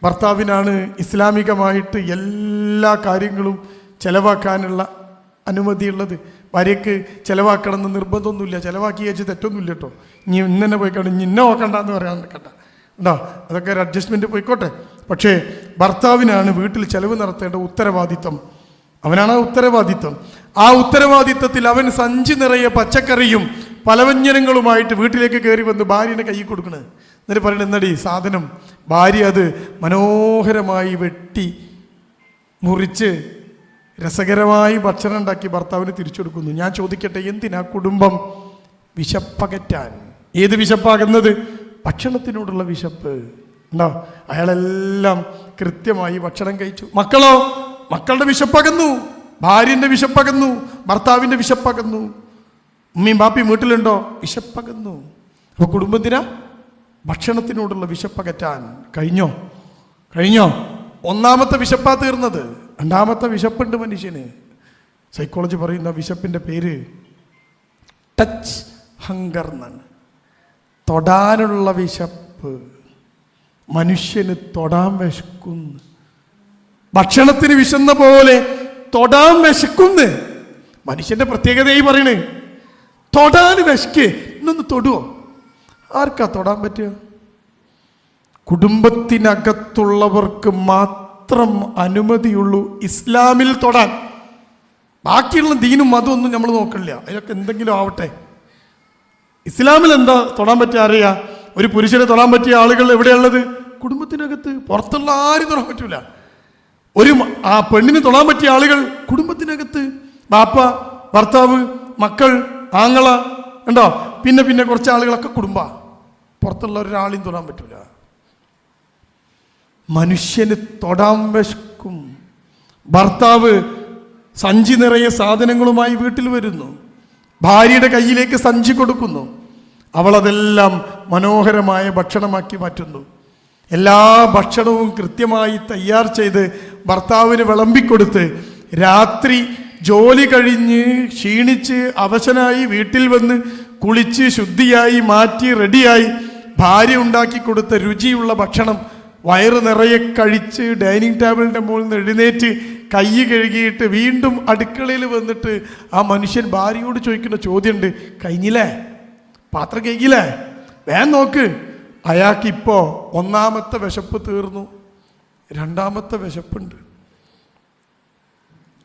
ഭർത്താവിനാണ് ഇസ്ലാമികമായിട്ട് എല്ലാ കാര്യങ്ങളും ചെലവാക്കാനുള്ള അനുമതിയുള്ളത്. ഭാര്യയ്ക്ക് ചിലവാക്കണമെന്ന് നിർബന്ധമൊന്നുമില്ല. ചിലവാക്കി വെച്ച് തെറ്റൊന്നുമില്ല കേട്ടോ. ഇനി ഇന്നെ പോയി കണ്ട് ഇനി ഇന്നെ നോക്കണ്ടെന്ന് പറയാൻ നിൽക്കണ്ട കേട്ടോ. അതൊക്കെ ഒരു അഡ്ജസ്റ്റ്മെൻറ്റ് പോയിക്കോട്ടെ. പക്ഷേ ഭർത്താവിനാണ് വീട്ടിൽ ചെലവ് നടത്തേണ്ട ഉത്തരവാദിത്വം. അവനാണ് ആ ഉത്തരവാദിത്വം. ആ ഉത്തരവാദിത്വത്തിൽ അവൻ സഞ്ചി നിറയെ പച്ചക്കറിയും പലവ്യഞ്ജനങ്ങളുമായിട്ട് വീട്ടിലേക്ക് കയറി വന്ന് ഭാര്യനെ കൈ കൊടുക്കണത്. എന്നിട്ട് പറയണത് എന്നടി സാധനം. ഭാര്യ അത് മനോഹരമായി വെട്ടി മുറിച്ച് രസകരമായി ഭക്ഷണം ഉണ്ടാക്കി ഭർത്താവിന് തിരിച്ചു കൊടുക്കുന്നു. ഞാൻ ചോദിക്കട്ടെ, എന്തിനാ കുടുംബം? വിശപ്പകറ്റാൻ. ഏത് വിശപ്പാകുന്നത്? ഭക്ഷണത്തിനോടുള്ള വിശപ്പ്. ഉണ്ടോ? അയാളെല്ലാം കൃത്യമായി ഭക്ഷണം കഴിച്ചു. മക്കളോ? മക്കളുടെ വിശപ്പകന്നു, ഭാര്യൻ്റെ വിശപ്പകന്നു, ഭർത്താവിൻ്റെ വിശപ്പകന്നു. ഉമ്മയും ബാപ്പയും വീട്ടിലുണ്ടോ? വിശപ്പകന്നു. അപ്പോൾ കുടുംബത്തിനാ ഭക്ഷണത്തിനോടുള്ള വിശപ്പകറ്റാൻ കഴിഞ്ഞോ? ഒന്നാമത്തെ വിശപ്പാ തീർന്നത്. രണ്ടാമത്തെ വിശപ്പുണ്ട് മനുഷ്യന്. സൈക്കോളജി പറയുന്ന വിശപ്പിൻ്റെ പേര് ടച്ച് ഹങ്കർ എന്നാണ്. തൊടാനുള്ള വിശപ്പ്. മനുഷ്യന് തൊടാൻ വിശക്കുന്നു. ഭക്ഷണത്തിന് വിശന്ന പോലെ തൊടാൻ വിശക്കുന്നു. മനുഷ്യന്റെ പ്രത്യേകതയായി പറയണേ, തൊടാൻ വിശക്ക്. ഇന്നൊന്ന് തൊടുവോ? ആർക്കാ തൊടാൻ പറ്റുക? കുടുംബത്തിനകത്തുള്ളവർക്ക് മാത്രം അനുമതിയുള്ളൂ ഇസ്ലാമിൽ തൊടാൻ. ബാക്കിയുള്ള ദീനും മതമൊന്നും നമ്മൾ നോക്കില്ല. അതിലൊക്കെ എന്തെങ്കിലും ആവട്ടെ. ഇസ്ലാമിൽ എന്താ തൊടാൻ പറ്റിയ അറിയാ? ഒരു പുരുഷനെ തൊടാൻ പറ്റിയ ആളുകൾ എവിടെയുള്ളത്? കുടുംബത്തിനകത്ത്. പുറത്തുള്ള ആരും തൊടാൻ പറ്റൂല. ആ പെണ്ണിന് തൊടാൻ പറ്റിയ ആളുകൾ കുടുംബത്തിനകത്ത്. ബാപ്പ, ഭർത്താവ്, മക്കൾ, ആങ്ങള, ഉണ്ടോ? പിന്നെ കുറച്ച് ആളുകളൊക്കെ കുടുംബ. പുറത്തുള്ള ഒരാളെയും തൊടാൻ പറ്റൂല. മനുഷ്യന് തൊടാൻ വിശക്കും. ഭർത്താവ് സഞ്ചി നിറയെ സാധനങ്ങളുമായി വീട്ടിൽ വരുന്നു. ഭാര്യയുടെ കയ്യിലേക്ക് സഞ്ചി കൊടുക്കുന്നു. അവളതെല്ലാം മനോഹരമായ ഭക്ഷണമാക്കി മാറ്റുന്നു. എല്ലാ ഭക്ഷണവും കൃത്യമായി തയ്യാർ ചെയ്ത് ഭർത്താവിന് വിളമ്പിക്കൊടുത്ത് രാത്രി ജോലി കഴിഞ്ഞ് ക്ഷീണിച്ച് അവശനായി വീട്ടിൽ വന്ന് കുളിച്ച് ശുദ്ധിയായി മാറ്റി റെഡിയായി ഭാര്യ ഉണ്ടാക്കി കൊടുത്ത രുചിയുള്ള ഭക്ഷണം വയറ് നിറയെ കഴിച്ച് ഡൈനിങ് ടേബിളിൻ്റെ മുകളിൽ നിന്ന് എഴുന്നേറ്റ് കൈ കഴുകിയിട്ട് വീണ്ടും അടുക്കളയിൽ വന്നിട്ട് ആ മനുഷ്യൻ ഭാര്യയോട് ചോദിക്കുന്ന ചോദ്യമുണ്ട്, കഴിഞ്ഞില്ലേ? പാത്രം കഴിക്കില്ലേ? വേഗം നോക്ക്. അയാൾക്കിപ്പോൾ ഒന്നാമത്തെ വിശപ്പ് തീർന്നു, രണ്ടാമത്തെ വിശപ്പുണ്ട്.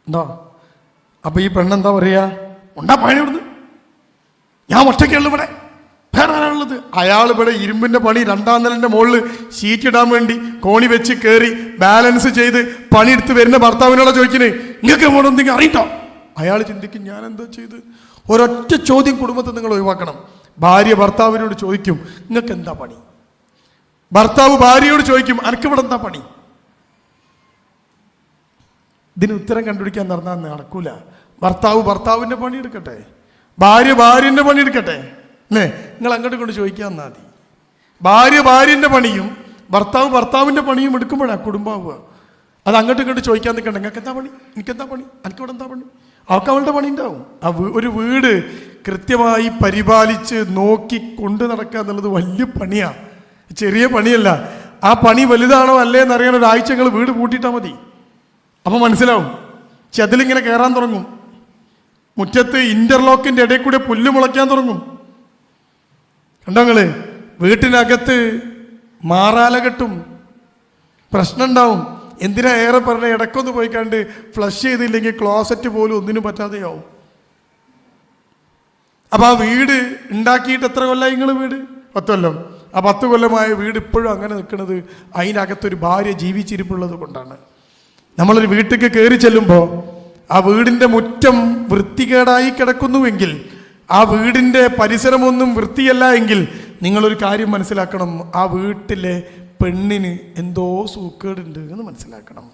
ഉണ്ടോ? അപ്പം ഈ പെണ്ണെന്താ പറയുക? ഉണ്ടാ പണി ഇവിടുന്ന്, ഞാൻ ഒറ്റയ്ക്കുള്ളൂ ഇവിടെ, വേറെ ആരാളുള്ളത്? അയാൾ ഇവിടെ ഇരുമ്പിൻ്റെ പണി രണ്ടാം നിലൻ്റെ മുകളിൽ ഷീറ്റ് ഇടാൻ വേണ്ടി കോണി വെച്ച് കയറി ബാലൻസ് ചെയ്ത് പണിയെടുത്ത് വരുന്ന ഭർത്താവിനോട് ചോദിക്കുന്നത്, നിങ്ങൾക്ക് ഇവിടെ എന്തെങ്കിലും അറിയിട്ടോ? അയാൾ ചിന്തിക്കും, ഞാൻ എന്താ ചെയ്ത്? ഒരൊറ്റ ചോദ്യം കുടുംബത്തെ നിങ്ങൾ ഒഴിവാക്കണം. ഭാര്യ ഭർത്താവിനോട് ചോദിക്കും, നിങ്ങൾക്ക് എന്താ പണി? ഭർത്താവ് ഭാര്യയോട് ചോദിക്കും, അനക്കിവിടെ എന്താ പണി? ഇതിന് ഉത്തരം കണ്ടുപിടിക്കാൻ നടന്നാൽ നടക്കൂല. ഭർത്താവ് ഭർത്താവിൻ്റെ പണി എടുക്കട്ടെ, ഭാര്യ ഭാര്യൻ്റെ പണി എടുക്കട്ടെ. അല്ലേ? നിങ്ങൾ അങ്ങോട്ട് കൊണ്ട് ചോദിക്കാൻ മതി. ഭാര്യ ഭാര്യൻ്റെ പണിയും ഭർത്താവ് ഭർത്താവിൻ്റെ പണിയും എടുക്കുമ്പോഴാണ് കുടുംബാവുക. അത് അങ്ങോട്ടും ഇങ്ങോട്ട് ചോദിക്കാൻ നിൽക്കണ്ട. നിങ്ങൾക്ക് എന്താ പണി? എനിക്കെന്താ പണി? എനിക്കിവിടെ എന്താ പണി? അവൾക്ക് അവളുടെ പണി ഉണ്ടാവും. ഒരു വീട് കൃത്യമായി പരിപാലിച്ച് നോക്കി കൊണ്ടു നടക്കുക എന്നുള്ളത് വലിയ പണിയാണ്, ചെറിയ പണിയല്ല. ആ പണി വലുതാണോ അല്ലേ എന്നറിയാൻ ഒരാഴ്ച നിങ്ങൾ വീട് പൂട്ടിയിട്ടാൽ മതി. അപ്പം മനസ്സിലാവും. ചെതിലിങ്ങനെ കയറാൻ തുടങ്ങും, മുറ്റത്ത് ഇന്റർലോക്കിൻ്റെ ഇടയിൽ കൂടെ പുല്ല് മുളയ്ക്കാൻ തുടങ്ങും. കണ്ടോ നിങ്ങൾ? വീട്ടിനകത്ത് മാറാല കെട്ടും, പ്രശ്നം ഉണ്ടാവും. എന്തിനാ ഏറെ പറഞ്ഞ ഇടയ്ക്കൊന്ന് പോയി കണ്ട് ഫ്ലഷ് ചെയ്തില്ലെങ്കിൽ ക്ലോസറ്റ് പോലും ഒന്നിനും പറ്റാതെയാവും. അപ്പം ആ വീട് ഉണ്ടാക്കിയിട്ട് എത്ര കൊല്ലമായി നിങ്ങൾ? വീട് 10 കൊല്ലം. ആ 10 കൊല്ലമായ വീട് ഇപ്പോഴും അങ്ങനെ നിൽക്കുന്നത് അതിനകത്തൊരു ഭാര്യ ജീവിച്ചിരിപ്പുള്ളത് കൊണ്ടാണ്. നമ്മളൊരു വീട്ടിലേക്ക് കയറി ചെല്ലുമ്പോൾ ആ വീടിൻ്റെ മുറ്റം വൃത്തികേടായി കിടക്കുന്നുവെങ്കിൽ, ആ വീടിൻ്റെ പരിസരമൊന്നും വൃത്തിയല്ല എങ്കിൽ നിങ്ങളൊരു കാര്യം മനസ്സിലാക്കണം, ആ വീട്ടിലെ പെണ്ണിന് എന്തോ സൂക്കേടുണ്ട് എന്ന് മനസ്സിലാക്കണം.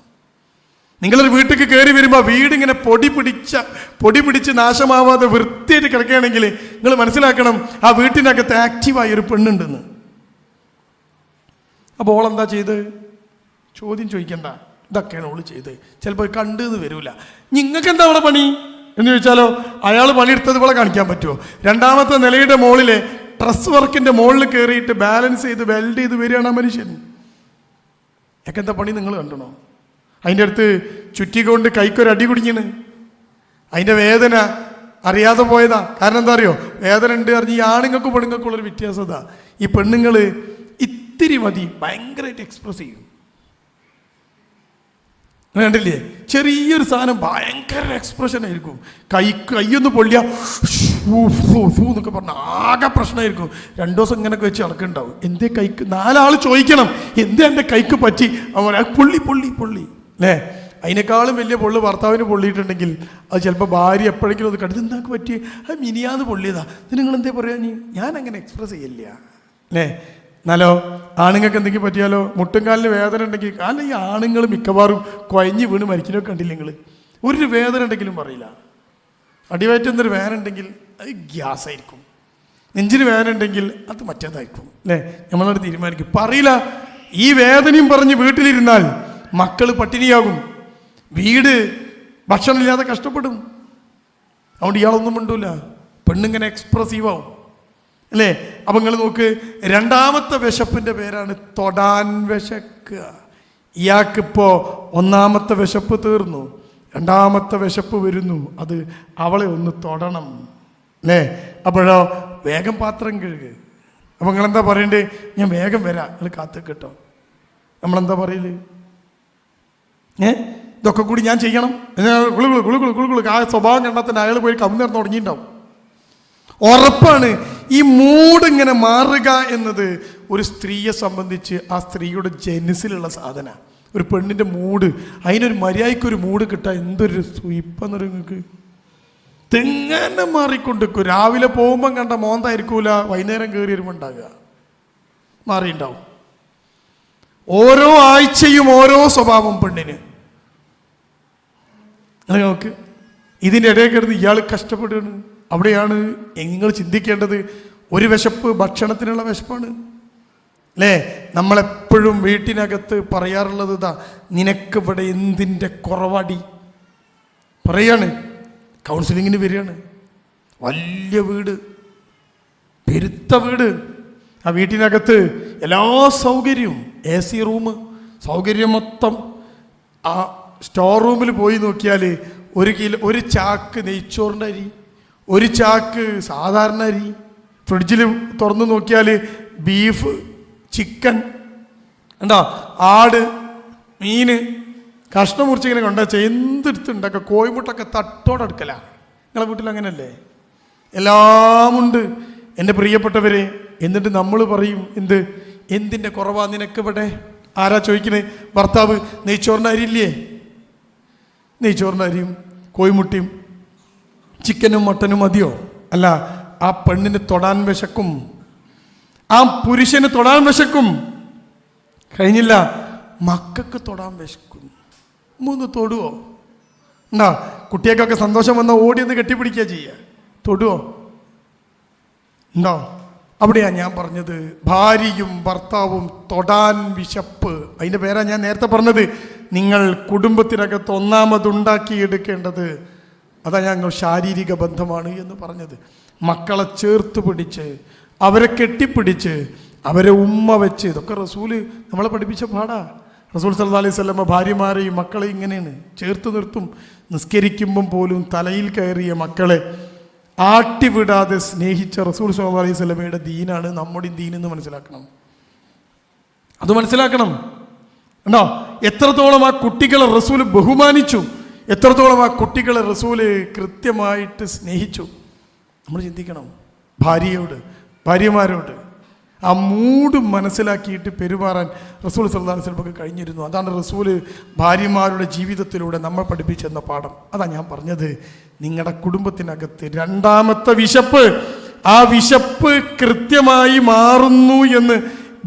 നിങ്ങളൊരു വീട്ടിലേക്ക് കയറി വരുമ്പോൾ വീടിങ്ങനെ പൊടി പിടിച്ച് നാശമാവാതെ വൃത്തിയായിട്ട് കിടക്കുകയാണെങ്കിൽ നിങ്ങൾ മനസ്സിലാക്കണം ആ വീട്ടിനകത്ത് ആക്റ്റീവായ ഒരു പെണ്ണുണ്ടെന്ന്. അപ്പോൾ ഓളെന്താ ചെയ്ത്? ചോദ്യം ചോദിക്കണ്ട, ഇതൊക്കെയാണ് ഓള് ചെയ്ത്. ചിലപ്പോൾ കണ്ടെന്ന് വരൂല. നിങ്ങൾക്ക് എന്താ അവളെ പണി എന്ന് ചോദിച്ചാലോ, അയാൾ പണിയെടുത്തത് ഇവിടെ കാണിക്കാൻ പറ്റുമോ? രണ്ടാമത്തെ നിലയുടെ മുകളിലെ ട്രസ് വർക്കിന്റെ മുകളിൽ കയറിയിട്ട് ബാലൻസ് ചെയ്ത് വെൽഡ് ചെയ്ത് വരികയാണ് ആ മനുഷ്യൻ. എന്താ പണി നിങ്ങൾ കണ്ടണോ? അതിൻ്റെ അടുത്ത് ചുറ്റിക്കൊണ്ട് കൈക്കൊരടി കുടിഞ്ഞണ്. അതിൻ്റെ വേദന അറിയാതെ പോയതാ. കാരണം എന്താ അറിയോ? വേദന ഉണ്ട് അറിഞ്ഞ് ഈ ആണുങ്ങൾക്കും പെണ്ണുങ്ങൾക്കുള്ളൊരു വ്യത്യാസം ഇതാ. ഈ പെണ്ണുങ്ങൾ ഇത്തിരി മതി ഭയങ്കരമായിട്ട് എക്സ്പ്രസ് ചെയ്യും. കണ്ടില്ലേ? ചെറിയൊരു സാധനം ഭയങ്കര എക്സ്പ്രഷൻ ആയിരിക്കും. കൈയൊന്ന് പൊള്ളിയ എന്നൊക്കെ പറഞ്ഞ ആകെ പ്രശ്നമായിരിക്കും. 2 ദിവസം ഇങ്ങനെയൊക്കെ വെച്ച് നടക്കുന്നുണ്ടാവും. എന്തേ കൈക്ക്? 4 ആൾ ചോദിക്കണം എന്തേ എൻ്റെ കൈക്ക് പറ്റി? അവൻ പൊള്ളി അല്ലേ? അതിനേക്കാളും വലിയ പൊള്ളു ഭർത്താവിന് പൊള്ളിയിട്ടുണ്ടെങ്കിൽ അത് ചിലപ്പോൾ ഭാര്യ എപ്പോഴെങ്കിലും അത് കണ്ടത് എന്താക്ക് പറ്റി? അത് മിനിയാന്ന് പൊള്ളിയതാ. ഇത് നിങ്ങൾ എന്തേ പറയാ? ഞാൻ അങ്ങനെ എക്സ്പ്രസ് ചെയ്യില്ല അല്ലേ? എന്നാലോ ആണുങ്ങൾക്ക് എന്തെങ്കിലും പറ്റിയാലോ, മുട്ടുംകാലിന് വേദന ഉണ്ടെങ്കിൽ, കാരണം ഈ ആണുങ്ങൾ മിക്കവാറും കുഴഞ്ഞ് വീണ് മരിക്കുന്നൊക്കെ കണ്ടില്ല നിങ്ങൾ? ഒരു വേദന ഉണ്ടെങ്കിലും പറയില്ല. അടിവയറ്റെന്നൊരു വേദന ഉണ്ടെങ്കിൽ അത് ഗ്യാസ് ആയിരിക്കും. നെഞ്ചിന് വേദന ഉണ്ടെങ്കിൽ അത് മറ്റേതായിരിക്കും അല്ലേ? നമ്മളത് തീരുമാനിക്കും. പറയില്ല. ഈ വേദനയും പറഞ്ഞ് വീട്ടിലിരുന്നാൽ മക്കൾ പട്ടിണിയാകും, വീട് ഭക്ഷണമില്ലാതെ കഷ്ടപ്പെടും. അതുകൊണ്ട് ഇയാളൊന്നും മിണ്ടൂല. പെണ്ണിങ്ങനെ എക്സ്പ്രസീവാവും അല്ലേ? അപ്പം നിങ്ങൾ നോക്ക്, രണ്ടാമത്തെ വിശപ്പിൻ്റെ പേരാണ് തൊടാൻ വിശക്കുക. ഇയാൾക്കിപ്പോൾ ഒന്നാമത്തെ വിശപ്പ് തീർന്നു, രണ്ടാമത്തെ വിശപ്പ് വരുന്നു. അത് അവളെ ഒന്ന് തൊടണം അല്ലേ? അപ്പോഴോ വേഗം പാത്രം കഴുകുക. അപ്പം നിങ്ങളെന്താ പറയണ്ടേ? ഞാൻ വേഗം വരാം, നിങ്ങൾ കാത്തു കേട്ടോ. നമ്മളെന്താ പറയല്? ഇതൊക്കെ കൂടി ഞാൻ ചെയ്യണം. കുളുകുളു ആ സ്വഭാവം കണ്ടാൽ തന്നെ അയാൾ പോയി കമ്മിർന്ന് തുടങ്ങിയിട്ടുണ്ടാവും. ഉറപ്പാണ്. ഈ മൂഡ് ഇങ്ങനെ മാറുക എന്നത് ഒരു സ്ത്രീയെ സംബന്ധിച്ച് ആ സ്ത്രീയുടെ ജനസിലുള്ള സാധന. ഒരു പെണ്ണിൻ്റെ മൂഡ്, അതിനൊരു മര്യാദയ്ക്കൊരു മൂഡ് കിട്ടാൻ എന്തൊരു സ്വീപ്പെന്നൊരു നിങ്ങൾക്ക് തെങ്ങനെ മാറിക്കൊണ്ടിരിക്കും. രാവിലെ പോകുമ്പം കണ്ട മോന്തായിരിക്കൂല, വൈകുന്നേരം കയറി വരുമ്പോൾ ഉണ്ടാകുക മാറിയിട്ടുണ്ടാവും. ഓരോ ആഴ്ചയും ഓരോ സ്വഭാവം പെണ്ണിന്. നോക്ക്, ഇതിൻ്റെ ഇടയിൽ കിടന്ന് ഇയാൾ കഷ്ടപ്പെടുകയാണ്. അവിടെയാണ് നിങ്ങൾ ചിന്തിക്കേണ്ടത്. ഒരു വിശപ്പ് ഭക്ഷണത്തിനുള്ള വിശപ്പാണ് അല്ലേ? നമ്മളെപ്പോഴും വീട്ടിനകത്ത് പറയാറുള്ളത് ഇതാ, നിനക്കിവിടെ എന്തിൻ്റെ കുറവാടി പറയാണ്. കൗൺസിലിങ്ങിന് വരികയാണ്. വലിയ വീട്, പെരുത്ത വീട്. ആ വീട്ടിനകത്ത് എല്ലാ സൗകര്യവും, AC റൂം, സൗകര്യം മൊത്തം. ആ സ്റ്റോർ റൂമിൽ പോയി നോക്കിയാൽ 1 ചാക്ക് നെയ്ച്ചോറിൻ്റെ അരി, 1 ചാക്ക് സാധാരണ അരി. ഫ്രിഡ്ജിൽ തുറന്നു നോക്കിയാൽ ബീഫ്, ചിക്കൻ, എന്താ ആട്, മീൻ, കഷ്ണം മുറിച്ചിങ്ങനെ കൊണ്ടുവച്ച എന്തെടുത്തുണ്ടാക്കുക. കോഴിമുട്ടൊക്കെ തട്ടോടെടുക്കല. നിങ്ങളെ വീട്ടിൽ അങ്ങനെയല്ലേ? എല്ലാമുണ്ട് എൻ്റെ പ്രിയപ്പെട്ടവരെ. എന്നിട്ട് നമ്മൾ പറയും എന്തിൻ്റെ കുറവാ നിനക്കിവിടെ? ആരാ ചോദിക്കണേ? ഭർത്താവ്. നെയ്ച്ചോറിൻ്റെ അരിയില്ലേ? നെയ്ച്ചോറിൻ്റെ അരിയും കോഴിമുട്ടിയും ചിക്കനും മട്ടനും മതിയോ? അല്ല, ആ പെണ്ണിന് തൊടാൻ വിശക്കും, ആ പുരുഷന് തൊടാൻ വിശക്കും. കഴിഞ്ഞില്ല, മക്കൾക്ക് തൊടാൻ വിശക്കും. 3 തൊടുവോ? എന്താ കുട്ടികൾക്കൊക്കെ സന്തോഷം വന്നാൽ ഓടിയൊന്ന് കെട്ടിപ്പിടിക്കുക ചെയ്യുക. തൊടുവോ? ഉണ്ടോ? അവിടെയാ ഞാൻ പറഞ്ഞത്, ഭാര്യയും ഭർത്താവും തൊടാൻ വിശപ്പ്. അതിൻ്റെ പേരാ ഞാൻ നേരത്തെ പറഞ്ഞത്. നിങ്ങൾ കുടുംബത്തിനകത്ത് ഒന്നാമതുണ്ടാക്കിയെടുക്കേണ്ടത് അതാ ഞങ്ങൾ ശാരീരിക ബന്ധമാണ് എന്ന് പറഞ്ഞത്. മക്കളെ ചേർത്ത് പിടിച്ച്, അവരെ കെട്ടിപ്പിടിച്ച്, അവരെ ഉമ്മ വെച്ച്, ഇതൊക്കെ റസൂല് നമ്മളെ പഠിപ്പിച്ച പാടാ. റസൂൽ സല്ലല്ലാഹു അലൈഹി വസല്ലം ഭാര്യമാരെയും മക്കളെ ഇങ്ങനെയാണ് ചേർത്ത് നിർത്തും. നിസ്കരിക്കുമ്പം പോലും തലയിൽ കയറിയ മക്കളെ ആട്ടിവിടാതെ സ്നേഹിച്ച റസൂൽ സല്ലല്ലാഹു അലൈഹി വസല്ലമയുടെ ദീനാണ് നമ്മുടെ ദീൻ എന്ന് മനസ്സിലാക്കണം. അത് മനസ്സിലാക്കണം. ഉണ്ടോ? എത്രത്തോളം ആ കുട്ടികളെ റസൂല് ബഹുമാനിച്ചു, എത്രത്തോളം ആ കുട്ടികളെ റസൂല് കൃത്യമായിട്ട് സ്നേഹിച്ചു നമ്മൾ ചിന്തിക്കണം. ഭാര്യമാരോട് ആ മൂഡ് മനസ്സിലാക്കിയിട്ട് പെരുമാറാൻ റസൂൽ സല്ലല്ലാഹു അലൈഹി വസല്ലമക്ക് കഴിഞ്ഞിരുന്നു. അതാണ് റസൂല് ഭാര്യമാരുടെ ജീവിതത്തിലൂടെ നമ്മൾ പഠിപ്പിച്ചെന്ന പാഠം. അതാ ഞാൻ പറഞ്ഞത്, നിങ്ങളുടെ കുടുംബത്തിനകത്ത് രണ്ടാമത്തെ വിശപ്പ്, ആ വിശപ്പ് കൃത്യമായി മാറുന്നു എന്ന്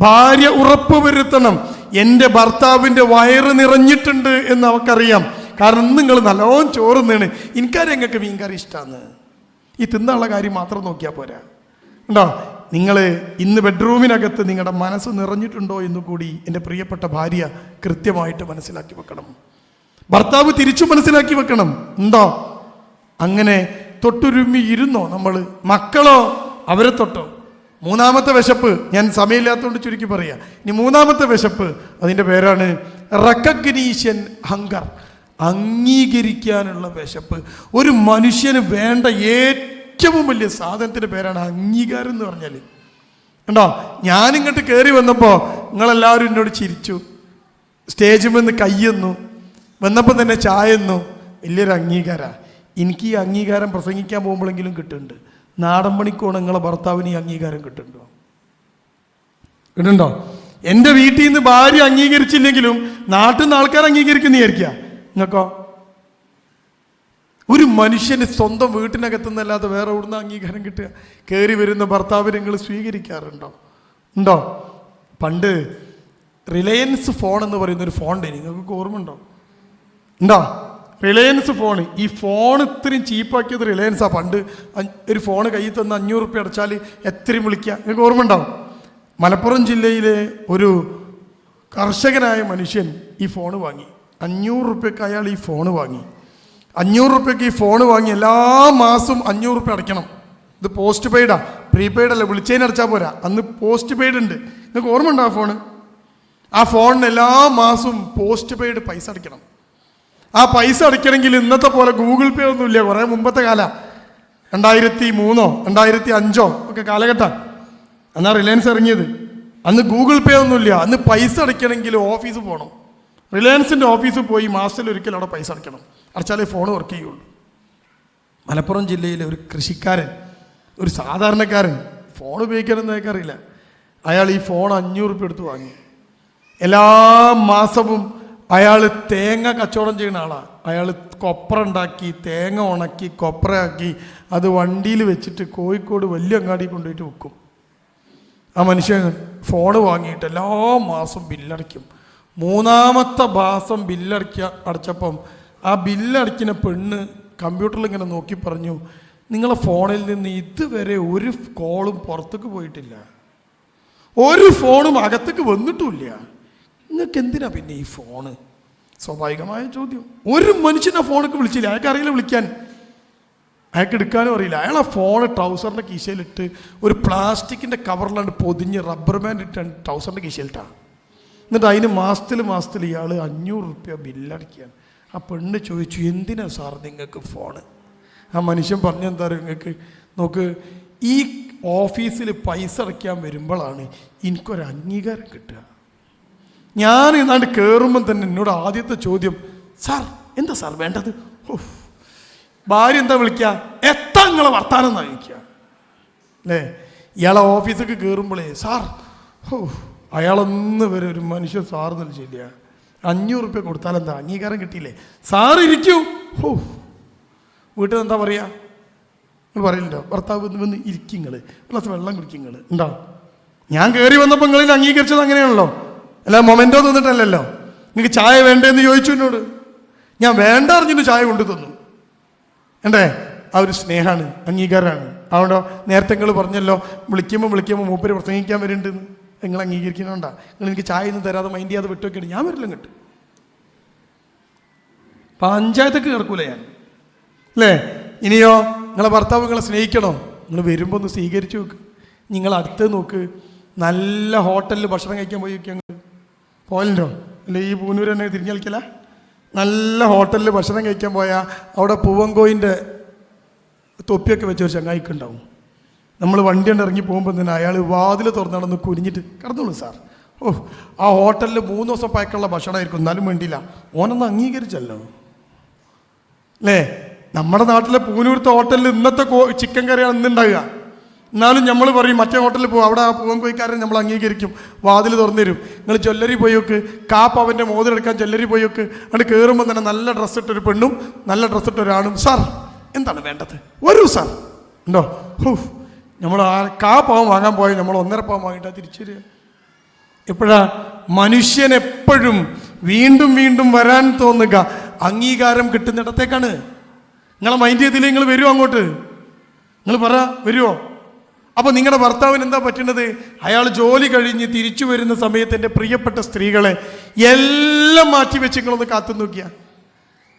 ഭാര്യ ഉറപ്പുവരുത്തണം. എൻ്റെ ഭർത്താവിൻ്റെ വയറ് നിറഞ്ഞിട്ടുണ്ട് എന്ന് അവൾക്കറിയാം. കാരണം നിങ്ങൾ നല്ലോണം ചോറ് തിന്നാണ്. എനിക്കറിയാം നിങ്ങൾക്ക് മീൻകറി ഇഷ്ടമാണ്. ഈ തിന്നുള്ള കാര്യം മാത്രം നോക്കിയാൽ പോരാ. ഉണ്ടോ? നിങ്ങൾ ഇന്ന് ബെഡ്റൂമിനകത്ത് നിങ്ങളുടെ മനസ്സ് നിറഞ്ഞിട്ടുണ്ടോ എന്ന് കൂടി എൻ്റെ പ്രിയപ്പെട്ട ഭാര്യ കൃത്യമായിട്ട് മനസ്സിലാക്കി വെക്കണം. ഭർത്താവ് തിരിച്ചു മനസ്സിലാക്കി വെക്കണം. ഉണ്ടോ? അങ്ങനെ തൊട്ടുരുമ്മി ഇരുന്നോ നമ്മൾ? മക്കളോ അവരെ തൊട്ടോ? മൂന്നാമത്തെ വിശപ്പ്, ഞാൻ സമയമില്ലാത്തതുകൊണ്ട് ചുരുക്കി പറയാം. ഇനി മൂന്നാമത്തെ വിശപ്പ്, അതിൻ്റെ പേരാണ് റെക്കഗ്നീഷൻ ഹങ്കർ, അംഗീകരിക്കാനുള്ള വിശപ്പ്. ഒരു മനുഷ്യന് വേണ്ട ഏറ്റവും വലിയ സാധനത്തിൻ്റെ പേരാണ് അംഗീകാരം എന്ന് പറഞ്ഞാൽ. ഉണ്ടോ? ഞാനിങ്ങോട്ട് കയറി വന്നപ്പോൾ നിങ്ങളെല്ലാവരും എന്നോട് ചിരിച്ചു, സ്റ്റേജിൽ നിന്ന് കയ്യെന്നു, വന്നപ്പോൾ തന്നെ ചായെന്നു. വലിയൊരു അംഗീകാരമാണ്. എനിക്ക് ഈ അംഗീകാരം പ്രസംഗിക്കാൻ പോകുമ്പോഴെങ്കിലും കിട്ടുന്നുണ്ട്. നാടൻ പണിക്കോണ് നിങ്ങളെ ഭർത്താവിന് ഈ അംഗീകാരം കിട്ടുന്നുണ്ടോ? കിട്ടുന്നുണ്ടോ? എൻ്റെ വീട്ടിൽ നിന്ന് ഭാര്യ അംഗീകരിച്ചില്ലെങ്കിലും നാട്ടിൽ നിന്ന് ആൾക്കാർ അംഗീകരിക്കുന്ന വിചാരിക്കുക. നിങ്ങൾക്കോ? ഒരു മനുഷ്യന് സ്വന്തം വീട്ടിനകത്തുനിന്നല്ലാതെ വേറെ എവിടുന്ന അംഗീകാരം കിട്ടുക? കയറി വരുന്ന ഭർത്താവിനെ നിങ്ങൾ സ്വീകരിക്കാറുണ്ടോ? ഉണ്ടോ? പണ്ട് റിലയൻസ് ഫോൺ എന്ന് പറയുന്നൊരു ഫോൺ നിങ്ങൾക്ക് ഓർമ്മ ഉണ്ടോ? ഉണ്ടോ? Reliance phone. ഈ ഫോൺ ഇത്രയും ചീപ്പാക്കിയത് റിലയൻസാണ്. പണ്ട് ഒരു ഫോൺ കയ്യിൽ തന്ന് 500 റുപ്യ അടച്ചാൽ എത്രയും വിളിക്കുക. നിങ്ങൾക്ക് ഓർമ്മ ഉണ്ടാവും. മലപ്പുറം ജില്ലയിലെ ഒരു കർഷകനായ മനുഷ്യൻ ഈ ഫോൺ വാങ്ങി. 500 റുപ്യക്ക് അയാൾ ഈ ഫോൺ വാങ്ങി. 500 റുപ്യക്ക് ഈ ഫോൺ വാങ്ങി എല്ലാ മാസവും 500 റുപ്യ അടയ്ക്കണം. ഇത് പോസ്റ്റ് പെയ്ഡാ, പ്രീപെയ്ഡ് അല്ല. വിളിച്ചതിന് അടച്ചാൽ പോരാ, അന്ന് പോസ്റ്റ് പെയ്ഡ് ഉണ്ട്. നിങ്ങൾക്ക് ഓർമ്മ ഉണ്ടോ ആ ഫോണിന് എല്ലാ മാസവും പോസ്റ്റ് പെയ്ഡ് പൈസ അടയ്ക്കണം. ആ പൈസ അടയ്ക്കണമെങ്കിൽ ഇന്നത്തെ പോലെ ഗൂഗിൾ പേ ഒന്നുമില്ല. കുറേ മുമ്പത്തെ കാലം, 2003 2005 ഒക്കെ കാലഘട്ടം. എന്നാ റിലയൻസ് ഇറങ്ങിയത്. അന്ന് ഗൂഗിൾ പേ ഒന്നുമില്ല. അന്ന് പൈസ അടയ്ക്കണമെങ്കിൽ ഓഫീസ് പോകണം. റിലയൻസിൻ്റെ ഓഫീസിൽ പോയി മാസത്തിൽ ഒരിക്കലും അവിടെ പൈസ അടയ്ക്കണം. അടച്ചാലേ ഫോൺ വർക്ക് ചെയ്യുള്ളൂ. മലപ്പുറം ജില്ലയിലെ ഒരു കൃഷിക്കാരൻ, ഒരു സാധാരണക്കാരൻ, ഫോൺ ഉപയോഗിക്കാനൊന്നും അയക്കാറില്ല. അയാൾ ഈ ഫോൺ 500 റുപ്യ എടുത്ത് വാങ്ങി. എല്ലാ മാസവും അയാൾ തേങ്ങ കച്ചവടം ചെയ്യുന്ന ആളാണ്. അയാൾ കൊപ്ര ഉണ്ടാക്കി, തേങ്ങ ഉണക്കി, കൊപ്രയാക്കി, അത് വണ്ടിയിൽ വെച്ചിട്ട് കോഴിക്കോട് വലിയ അങ്ങാടി കൊണ്ടുപോയിട്ട് വിൽക്കും. ആ മനുഷ്യൻ ഫോൺ വാങ്ങിയിട്ട് എല്ലാ മാസവും ബില്ലടയ്ക്കും. മൂന്നാമത്തെ മാസം അടച്ചപ്പം ആ ബില്ലടയ്ക്കുന്ന പെണ്ണ് കമ്പ്യൂട്ടറിൽ ഇങ്ങനെ നോക്കി പറഞ്ഞു, നിങ്ങളെ ഫോണിൽ നിന്ന് ഇതുവരെ ഒരു കോളും പുറത്തേക്ക് പോയിട്ടില്ല, ഒരു ഫോണും അകത്തേക്ക് വന്നിട്ടുമില്ല. നിങ്ങൾക്ക് എന്തിനാ പിന്നെ ഈ ഫോണ്? സ്വാഭാവികമായ ചോദ്യം. ഒരു മനുഷ്യനെ ഫോണൊക്കെ വിളിച്ചില്ല. അയാൾക്ക് അറിയില്ല വിളിക്കാൻ, അയാൾക്ക് എടുക്കാനും അറിയില്ല. അയാൾ ആ ഫോണ് ട്രൗസറിൻ്റെ കീശയിലിട്ട് ഒരു പ്ലാസ്റ്റിക്കിൻ്റെ കവറിലാണ് പൊതിഞ്ഞ് റബ്ബർ ബാൻഡ് ഇട്ടാണ് ട്രൗസറിൻ്റെ കീശയിലിട്ടാണ്. എന്നിട്ട് അതിന് മാസത്തിൽ ഇയാൾ 500 റുപ്യ ബില്ലടയ്ക്കുകയാണ്. ആ പെണ്ണ് ചോദിച്ചു, എന്തിനാ സാർ നിങ്ങൾക്ക് ഫോണ്? ആ മനുഷ്യൻ പറഞ്ഞെന്താ പറയുക, നിങ്ങൾക്ക് നോക്ക്, ഈ ഓഫീസിൽ പൈസ അടയ്ക്കാൻ വരുമ്പോഴാണ് എനിക്കൊരു അംഗീകാരം കിട്ടുക. ഞാൻ ഇന്നാണ്ട് കയറുമ്പം തന്നെ എന്നോട് ആദ്യത്തെ ചോദ്യം, സാർ എന്താ സാർ വേണ്ടത്? ഭാര്യ എന്താ വിളിക്കുക? എത്താ നിങ്ങളെ വർത്താനം എന്നാ ചോദിക്കുക അല്ലേ? ഇയാളെ ഓഫീസൊക്കെ കയറുമ്പോഴേ സാർ, അയാളൊന്ന് വരെ ഒരു മനുഷ്യൻ സാർ നിൽച്ചില്ല. 500 റുപ്യ കൊടുത്താലെന്താ, അംഗീകാരം കിട്ടിയില്ലേ? സാർ ഇരിക്കൂ. വീട്ടിൽ എന്താ പറയുക? നിങ്ങൾ പറയില്ലോ, ഭർത്താവ് വന്ന് ഇരിക്കിങ്ങൾ, ഗ്ലാസ് വെള്ളം കുടിക്കിങ്ങൾ ഉണ്ടോ? ഞാൻ കയറി വന്നപ്പോൾ നിങ്ങളിൽ അംഗീകരിച്ചത് അങ്ങനെയാണല്ലോ. അല്ല മൊമെൻറ്റോ തന്നിട്ടല്ലല്ലോ. നിങ്ങൾക്ക് ചായ വേണ്ടേന്ന് ചോദിച്ചു എന്നോട്, ഞാൻ വേണ്ട അറിഞ്ഞിട്ട് ചായ കൊണ്ടു തന്നു. എന്തേ? ആ ഒരു സ്നേഹമാണ്, അംഗീകാരമാണ്. അതുകൊണ്ടോ നേരത്തെ നിങ്ങൾ പറഞ്ഞല്ലോ, വിളിക്കുമ്പോൾ മൂപ്പര് പ്രസംഗിക്കാൻ വരുന്നുണ്ടെന്ന്. നിങ്ങൾ അംഗീകരിക്കുന്നുണ്ടാ? നിങ്ങൾ എനിക്ക് ചായ ഒന്നും തരാതെ മൈൻഡ് ചെയ്യാതെ വിട്ടൊക്കെയാണ്. ഞാൻ വരില്ല ഇങ്ങോട്ട്. പഞ്ചായത്തൊക്കെ കിടക്കൂല ഞാൻ, അല്ലേ? ഇനിയോ നിങ്ങളെ ഭർത്താവ് നിങ്ങളെ സ്നേഹിക്കണോ? നിങ്ങൾ വരുമ്പോൾ ഒന്ന് സ്വീകരിച്ചു നോക്ക്. നിങ്ങൾ അടുത്ത് നോക്ക്, നല്ല ഹോട്ടലിൽ ഭക്ഷണം കഴിക്കാൻ പോയി നോക്കിയാൽ പോയല്ലോ. അല്ലെ ഈ പൂനൂർ തന്നെ തിരിഞ്ഞു കളിക്കല. നല്ല ഹോട്ടലിൽ ഭക്ഷണം കഴിക്കാൻ പോയാൽ അവിടെ പൂവങ്കോയിൻ്റെ തൊപ്പിയൊക്കെ വെച്ചൊരു ചങ്ങായിക്കുണ്ടാവും. നമ്മൾ വണ്ടി കൊണ്ട് ഇറങ്ങി പോകുമ്പോൾ തന്നെ അയാൾ വാതിൽ തുറന്നിടന്ന് കുനിഞ്ഞിട്ട് കിടന്നോളൂ സാർ. ആ ഹോട്ടലിൽ 3 ദിവസം പഴക്കമുള്ള ഭക്ഷണമായിരിക്കും, എന്നാലും വേണ്ടിയില്ല, ഓനൊന്ന് അംഗീകരിച്ചല്ലോ, അല്ലേ? നമ്മുടെ നാട്ടിലെ പൂനൂരത്തെ ഹോട്ടലിൽ ഇന്നത്തെ ചിക്കൻ കറിയാണ് ഇന്നുണ്ടാകുക. എന്നാലും നമ്മൾ പറയും മറ്റേ ഹോട്ടലിൽ പോകും, അവിടെ ആ പൂവൻകോയിക്കാരൻ നമ്മൾ അംഗീകരിക്കും, വാതിൽ തുറന്നു തരും. നിങ്ങൾ ജ്വല്ലറി പോയി നോക്ക്, കാപ്പവൻ്റെ മോതിരെടുക്കാൻ ജ്വല്ലറി പോയി നോക്ക്. അവിടെ കയറുമ്പോൾ തന്നെ നല്ല ഡ്രസ്സ് ഇട്ടൊരു പെണ്ണും നല്ല ഡ്രസ്സ് ഇട്ടൊരാണും, സാർ എന്താണ് വേണ്ടത്? വരൂ സാർ. ഉണ്ടോ? നമ്മൾ ആ കാപ്പാവൻ വാങ്ങാൻ പോയാൽ നമ്മൾ 1.5 പവൻ വാങ്ങിയിട്ടാണ് തിരിച്ചു വരിക. എപ്പോഴാ മനുഷ്യൻ എപ്പോഴും വീണ്ടും വീണ്ടും വരാൻ തോന്നുക? അംഗീകാരം കിട്ടുന്നിടത്തേക്കാണ്. നിങ്ങളെ മൈൻഡ് ചെയ്തില്ലേ? നിങ്ങൾ വരുമോ അങ്ങോട്ട്? നിങ്ങൾ പറ, വരുമോ? അപ്പോൾ നിങ്ങളുടെ ഭർത്താവിന് എന്താ പറ്റുന്നത്? അയാൾ ജോലി കഴിഞ്ഞ് തിരിച്ചു വരുന്ന സമയത്ത് എൻ്റെ പ്രിയപ്പെട്ട സ്ത്രീകളെ എല്ലാം മാറ്റി വെച്ച് നിങ്ങളൊന്ന് കാത്തു നോക്കിയാൽ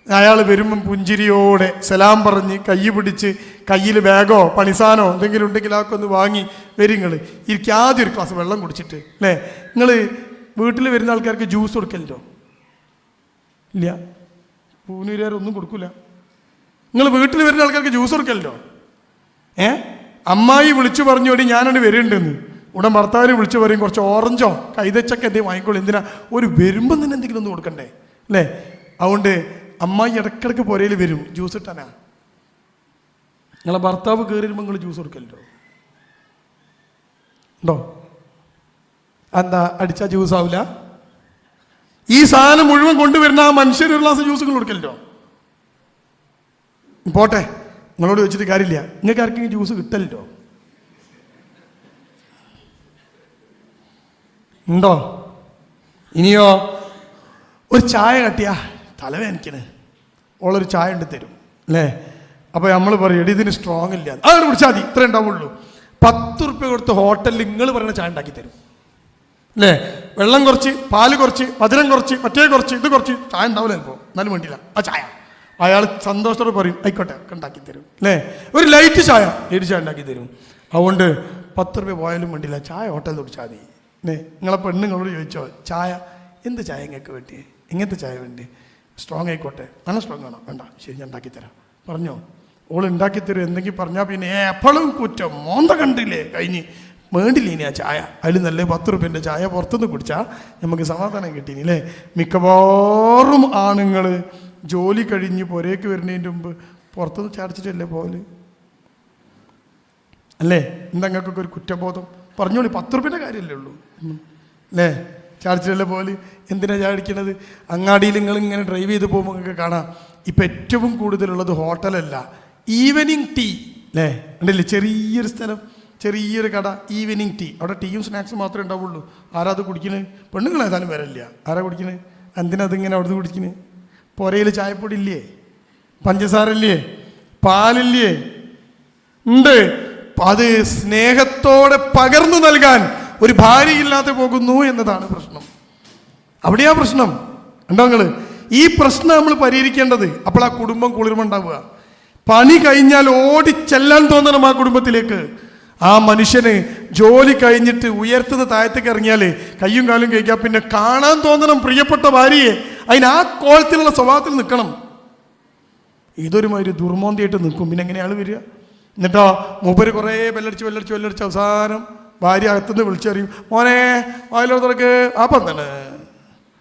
അയാൾ വരുമ്പം പുഞ്ചിരിയോടെ സലാം പറഞ്ഞ് കൈ പിടിച്ച് കയ്യിൽ ബാഗോ പണിസാനോ എന്തെങ്കിലും ഉണ്ടെങ്കിൽ അതൊക്കെ ഒന്ന് വാങ്ങി വരും. നിങ്ങൾ ഇരിക്കും, ആദ്യം ഒരു ഗ്ലാസ് വെള്ളം കുടിച്ചിട്ട് അല്ലേ. നിങ്ങൾ വീട്ടിൽ വരുന്ന ആൾക്കാർക്ക് ജ്യൂസ് കൊടുക്കലുണ്ടോ? ഇല്ല, പൂനൂരുകാരൊന്നും കൊടുക്കില്ല. നിങ്ങൾ വീട്ടിൽ വരുന്ന ആൾക്കാർക്ക് ജ്യൂസ് കൊടുക്കലുണ്ടോ? അമ്മായി വിളിച്ചു പറഞ്ഞോടി ഞാനവിടെ വരുന്നുണ്ടെന്ന്. ഉടൻ ഭർത്താവിനെ വിളിച്ചു പറയും കുറച്ച് ഓറഞ്ചോ കൈതച്ചൊക്കെ എന്തെങ്കിലും വാങ്ങിക്കോളൂ. എന്തിനാ? ഒരു വരുമ്പം തന്നെ എന്തെങ്കിലും ഒന്ന് കൊടുക്കണ്ടേ അല്ലേ? അതുകൊണ്ട് അമ്മായി ഇടക്കിടക്ക് പുരയിൽ വരും, ജ്യൂസ് ഇട്ടാനാ. നിങ്ങളെ ഭർത്താവ് കയറി വരുമ്പോൾ നിങ്ങൾ ജ്യൂസ് കൊടുക്കലുണ്ടോ? ഉണ്ടോ? എന്താ അടിച്ചാൽ ജ്യൂസ് ആവില്ല? ഈ സാധനം മുഴുവൻ കൊണ്ടുവരുന്ന ആ മനുഷ്യർ ഒരു ഗ്ലാസ് ജ്യൂസ് കൊടുക്കലുണ്ടോ? പോട്ടെ, നിങ്ങളോട് ചോദിച്ചിട്ട് കാര്യമില്ല. നിങ്ങൾക്ക് ആർക്കെങ്കിലും ജ്യൂസ് കിട്ടലുണ്ടോ? ഉണ്ടോ? ഇനിയോ ഒരു ചായ കട്ടിയാ തലവേദനിക്കണ്, ഓളൊരു ചായ ഉണ്ട് തരും അല്ലേ. അപ്പോൾ നമ്മൾ പറയും എടി ഇതിന് സ്ട്രോങ് ഇല്ല, അതാണ് കുടിച്ചാൽ മതി, ഇത്രേ ഉണ്ടാവുള്ളൂ. 10 റുപ്യ കൊടുത്ത് ഹോട്ടലിൽ നിങ്ങൾ പറയുന്ന ചായ ഉണ്ടാക്കി തരും അല്ലേ. വെള്ളം കുറച്ച്, പാല് കുറച്ച്, മധുരം കുറച്ച്, മറ്റേ കുറച്ച്, ഇത് കുറച്ച്, ചായ ഉണ്ടാവില്ല ഇപ്പോൾ, എന്നാലും വേണ്ടിയില്ല ആ ചായ. അയാൾ സന്തോഷത്തോടെ പറയും ആയിക്കോട്ടെ ഉണ്ടാക്കി തരും അല്ലേ. ഒരു ലൈറ്റ് ചായ, ലൈറ്റ് ചായ ഉണ്ടാക്കി തരും. അതുകൊണ്ട് 10 റുപ്യ പോയാലും വേണ്ടിയില്ല, ചായ ഹോട്ടലിൽ കുടിച്ചാൽ മതി അല്ലേ. നിങ്ങളെ പെണ്ണുങ്ങളോട് ചോദിച്ചോ ചായ എന്ത് ചായ നിങ്ങൾക്ക് വേണ്ടി, എങ്ങനത്തെ ചായ വേണ്ടി? സ്ട്രോങ് ആയിക്കോട്ടെ, നല്ല സ്ട്രോങ് ആണോ? വേണ്ട, ശരി ഞാൻ ഉണ്ടാക്കിത്തരാം പറഞ്ഞോ. ഓൾ ഉണ്ടാക്കിത്തരും. എന്തെങ്കിലും പറഞ്ഞാൽ പിന്നെ എപ്പോഴും കുറ്റം, മോന്ത കണ്ടില്ലേ കഴിഞ്ഞ് വേണ്ടില്ല ഇനി ആ ചായ. അതിൽ നല്ല 10 റുപ്യൻ്റെ ചായ പുറത്തുനിന്ന് കുടിച്ചാൽ നമുക്ക് സമാധാനം കിട്ടീനി അല്ലേ. മിക്കവാറും ആണുങ്ങൾ ജോലി കഴിഞ്ഞ് പുരയ്ക്ക് വരുന്നതിൻ്റെ മുമ്പ് പുറത്തുനിന്ന് ചാടിച്ചിട്ടല്ലേ പോലെ അല്ലേ. എന്തെങ്കിലൊക്കെ ഒരു കുറ്റബോധം പറഞ്ഞോളി, 10 റുപ്യൻ്റെ കാര്യമല്ലേ ഉള്ളൂ അല്ലേ. ചാടിച്ചിട്ടല്ലേ പോലെ. എന്തിനാണ് ചാടിക്കണത്? അങ്ങാടിയിൽ നിങ്ങൾ ഇങ്ങനെ ഡ്രൈവ് ചെയ്ത് പോകുമ്പോൾ നിങ്ങൾക്ക് കാണാം ഇപ്പം ഏറ്റവും കൂടുതലുള്ളത് ഹോട്ടലല്ല, ഈവനിങ് ടീ അല്ലേ. ഉണ്ടല്ലേ, ചെറിയൊരു സ്ഥലം, ചെറിയൊരു കട, ഈവനിങ് ടീ. അവിടെ ടീയും സ്നാക്സും മാത്രമേ ഉണ്ടാവുള്ളൂ. ആരാ അത് കുടിക്കുന്നത്? പെണ്ണുങ്ങൾ ഏതായാലും വരില്ല. ആരാ കുടിക്കുന്നത്? എന്തിനാ അതിങ്ങനെ അവിടുന്ന് കുടിക്കുന്നത്? പുരയിൽ ചായപ്പൊടി ഇല്ലേ, പഞ്ചസാര ഇല്ലേ, പാലില്ലേ? ഉണ്ട്. അത് സ്നേഹത്തോടെ പകർന്നു നൽകാൻ ഒരു ഭാര്യയില്ലാതെ പോകുന്നു എന്നതാണ് പ്രശ്നം. അവിടെയാ പ്രശ്നം. ഉണ്ടോ നിങ്ങൾ? ഈ പ്രശ്നം നമ്മൾ പരിഹരിക്കേണ്ടത്. അപ്പോൾ ആ കുടുംബം കുളിർമ ഉണ്ടാവുക. പണി കഴിഞ്ഞാൽ ഓടിച്ചെല്ലാൻ തോന്നണം ആ കുടുംബത്തിലേക്ക്. ആ മനുഷ്യന് ജോലി കഴിഞ്ഞിട്ട് ഉയർത്തുന്ന താഴത്തേക്ക് ഇറങ്ങിയാൽ കയ്യും കാലും കഴിക്കാൻ പിന്നെ കാണാൻ തോന്നണം പ്രിയപ്പെട്ട ഭാര്യയെ. അതിന് ആ കോലത്തിലുള്ള സ്വഭാവത്തിൽ നിൽക്കണം. ഇതൊരുമാതിരി ദുർമോന്തിയായിട്ട് നിൽക്കും. പിന്നെ എങ്ങനെയാണ് വരിക? എന്നിട്ടോ മൂപ്പര് കുറേ വെല്ലടിച്ച് അവസാനം ഭാര്യ അകത്തുനിന്ന് വിളിച്ചറിയും, മോനെ വായിലോ തുറക്ക്. അപ്പം എന്താണ്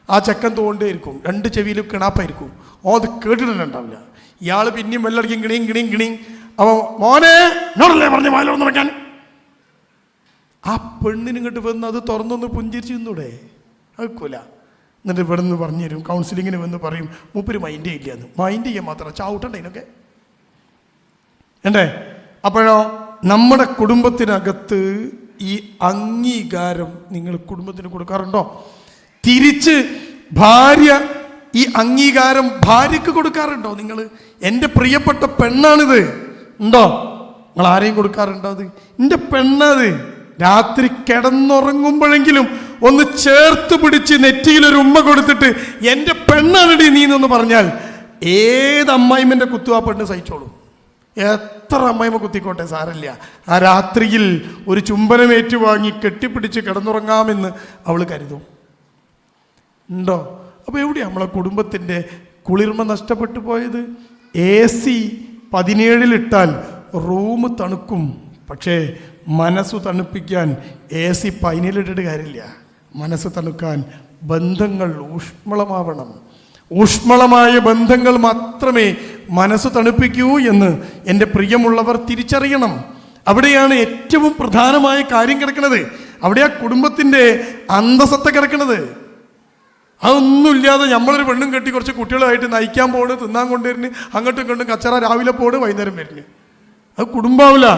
ആ ചെക്കൻ തോണ്ടേയിരിക്കും, 2 ചെവിയിലും കിണാപ്പായിരിക്കും. അത് കേട്ടിട്ടുണ്ടാവില്ല. ഇയാൾ പിന്നെയും വെല്ലടിക്കും, കിണിയും. അപ്പോൾ മോനെ എന്നോടല്ലേ പറഞ്ഞ വായിലോ തുറക്കാൻ. ആ പെണ്ണിന് ഇങ്ങോട്ട് വന്ന് അത് തുറന്നൊന്ന് പുഞ്ചിരിച്ച് നിന്നൂടെ? അയക്കൂല. എന്നിട്ട് ഇവിടെ നിന്ന് പറഞ്ഞു തരും, കൗൺസിലിങ്ങിന് വന്ന് പറയും മൂപ്പര് മൈൻഡേ ഇല്ല എന്ന്. മൈൻഡ് ചെയ്യാൻ മാത്രം ചാവട്ടണ്ടേ ഇതിനൊക്കെ ഉണ്ടേ. അപ്പോഴോ നമ്മുടെ കുടുംബത്തിനകത്ത് ഈ അംഗീകാരം നിങ്ങൾ കുടുംബത്തിന് കൊടുക്കാറുണ്ടോ? തിരിച്ച് ഭാര്യ ഈ അംഗീകാരം ഭാര്യയ്ക്ക് കൊടുക്കാറുണ്ടോ? നിങ്ങൾ എൻ്റെ പ്രിയപ്പെട്ട പെണ്ണാണിത് ഉണ്ടോ? നിങ്ങൾ ആരെയും കൊടുക്കാറുണ്ടോ? അത് എൻ്റെ പെണ്ണത്. രാത്രി കിടന്നുറങ്ങുമ്പോഴെങ്കിലും ഒന്ന് ചേർത്ത് പിടിച്ച് നെറ്റിയിലൊരു ഉമ്മ കൊടുത്തിട്ട് എൻ്റെ പെണ്ണാണിടി നീ എന്നൊന്ന് പറഞ്ഞാൽ ഏത് അമ്മായിമ്മൻ്റെ കുത്തുവാ പെണ്ണ് സഹിച്ചോളും. എത്ര അമ്മായിമ്മ കുത്തിക്കോട്ടെ, സാരമില്ല. ആ രാത്രിയിൽ ഒരു ചുംബനമേറ്റു വാങ്ങി കെട്ടിപ്പിടിച്ച് കിടന്നുറങ്ങാമെന്ന് അവൾ കരുതും. ഉണ്ടോ? അപ്പോൾ എവിടെയാണ് നമ്മളെ കുടുംബത്തിൻ്റെ കുളിർമ നഷ്ടപ്പെട്ടു പോയത്? AC 17 റൂം തണുക്കും, പക്ഷേ മനസ്സ് തണുപ്പിക്കാൻ AC 15 കാര്യമില്ല. മനസ്സ് തണുക്കാൻ ബന്ധങ്ങൾ ഊഷ്മളമാവണം. ഊഷ്മളമായ ബന്ധങ്ങൾ മാത്രമേ മനസ്സ് തണുപ്പിക്കൂ എന്ന് എൻ്റെ പ്രിയമുള്ളവർ തിരിച്ചറിയണം. അവിടെയാണ് ഏറ്റവും പ്രധാനമായ കാര്യം കിടക്കുന്നത്. അവിടെയാ കുടുംബത്തിൻ്റെ അന്തസത്ത കിടക്കുന്നത്. അതൊന്നുമില്ലാതെ നമ്മളൊരു പെണ്ണും കെട്ടി കുറച്ച് കുട്ടികളായിട്ട് നയിക്കാൻ പോണ്, തിന്നാൻ കൊണ്ടുവരുന്നു, അങ്ങോട്ടും ഇങ്ങോട്ടും കച്ചറ, രാവിലെ പോണ് വൈകുന്നേരം വരുന്നു. അത് കുടുംബാവില്ല.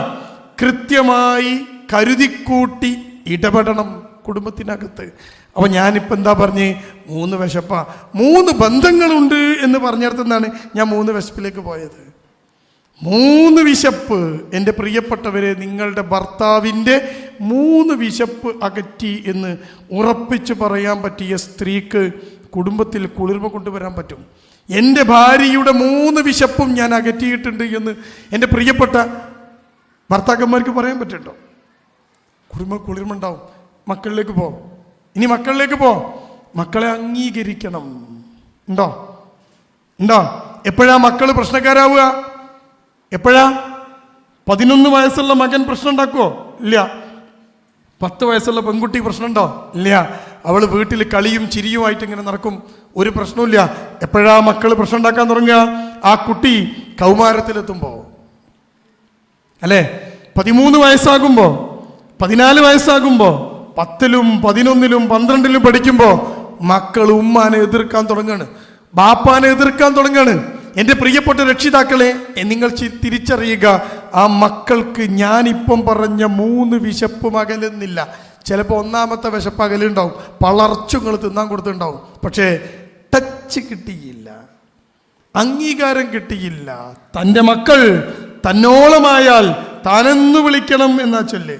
കൃത്യമായി കരുതിക്കൂട്ടി ഇടപെടണം കുടുംബത്തിനകത്ത്. അപ്പോൾ ഞാനിപ്പോൾ എന്താ പറഞ്ഞ് 3 വിശപ്പാ, 3 ബന്ധങ്ങളുണ്ട് എന്ന് പറഞ്ഞിടത്തുനിന്നാണ് ഞാൻ 3 വിശപ്പിലേക്ക് പോയത്. 3 വിശപ്പ്. എൻ്റെ പ്രിയപ്പെട്ടവരെ, നിങ്ങളുടെ ഭർത്താവിൻ്റെ 3 വിശപ്പ് അകറ്റി എന്ന് ഉറപ്പിച്ച് പറയാൻ പറ്റിയ സ്ത്രീക്ക് കുടുംബത്തിൽ കുളിർമ കൊണ്ടുവരാൻ പറ്റും. എൻ്റെ ഭാര്യയുടെ 3 വിശപ്പും ഞാൻ അകറ്റിയിട്ടുണ്ട് എന്ന് എൻ്റെ പ്രിയപ്പെട്ട ഭർത്താക്കന്മാർക്ക് പറയാൻ പറ്റുണ്ടോ? കുളിർമ ഉണ്ടാവും. മക്കളിലേക്ക് പോ, ഇനി മക്കളിലേക്ക് പോ. മക്കളെ അംഗീകരിക്കണം. ഉണ്ടോ? എപ്പോഴാ മക്കൾ പ്രശ്നക്കാരാവുക? എപ്പോഴാ? 11 വയസ്സുള്ള മകൻ പ്രശ്നം ഉണ്ടാക്കുമോ? ഇല്ല. 10 വയസ്സുള്ള പെൺകുട്ടി പ്രശ്നമുണ്ടോ? ഇല്ല. അവൾ വീട്ടിൽ കളിയും ചിരിയുമായിട്ട് ഇങ്ങനെ നടക്കും, ഒരു പ്രശ്നമില്ല. എപ്പോഴാ മക്കൾ പ്രശ്നം ഉണ്ടാക്കാൻ തുടങ്ങുക? ആ കുട്ടി കൗമാരത്തിലെത്തുമ്പോൾ അല്ലേ? 13 വയസ്സാകുമ്പോൾ, 14 വയസ്സാകുമ്പോൾ, 10ലും 11ലും 12ലും പഠിക്കുമ്പോൾ മക്കൾ ഉമ്മാനെ എതിർക്കാൻ തുടങ്ങാണ്, ബാപ്പാനെ എതിർക്കാൻ തുടങ്ങാണ്. എൻ്റെ പ്രിയപ്പെട്ട രക്ഷിതാക്കളെ, നിങ്ങൾ തിരിച്ചറിയുക, ആ മക്കൾക്ക് ഞാനിപ്പം പറഞ്ഞ 3 വിശപ്പും അകലുന്നില്ല. ചിലപ്പോൾ 1ാമത്തെ വിശപ്പ് അകലുണ്ടാവും, പളർച്ചുങ്ങൾ തിന്നാൻ കൊടുത്തിട്ടുണ്ടാവും. പക്ഷേ ടച്ച് കിട്ടിയില്ല, അംഗീകാരം കിട്ടിയില്ല. തൻ്റെ മക്കൾ തന്നോളമായാൽ താനെന്ന് വിളിക്കണം എന്നാ ചൊല്ല്.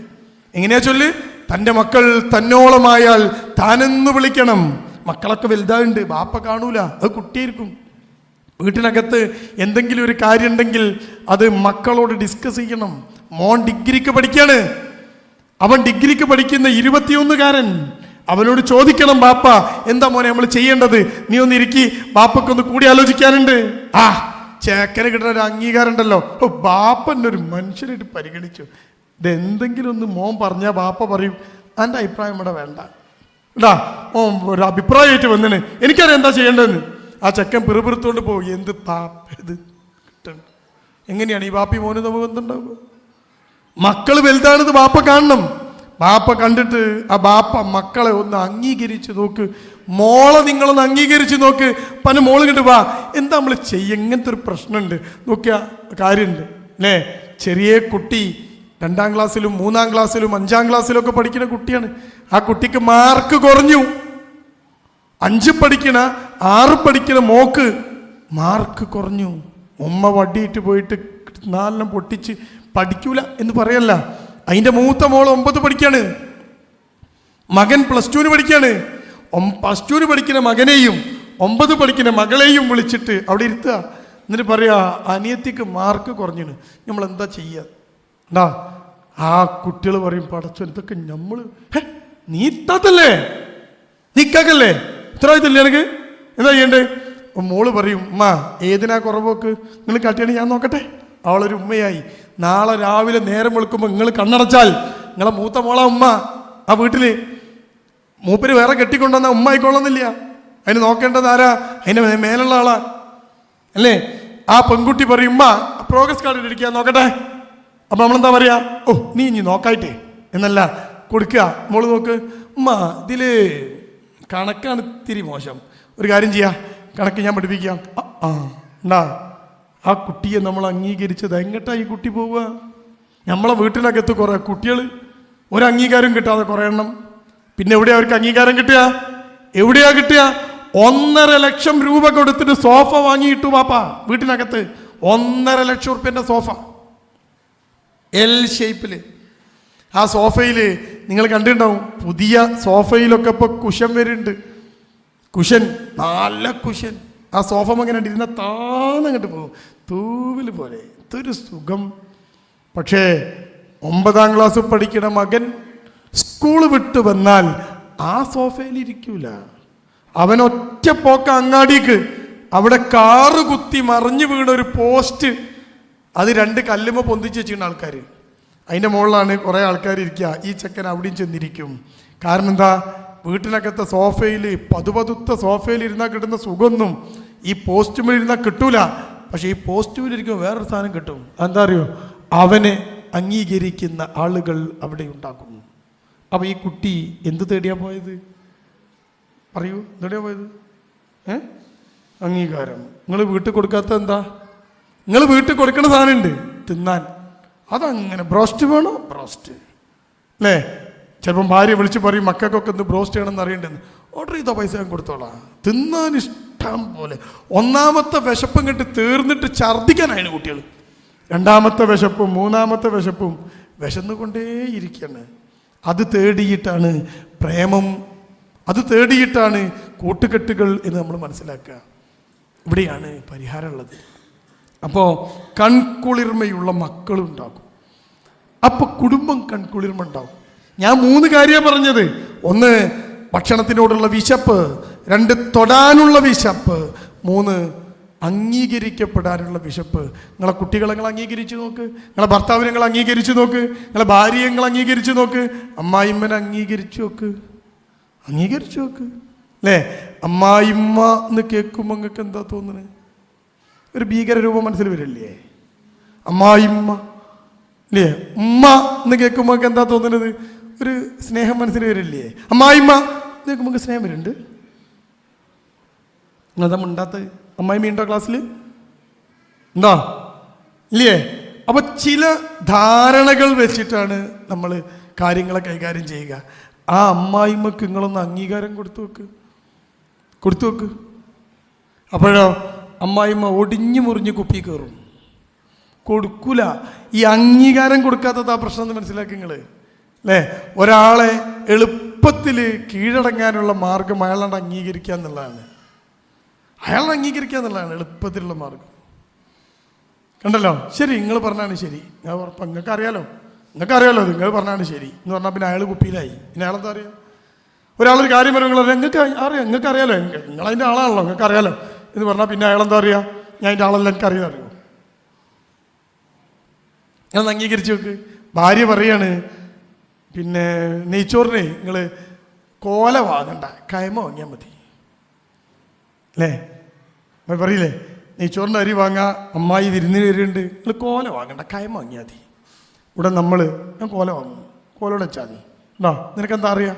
എങ്ങനെയാ ചൊല്ല്? തൻ്റെ മക്കൾ തന്നോളമായാൽ താനെന്ന് വിളിക്കണം. മക്കളൊക്കെ വലുതായുണ്ട്, ബാപ്പ കാണൂല, അത് കുട്ടിയായിരിക്കും. വീട്ടിനകത്ത് എന്തെങ്കിലും ഒരു കാര്യം ഉണ്ടെങ്കിൽ അത് മക്കളോട് ഡിസ്കസ് ചെയ്യണം. മോൻ ഡിഗ്രിക്ക് പഠിക്കാണ്, അവൻ ഡിഗ്രിക്ക് പഠിക്കുന്ന 21-കാരൻ, അവനോട് ചോദിക്കണം, ബാപ്പ എന്താ മോനെ നമ്മൾ ചെയ്യേണ്ടത്? നീ ഒന്ന് ഇരിക്കി, ബാപ്പക്കൊന്ന് കൂടി ആലോചിക്കാനുണ്ട്. ചേക്കന് കിട്ടുന്ന ഒരു അംഗീകാരം ഉണ്ടല്ലോ, ബാപ്പൻ്റെ ഒരു മനുഷ്യനായിട്ട് പരിഗണിച്ചു. ഇതെന്തെങ്കിലും ഒന്ന് മോൻ പറഞ്ഞാൽ ബാപ്പ പറയും, എൻ്റെ അഭിപ്രായം ഇവിടെ വേണ്ട മോൻ ഒരു അഭിപ്രായമായിട്ട് വന്നിന്, എനിക്കറിയാം എന്താ ചെയ്യേണ്ടതെന്ന്. ആ ചെക്കൻ പിറുപിറുത്തോണ്ട് പോകും. എന്ത് പാപ്പ ഇത് കിട്ടണം? എങ്ങനെയാണ് ഈ ബാപ്പി മോന് നമുക്ക് ബന്ധമുണ്ടാവുക? മക്കൾ വലുതാണിത് ബാപ്പ കാണണം. ബാപ്പ കണ്ടിട്ട് ആ ബാപ്പ മക്കളെ ഒന്ന് അംഗീകരിച്ച് നോക്ക്. മോളെ നിങ്ങളൊന്ന് അംഗീകരിച്ച് നോക്ക്. പല മോള് കണ്ട് വാ, എന്താ നമ്മൾ എങ്ങനത്തെ ഒരു പ്രശ്നമുണ്ട് നോക്കിയ കാര്യമുണ്ട് അല്ലേ? ചെറിയ കുട്ടി 2ാം ക്ലാസ്സിലും 3ാം ക്ലാസ്സിലും 5ാം ക്ലാസ്സിലും ഒക്കെ പഠിക്കുന്ന കുട്ടിയാണ്. ആ കുട്ടിക്ക് മാർക്ക് കുറഞ്ഞു. 5 പഠിക്കണ 6 പഠിക്കണ മോക്ക് മാർക്ക് കുറഞ്ഞു. ഉമ്മ വടിയിട്ട് പോയിട്ട് 4 പൊട്ടിച്ച് പഠിക്കൂല എന്ന് പറയല്ല. അതിൻ്റെ മൂത്ത മോൾ 9 പഠിക്കാണ്, മകൻ +2 പഠിക്കാണ്. +2 പഠിക്കുന്ന മകനെയും 9 പഠിക്കുന്ന മകളെയും വിളിച്ചിട്ട് അവിടെ ഇരുത്തുക. എന്നിട്ട് പറയാ, അനിയത്തിക്ക് മാർക്ക് കുറഞ്ഞിന്, നമ്മൾ എന്താ ചെയ്യുക? ആ കുട്ടികൾ പറയും, പടച്ചോ ഇതൊക്കെ നമ്മൾ നീ ഇത്താത്തല്ലേ, നിക്കല്ലേ, ഉത്തരവാദിത്തല്ലേ എനിക്ക്, എന്താ ചെയ്യണ്ടേ? മോള് പറയും, ഉമ്മ ഏതിനാ കുറവോക്ക്, നിങ്ങൾ കാട്ടിയാണെങ്കിൽ ഞാൻ നോക്കട്ടെ. അവളൊരു ഉമ്മയായി. നാളെ രാവിലെ നേരം വെളുക്കുമ്പോൾ നിങ്ങൾ കണ്ണടച്ചാൽ നിങ്ങളെ മൂത്ത മോളാ ഉമ്മ. ആ വീട്ടില് മൂപ്പര് വേറെ കെട്ടിക്കൊണ്ടുവന്ന ഉമ്മ ആയിക്കൊള്ളുന്നില്ല. അതിന് നോക്കേണ്ടത് ആരാ? അതിന് മേലുള്ള ആളാ അല്ലേ? ആ പെൺകുട്ടി പറയും, ഉമ്മ പ്രോഗ്രസ് കാർഡ് ഇടിക്കാൻ നോക്കട്ടെ. അപ്പൊ നമ്മളെന്താ പറയാ? ഓ നീ ഇനി നോക്കായിട്ടേ എന്നല്ല കൊടുക്കുക. മോള് നോക്ക്, ഉമ്മ ഇതില് കണക്കാണ് ഇത്തിരി മോശം, ഒരു കാര്യം ചെയ്യാ, കണക്ക് ഞാൻ പഠിപ്പിക്കാം. ഉണ്ടാ ആ കുട്ടിയെ നമ്മൾ അംഗീകരിച്ചത് എങ്ങട്ടാ ഈ കുട്ടി പോവുക? നമ്മളെ വീട്ടിനകത്ത് കുറേ കുട്ടികൾ ഒരു അംഗീകാരം കിട്ടാതെ കുറേ എണ്ണം. പിന്നെ എവിടെയാ അവർക്ക് അംഗീകാരം കിട്ടുക? എവിടെയാ കിട്ടുക? 1.5 ലക്ഷം രൂപ കൊടുത്തിട്ട് സോഫ വാങ്ങിയിട്ടു പാപ്പ വീട്ടിനകത്ത്. 1.5 ലക്ഷം റുപ്യൻ്റെ സോഫ, L ഷേപ്പില്. ആ സോഫയിൽ നിങ്ങൾ കണ്ടിട്ടുണ്ടാവും, പുതിയ സോഫയിലൊക്കെ ഇപ്പോൾ കുഷൻ വരുന്നുണ്ട്. കുഷൻ, നല്ല കുഷൻ. ആ സോഫ അങ്ങനെ ഇരുന്ന താന്നങ്ങോട്ട് പോകും, തൂവൽ പോലെ. ഇതൊരു സുഖം. പക്ഷേ 9ാം ക്ലാസ് പഠിക്കുന്ന മകൻ സ്കൂൾ വിട്ട് വന്നാൽ ആ സോഫയിൽ ഇരിക്കൂല. അവൻ ഒറ്റ പോക്ക അങ്ങാടിക്ക്. അവിടെ കാറ് കുത്തി മറിഞ്ഞു വീണ ഒരു പോസ്റ്റ്, അത് 2 കല്ലുമ്മ പൊന്തിച്ച് വെച്ചിരുന്ന ആൾക്കാർ, അതിൻ്റെ മുകളിലാണ് കുറേ ആൾക്കാർ ഇരിക്കുക. ഈ ചെക്കൻ അവിടെയും ചെന്നിരിക്കും. കാരണം എന്താ? വീട്ടിനകത്തെ സോഫയിൽ, പതുപതുത്ത സോഫയിൽ ഇരുന്നാൽ കിട്ടുന്ന സുഖമൊന്നും ഈ പോസ്റ്റുമിൽ ഇരുന്നാൽ കിട്ടൂല. പക്ഷെ ഈ പോസ്റ്റുമിൽ ഇരിക്കുമ്പോൾ വേറൊരു സാധനം കിട്ടും. എന്താ അറിയോ? അവനെ അംഗീകരിക്കുന്ന ആളുകൾ അവിടെ ഉണ്ടാകും. അപ്പൊ ഈ കുട്ടി എന്ത് തേടിയാ പോയത്? പറയൂ, എന്തേടിയാ പോയത്? അംഗീകാരം. നിങ്ങൾ വീട്ടിൽ കൊടുക്കാത്ത എന്താ? നിങ്ങൾ വീട്ടിൽ കൊടുക്കുന്ന സാധനം ഉണ്ട് തിന്നാൻ, അതങ്ങനെ ബ്രോസ്റ്റ് വേണോ ബ്രോസ്റ്റ് അല്ലേ? ചിലപ്പം ഭാര്യ വിളിച്ച് പറയും മക്കൾക്കൊക്കെ ഒന്ന് ബ്രോസ്റ്റ് ചെയ്യണമെന്ന് അറിയണ്ടെന്ന്. ഓർഡർ ചെയ്തോ, പൈസ ഞാൻ കൊടുത്തോളാം. തിന്നാൻ ഇഷ്ടം പോലെ. ഒന്നാമത്തെ വിശപ്പം കെട്ട് തീർന്നിട്ട് ഛർദ്ദിക്കാനാണ് കുട്ടികൾ. രണ്ടാമത്തെ വിശപ്പും മൂന്നാമത്തെ വിശപ്പും വിശന്നുകൊണ്ടേയിരിക്കുകയാണ്. അത് തേടിയിട്ടാണ് പ്രേമം, അത് തേടിയിട്ടാണ് കൂട്ടുകെട്ടുകൾ എന്ന് നമ്മൾ മനസ്സിലാക്കുക. ഇവിടെയാണ് പരിഹാരമുള്ളത്. അപ്പോൾ കൺകുളിർമയുള്ള മക്കളുണ്ടാകും. അപ്പോൾ കുടുംബം കൺകുളിർമ ഉണ്ടാവും. ഞാൻ 3 കാര്യമാണ് പറഞ്ഞത്. 1 ഭക്ഷണത്തിനോടുള്ള വിശപ്പ്, 2 തൊടാനുള്ള വിശപ്പ്, 3 അംഗീകരിക്കപ്പെടാനുള്ള വിശപ്പ്. നിങ്ങളെ കുട്ടികളെ നിങ്ങൾ അംഗീകരിച്ച് നോക്ക്, നിങ്ങളെ ഭർത്താവിനെ നിങ്ങൾ അംഗീകരിച്ച് നോക്ക്, നിങ്ങളെ ഭാര്യയെ നിങ്ങൾ അംഗീകരിച്ച് നോക്ക്, അമ്മായിമ്മനെ അംഗീകരിച്ച് നോക്ക്, അംഗീകരിച്ച് നോക്ക് അല്ലേ. അമ്മായിമ്മ എന്ന് കേൾക്കുമ്പോൾ നിങ്ങൾക്ക് എന്താ തോന്നുന്നത്? ഒരു ഭീകര രൂപം മനസ്സിൽ വരില്ലേ? അമ്മായിമ്മ അല്ലേ. ഉമ്മ എന്ന് കേൾക്കുമ്പോൾ എന്താ തോന്നുന്നത്? ഒരു സ്നേഹം മനസ്സിൽ വരില്ലേ? അമ്മായിമ്മ എന്ന് കേൾക്കുമ്പോൾ സ്നേഹം വരുന്നുണ്ട്. നിങ്ങളെന്താ മിണ്ടാത്ത? അമ്മായിമ്മ ഉണ്ടോ ക്ലാസ്സിൽ? ഉണ്ടോ? ഇല്ലേ? അപ്പൊ ചില ധാരണകൾ വെച്ചിട്ടാണ് നമ്മൾ കാര്യങ്ങളെ കൈകാര്യം ചെയ്യുക. ആ അമ്മായിമ്മക്ക് നിങ്ങളൊന്ന് അംഗീകാരം കൊടുത്തു നോക്ക്. അപ്പോഴോ അമ്മായിമ്മ ഒടിഞ്ഞു മുറിഞ്ഞ് കുപ്പി കയറും, കൊടുക്കൂല. ഈ അംഗീകാരം കൊടുക്കാത്തത് ആ പ്രശ്നം എന്ന് മനസ്സിലാക്കി നിങ്ങൾ അല്ലേ. ഒരാളെ എളുപ്പത്തിൽ കീഴടങ്ങാനുള്ള മാർഗം അയാളാണ്ട് അംഗീകരിക്കുക എന്നുള്ളതാണ്. എളുപ്പത്തിലുള്ള മാർഗം. കണ്ടല്ലോ? ശരി, നിങ്ങൾ പറഞ്ഞാണ് ശരി. ഞാൻ ഉറപ്പാണ് നിങ്ങൾക്ക് അറിയാലോ നിങ്ങൾ പറഞ്ഞാണ് ശരി എന്ന് പറഞ്ഞാൽ പിന്നെ അയാൾ കുപ്പിയിലായി. പിന്നെ അയാളെന്താ അറിയാം? ഒരാളൊരു കാര്യം പറയുമ്പോൾ നിങ്ങൾക്ക് അറിയാലോ, നിങ്ങളതിൻ്റെ ആളാണല്ലോ, നിങ്ങൾക്ക് അറിയാലോ എന്ന് പറഞ്ഞാൽ പിന്നെ അയാളെന്താ അറിയാം? ഞാൻ അതിൻ്റെ ആളെല്ലാം എനിക്ക് അറിയോ? ഞാൻ അംഗീകരിച്ച് നോക്ക്. ഭാര്യ പറയാണ്, പിന്നെ നെയ്ച്ചോറിനെ നിങ്ങൾ കോല വാങ്ങണ്ട, കയമ വാങ്ങിയാൽ മതി അല്ലേ. പറയില്ലേ, നെയ്ച്ചോറിൻ്റെ അരി വാങ്ങാം, അമ്മായി വിരുന്നിന് വരുന്നുണ്ട്, നിങ്ങൾ കോല വാങ്ങണ്ട, കയമ വാങ്ങിയാൽ മതി. ഇവിടെ ഞാൻ കോല വാങ്ങും, കോലോടെ വെച്ചാൽ മതി. നിനക്കെന്താ അറിയാം?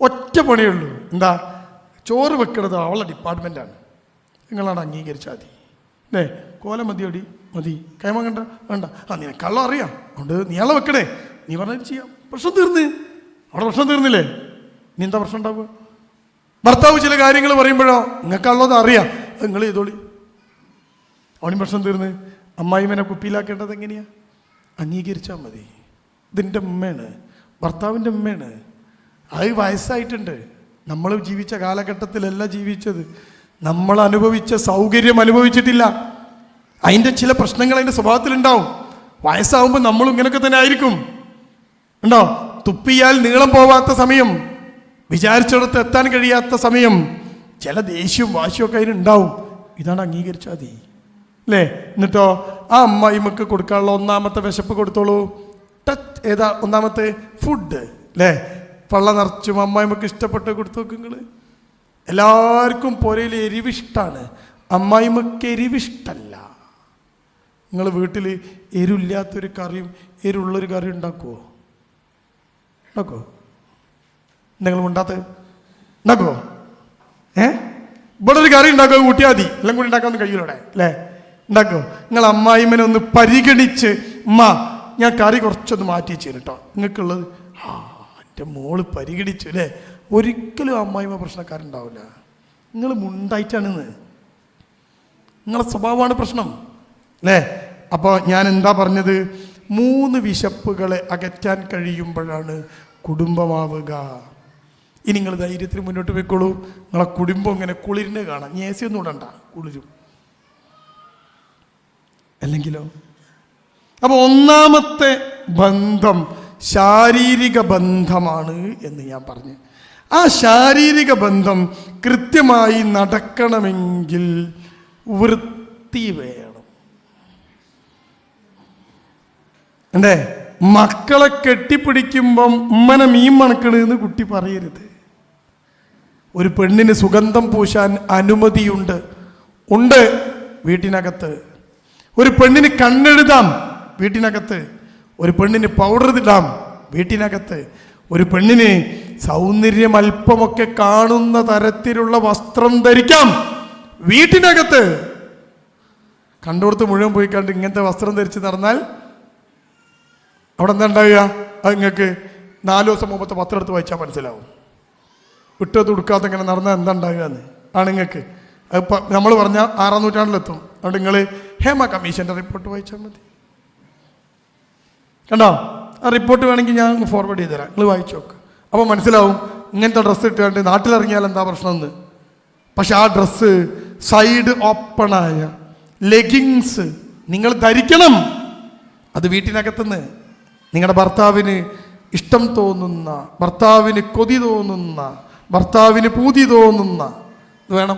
ഒറ്റ പണിയേ ഉള്ളൂ. എന്താ? ചോറ് വെക്കണത് അവളുടെ ഡിപ്പാർട്ട്മെൻറ്റാണ്, നിങ്ങളാണ് അംഗീകരിച്ചാൽ മതി അല്ലേ. കോല മതിയോടി, മതി. കയമ കണ്ട വേണ്ട. നിനക്കള്ളം അറിയാം, അതുകൊണ്ട് നീയാളെ വെക്കണേ, നീ പറഞ്ഞത് ചെയ്യാം. പ്രശ്നം തീർന്നില്ലേ? നീ എന്താ പ്രശ്നം ഉണ്ടാവുക? ഭർത്താവ് ചില കാര്യങ്ങൾ പറയുമ്പോഴോ നിങ്ങൾക്കുള്ളത് അറിയാം, നിങ്ങൾ ചെയ്തോളി, അവനും പ്രശ്നം തീർന്ന്. അമ്മായിമ്മനെ കുപ്പിയിലാക്കേണ്ടത് എങ്ങനെയാ? അംഗീകരിച്ചാൽ മതി. ഇതിൻ്റെ ഉമ്മയാണ്, ഭർത്താവിൻ്റെ ഉമ്മയാണ്. അത് വയസ്സായിട്ടുണ്ട്. നമ്മൾ ജീവിച്ച കാലഘട്ടത്തിലല്ല ജീവിച്ചത്. നമ്മൾ അനുഭവിച്ച സൗകര്യം അനുഭവിച്ചിട്ടില്ല. അതിൻ്റെ ചില പ്രശ്നങ്ങൾ അതിൻ്റെ സ്വഭാവത്തിലുണ്ടാവും. വയസ്സാവുമ്പോൾ നമ്മളും ഇങ്ങനെയൊക്കെ തന്നെ ആയിരിക്കും. ഉണ്ടോ? തുപ്പിയാൽ നീളം പോവാത്ത സമയം, വിചാരിച്ചിടത്ത് എത്താൻ കഴിയാത്ത സമയം, ചില ദേഷ്യവും വാശിയൊക്കെ അതിനുണ്ടാവും. ഇതാണ് അംഗീകരിച്ചാൽ മതി അല്ലേ. എന്നിട്ടോ ആ അമ്മായിമ്മക്ക് കൊടുക്കാനുള്ള 1ാമത്തെ വിശപ്പ് കൊടുത്തോളൂ. ഏതാ 1ാമത്തെ? ഫുഡ് അല്ലേ. പള്ള നിറച്ചും അമ്മായിമ്മക്ക് ഇഷ്ടപ്പെട്ട് കൊടുത്തു നോക്ക് നിങ്ങൾ. എല്ലാവർക്കും പുരയിൽ എരിവിഷ്ടാണ്, അമ്മായിമ്മക്ക് എരിവിഷ്ടല്ല. നിങ്ങൾ വീട്ടിൽ എരിവില്ലാത്തൊരു കറിയും എരിവുള്ളൊരു കറി ഉണ്ടാക്കുമോ? നിങ്ങൾ ഉണ്ടാക്കുമോ? ഇവിടെ ഒരു കറി ഉണ്ടാക്കുക, കൂട്ടിയാൽ മതി. എല്ലാം കൂടി ഉണ്ടാക്കാമെന്ന് കഴിയൂടെ അല്ലേ? ഉണ്ടാക്കുമോ? നിങ്ങൾ അമ്മായിമ്മനെ ഒന്ന് പരിഗണിച്ച്, ഉമ്മ ഞാൻ കറി കുറച്ചൊന്ന് മാറ്റി വെച്ചു കേട്ടോ, നിങ്ങൾക്കുള്ളത് എൻ്റെ മോള് പരിഗണിച്ചു അല്ലേ. ഒരിക്കലും അമ്മായിമ്മ പ്രശ്നക്കാരുണ്ടാവില്ല. നിങ്ങൾ മുണ്ടായിട്ടാണെന്ന്, നിങ്ങളെ സ്വഭാവമാണ് പ്രശ്നം അല്ലേ. അപ്പോൾ ഞാൻ എന്താ പറഞ്ഞത്? 3 വിശപ്പുകളെ അകറ്റാൻ കഴിയുമ്പോഴാണ് കുടുംബമാവുക. ഇനി നിങ്ങൾ ധൈര്യത്തിന് മുന്നോട്ട് പോയിക്കോളൂ. നിങ്ങളെ കുടുംബം ഇങ്ങനെ കുളിരിന് കാണാം. ഏസി ഒന്നും ഇടണ്ട, കുളിരും. അല്ലെങ്കിലോ? അപ്പോൾ 1ാമത്തെ ബന്ധം ശാരീരിക ബന്ധമാണ് എന്ന് ഞാൻ പറഞ്ഞു. ആ ശാരീരിക ബന്ധം കൃത്യമായി നടക്കണമെങ്കിൽ വൃത്തി വേണം. അല്ലേ? മക്കളെ കെട്ടിപ്പിടിക്കുമ്പം ഉമ്മനെ മീൻ മണക്കണെന്ന് കുട്ടി പറയരുത്. ഒരു പെണ്ണിന് സുഗന്ധം പൂശാൻ അനുമതിയുണ്ട് വീട്ടിനകത്ത്. ഒരു പെണ്ണിന് കണ്ണെഴുതാം വീട്ടിനകത്ത്. ഒരു പെണ്ണിന് പൗഡർ ഇടാം വീട്ടിനകത്ത്. ഒരു പെണ്ണിന് സൗന്ദര്യം അല്പമൊക്കെ കാണുന്ന തരത്തിലുള്ള വസ്ത്രം ധരിക്കാം വീട്ടിനകത്ത്. കണ്ടോടത്ത് മുഴുവൻ പോയി കണ്ട് ഇങ്ങനത്തെ വസ്ത്രം ധരിച്ച് നടന്നാൽ അവിടെ എന്താ ഉണ്ടാവുക? അത് 4 ദിവസം മുമ്പത്തെ പത്രം എടുത്ത് വായിച്ചാൽ മനസ്സിലാവും. വിട്ടത് കൊടുക്കാത്ത ഇങ്ങനെ നടന്നാൽ എന്താ ഉണ്ടാകുകയെന്ന് ആണുങ്ങൾക്ക്. അതിപ്പോൾ നമ്മൾ പറഞ്ഞാൽ 6-ാം നൂറ്റാണ്ടിലെത്തും. അതുകൊണ്ട് നിങ്ങൾ ഹേമ കമ്മീഷൻ്റെ റിപ്പോർട്ട് വായിച്ചാൽ മതി. കണ്ടോ? ആ റിപ്പോർട്ട് വേണമെങ്കിൽ ഞാൻ ഫോർവേഡ് ചെയ്ത് തരാം, നിങ്ങൾ വായിച്ചു നോക്ക്. അപ്പോൾ മനസ്സിലാവും ഇങ്ങനത്തെ ഡ്രസ്സ് ഇട്ടുകൊണ്ട് നാട്ടിലിറങ്ങിയാൽ എന്താ പ്രശ്നമെന്ന്. പക്ഷെ ആ ഡ്രസ്സ് സൈഡ് ഓപ്പണായ ലെഗിങ്സ് നിങ്ങൾ ധരിക്കണം. അത് വീട്ടിനകത്തുനിന്ന് നിങ്ങളുടെ ഭർത്താവിന് ഇഷ്ടം തോന്നുന്ന, ഭർത്താവിന് കൊതി തോന്നുന്ന, ഭർത്താവിന് പൂതി തോന്നുന്ന ഇത് വേണം.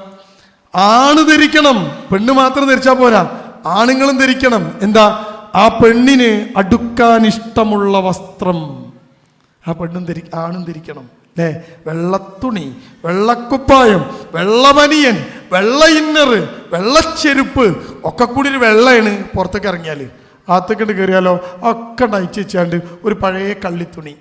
ആണ് ധരിക്കണം. പെണ്ണ് മാത്രം ധരിച്ചാൽ പോരാ, ആണുങ്ങളും ധരിക്കണം. എന്താ? ആ പെണ്ണിന് അടുക്കാൻ ഇഷ്ടമുള്ള വസ്ത്രം ആ പെണ്ണും ആണും ധരിക്കണം. അല്ലേ? വെള്ളത്തുണി, വെള്ളക്കുപ്പായം, വെള്ളബനിയൻ, വെള്ള ഇന്നർ, വെള്ളച്ചെരുപ്പ് ഒക്കെ കൂടി ഒരു വെള്ളയാണ്. പുറത്തേക്ക് ഇറങ്ങിയാൽ അകത്തേക്കിട്ട് കയറിയാലോ ഒക്കെ അയച്ചു വെച്ചാണ്ട് ഒരു പഴയ കള്ളിത്തുണി,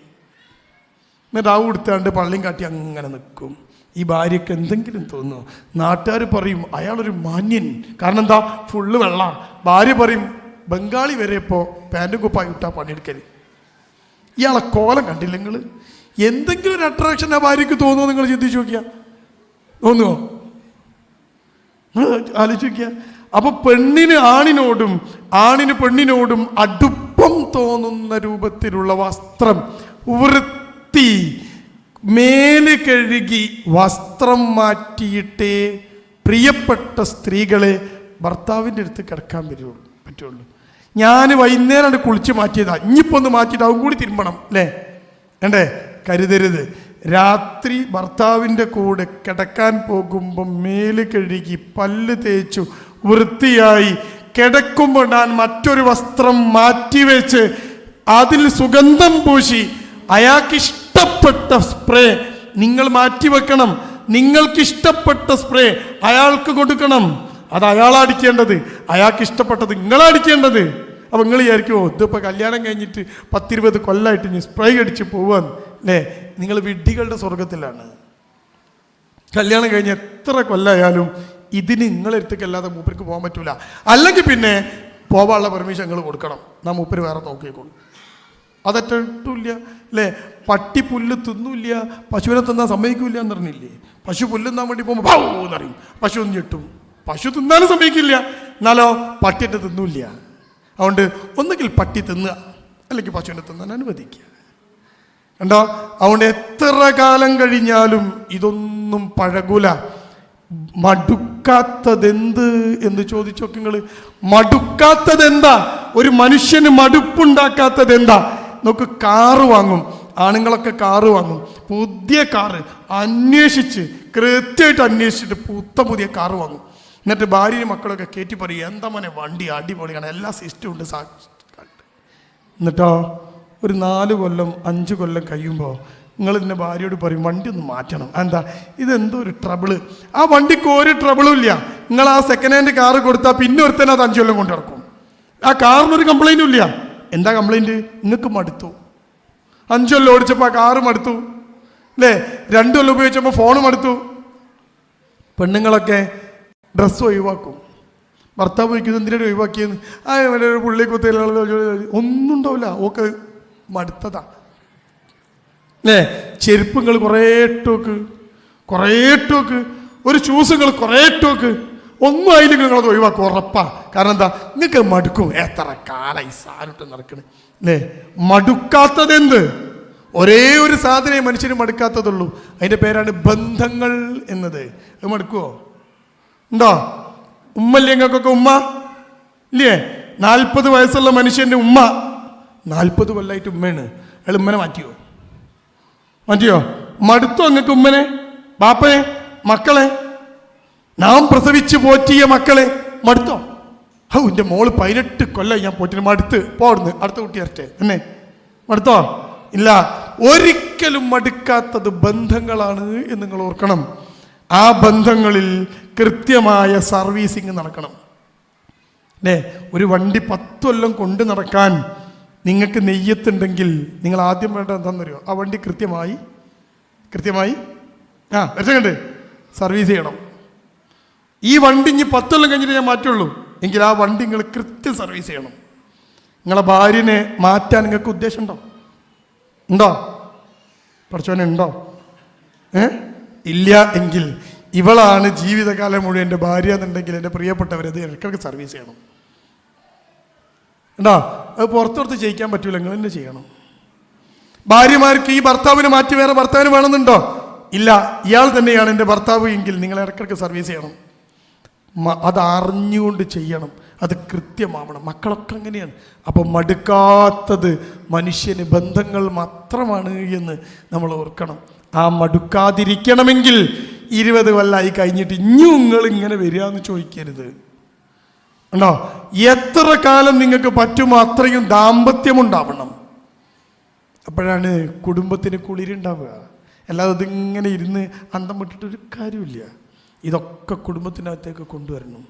എന്നിട്ട് ആ കൊടുത്താണ്ട് പള്ളിയും കാട്ടി അങ്ങനെ നിൽക്കും. ഈ ഭാര്യയ്ക്ക് എന്തെങ്കിലും തോന്നുന്നു, നാട്ടുകാർ പറയും അയാളൊരു മാന്യൻ. കാരണം എന്താ? ഫുള്ള് വെള്ള. ഭാര്യ പറയും ബംഗാളി വരെ ഇപ്പോൾ പാൻറ്റും കുപ്പായി ഇട്ടാൽ പണിയെടുക്കൽ. ഇയാളെ കോലം കണ്ടില്ല നിങ്ങൾ? എന്തെങ്കിലും ഒരു അട്രാക്ഷൻ ആ ഭാര്യയ്ക്ക് തോന്നുമോ? നിങ്ങൾ ചിന്തിച്ചു നോക്കിയാൽ തോന്നുമോ? ആലോചിച്ച് നോക്കിയാൽ. അപ്പൊ പെണ്ണിന് ആണിനോടും ആണിന് പെണ്ണിനോടും അടുപ്പം തോന്നുന്ന രൂപത്തിലുള്ള വസ്ത്രം, വൃത്തി, മേല് കഴുകി വസ്ത്രം മാറ്റിയിട്ടേ പ്രിയപ്പെട്ട സ്ത്രീകളെ ഭർത്താവിൻ്റെ അടുത്ത് കിടക്കാൻ പറ്റുള്ളൂ. ഞാൻ വൈകുന്നേരമാണ് കുളിച്ച് മാറ്റിയതാ, ഇനിയിപ്പോൾ ഒന്ന് മാറ്റിയിട്ട് അതും കൂടി തിരുമ്പണം അല്ലേ? വേണ്ടേ? കരുതരുത്. രാത്രി ഭർത്താവിൻ്റെ കൂടെ കിടക്കാൻ പോകുമ്പം മേല് കഴുകി പല്ല് തേച്ചു വൃത്തിയായി കിടക്കുമ്പോൾ ഞാൻ മറ്റൊരു വസ്ത്രം മാറ്റിവെച്ച് അതിൽ സുഗന്ധം പൂശി അയാൾക്കിഷ്ടപ്പെട്ട സ്പ്രേ നിങ്ങൾ മാറ്റിവെക്കണം. നിങ്ങൾക്കിഷ്ടപ്പെട്ട സ്പ്രേ അയാൾക്ക് കൊടുക്കണം. അത് അയാളടിക്കേണ്ടത്, അയാൾക്കിഷ്ടപ്പെട്ടത് നിങ്ങളടിക്കേണ്ടത്. അപ്പം നിങ്ങൾ വിചാരിക്കുമോ ഇതിപ്പോൾ കല്യാണം കഴിഞ്ഞിട്ട് 10-20 കൊല്ലമായിട്ട് ഞാൻ സ്പ്രേ അടിച്ച് പോവാന്ന് അല്ലേ? നിങ്ങൾ വിഡ്ഢികളുടെ സ്വർഗത്തിലാണ്. കല്യാണം കഴിഞ്ഞ് എത്ര കൊല്ലമായാലും ഇതിന് നിങ്ങളെടുത്തേക്കല്ലാതെ മൂപ്പർക്ക് പോകാൻ പറ്റൂല. അല്ലെങ്കിൽ പിന്നെ പോകാനുള്ള പെർമിഷൻ നിങ്ങൾ കൊടുക്കണം. നാ മൂപ്പര് വേറെ നോക്കിക്കോളൂ. അതൊട്ടില്ല അല്ലേ? പട്ടി പുല്ല് തിന്നില്ല, പശുവിനെ തിന്നാൻ സമ്മതിക്കില്ല എന്ന് പറഞ്ഞില്ലേ? പശു പുല്ല് തിന്നാൻ വേണ്ടി പോകുമ്പോൾ ഭാവൂ എന്നറിയും, പശു ഒന്ന് ഞെട്ടും. പശു തിന്നാനും സമ്മതിക്കില്ല, എന്നാലോ പട്ടിയിട്ട് തിന്നില്ല. അതുകൊണ്ട് ഒന്നുകിൽ പട്ടി തിന്നുക, അല്ലെങ്കിൽ പശുവിനെ തിന്നാൻ അനുവദിക്കുക. കണ്ടോ? അതുകൊണ്ട് എത്ര കാലം കഴിഞ്ഞാലും ഇതൊന്നും പഴകൂല. മടുക്കാത്തതെന്ത് എന്ന് ചോദിച്ചോക്കെ നിങ്ങൾ. മടുക്കാത്തതെന്താ? ഒരു മനുഷ്യന് മടുപ്പുണ്ടാക്കാത്തത് എന്താ? നമുക്ക് കാറ് വാങ്ങും, ആണുങ്ങളൊക്കെ കാറ് വാങ്ങും, പുതിയ കാറ് അന്വേഷിച്ച് കൃത്യമായിട്ട് അന്വേഷിച്ചിട്ട് പുതിയ കാറ് വാങ്ങും. എന്നിട്ട് ഭാര്യയും മക്കളൊക്കെ കയറ്റി പറയും എന്താ മോനെ വണ്ടി അടിപൊളിയാണ്, എല്ലാ സിസ്റ്റം ഉണ്ട്. എന്നിട്ടോ ഒരു 4 കൊല്ലം 5 കൊല്ലം കഴിയുമ്പോൾ നിങ്ങൾ ഇതിൻ്റെ ഭാര്യയോട് പറയും വണ്ടി ഒന്ന് മാറ്റണം. എന്താ? ഇതെന്തോ ഒരു ട്രബിള്. ആ വണ്ടിക്ക് ഒരു ട്രബിളും ഇല്ല. നിങ്ങൾ ആ സെക്കൻഡ് ഹാൻഡ് കാറ് കൊടുത്താൽ പിന്നെ ഒരുത്തന്നെ അത് 5 കൊല്ലം കൊണ്ട് നടക്കും. ആ കാറിനൊരു കംപ്ലൈൻറ്റും ഇല്ല. എന്താ കംപ്ലൈൻറ്റ്? നിങ്ങൾക്ക് മടുത്തു. 5 കൊല്ലം ഓടിച്ചപ്പോൾ ആ കാറ് മടുത്തു അല്ലേ? 2 കൊല്ലം ഉപയോഗിച്ചപ്പോൾ ഫോൺ മടുത്തു. പെണ്ണുങ്ങളൊക്കെ ഡ്രസ്സ് ഒഴിവാക്കും. ഭർത്താവ് വയ്ക്കുന്നത് എന്തിനാണ് ഒഴിവാക്കിയെന്ന്? ആ പുള്ളി കുത്തിയ ഒന്നും ഉണ്ടാവില്ല, ഓക്കെ മടുത്തതാ അല്ലേ? ചെരുപ്പുകൾ കുറേ ഇട്ടോക്ക്, ഒരു ഷൂസുകൾ കുറേ ഇട്ടോക്ക്, ഒന്നും ആയില്ലെങ്കിൽ നിങ്ങളത് ഒഴിവാക്കും ഉറപ്പാ. കാരണം എന്താ? നിങ്ങൾക്ക് മടുക്കും. എത്ര കാലായി സാരിട്ട് നടക്കണേ അല്ലേ? മടുക്കാത്തതെന്ത്? ഒരേ ഒരു സാധനമേ മനുഷ്യന് മടുക്കാത്തതുള്ളൂ. അതിൻ്റെ പേരാണ് ബന്ധങ്ങൾ എന്നത്. അത് മടുക്കുവോ? ഉണ്ടോ? ഉമ്മല്ലേ ഞങ്ങൾക്കൊക്കെ? ഉമ്മ ഇല്ലേ? 40 വയസ്സുള്ള മനുഷ്യൻ്റെ ഉമ്മ 40 കൊല്ലമായിട്ട് ഉമ്മയാണ്. അയാൾ ഉമ്മനെ മാറ്റിയോ? മടുത്തോ നിങ്ങൾക്ക് ഉമ്മനെ, ബാപ്പനെ, മക്കളെ? നാം പ്രസവിച്ച് പോറ്റിയ മക്കളെ മടുത്തോ? എൻ്റെ മോള് 18 കൊല്ലം ഞാൻ പോറ്റിന് മടുത്ത് പോടുന്നു, അടുത്ത കുട്ടി വരട്ടെ എന്നെ മടുത്തോ? ഇല്ല. ഒരിക്കലും മടുക്കാത്തത് ബന്ധങ്ങളാണ് എന്ന് നിങ്ങൾ ഓർക്കണം. ആ ബന്ധങ്ങളിൽ കൃത്യമായ സർവീസിങ് നടക്കണം അല്ലേ? ഒരു വണ്ടി 10 കൊല്ലം കൊണ്ട് നടക്കാൻ നിങ്ങൾക്ക് നെയ്യത്തുണ്ടെങ്കിൽ നിങ്ങൾ ആദ്യം വേണ്ട എന്താണെന്നറിയോ? ആ വണ്ടി കൃത്യമായി കണ്ട് സർവീസ് ചെയ്യണം. ഈ വണ്ടി ഇനി 10 കൊല്ലം കഴിഞ്ഞിട്ട് ഞാൻ മാറ്റുള്ളൂ എങ്കിൽ ആ വണ്ടി നിങ്ങൾ കൃത്യം സർവീസ് ചെയ്യണം. നിങ്ങളെ ഭാര്യനെ മാറ്റാൻ നിങ്ങൾക്ക് ഉദ്ദേശം ഉണ്ടോ? പഠിച്ചവനുണ്ടോ? ഇല്ല എങ്കിൽ ഇവളാണ് ജീവിതകാലം മുഴുവൻ എൻ്റെ ഭാര്യ എന്നുണ്ടെങ്കിൽ എൻ്റെ പ്രിയപ്പെട്ടവരത് ഇടയ്ക്കിടയ്ക്ക് സർവീസ് ചെയ്യണം. ഉണ്ടോ? അത് പുറത്തോർത്ത് ചെയ്യിക്കാൻ പറ്റൂല, നിങ്ങൾ തന്നെ ചെയ്യണം. ഭാര്യമാർക്ക് ഈ ഭർത്താവിന് മാറ്റി വേറെ ഭർത്താവിന് വേണമെന്നുണ്ടോ? ഇല്ല, ഇയാൾ തന്നെയാണ് എൻ്റെ ഭർത്താവ് എങ്കിൽ നിങ്ങൾ ഇടയ്ക്കിടയ്ക്ക് സർവീസ് ചെയ്യണം. അത് അറിഞ്ഞുകൊണ്ട് ചെയ്യണം, അത് കൃത്യമാവണം. മക്കളൊക്കെ അങ്ങനെയാണ്. അപ്പം മടുക്കാത്തത് മനുഷ്യന് ബന്ധങ്ങൾ മാത്രമാണ് എന്ന് നമ്മൾ ഓർക്കണം. ആ മടുക്കാതിരിക്കണമെങ്കിൽ 20 കൊല്ലമായി കഴിഞ്ഞിട്ട് ഇനിയും നിങ്ങൾ ഇങ്ങനെ വരിക എന്ന് ചോദിക്കരുത്. ഉണ്ടോ? എത്ര കാലം നിങ്ങൾക്ക് പറ്റുമോ അത്രയും ദാമ്പത്യമുണ്ടാവണം. അപ്പോഴാണ് കുടുംബത്തിന് കുളിരുണ്ടാവുക. അല്ലാതെ ഇതിങ്ങനെ ഇരുന്ന് അന്തം വിട്ടിട്ടൊരു കാര്യമില്ല. ഇതൊക്കെ കുടുംബത്തിനകത്തേക്ക് കൊണ്ടുവരണം.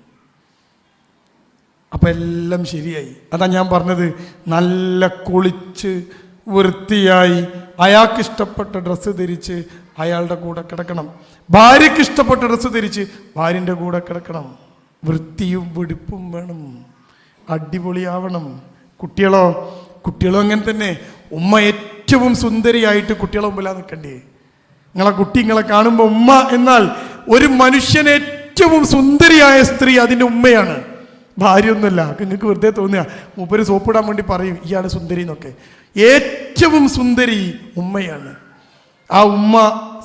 അപ്പം എല്ലാം ശരിയായി. അതാ ഞാൻ പറഞ്ഞത്, നല്ല കുളിച്ച് വൃത്തിയായി അയാൾക്ക് ഇഷ്ടപ്പെട്ട ഡ്രസ്സ് ധരിച്ച് അയാളുടെ കൂടെ കിടക്കണം. ഭാര്യയ്ക്ക് ഇഷ്ടപ്പെട്ട ഡ്രസ്സ് ധരിച്ച് ഭാര്യൻ്റെ കൂടെ കിടക്കണം. വൃത്തിയും വെടിപ്പും വേണം, അടിപൊളിയാവണം. കുട്ടികളോ അങ്ങനെ തന്നെ. ഉമ്മ ഏറ്റവും സുന്ദരിയായിട്ട് കുട്ടികളെ മുമ്പിലാണ് നിൽക്കണ്ടേ. നിങ്ങളെ കുട്ടി നിങ്ങളെ കാണുമ്പോൾ ഉമ്മ എന്നാൽ ഒരു മനുഷ്യൻ ഏറ്റവും സുന്ദരിയായ സ്ത്രീ അതിൻ്റെ ഉമ്മയാണ്, ഭാര്യയൊന്നുമല്ല. നിങ്ങൾക്ക് വെറുതെ തോന്നുക, മൂപ്പര് സോപ്പിടാൻ വേണ്ടി പറയും ഇയാണ് സുന്ദരി എന്നൊക്കെ. ഏറ്റവും സുന്ദരി ഉമ്മയാണ്. ആ ഉമ്മ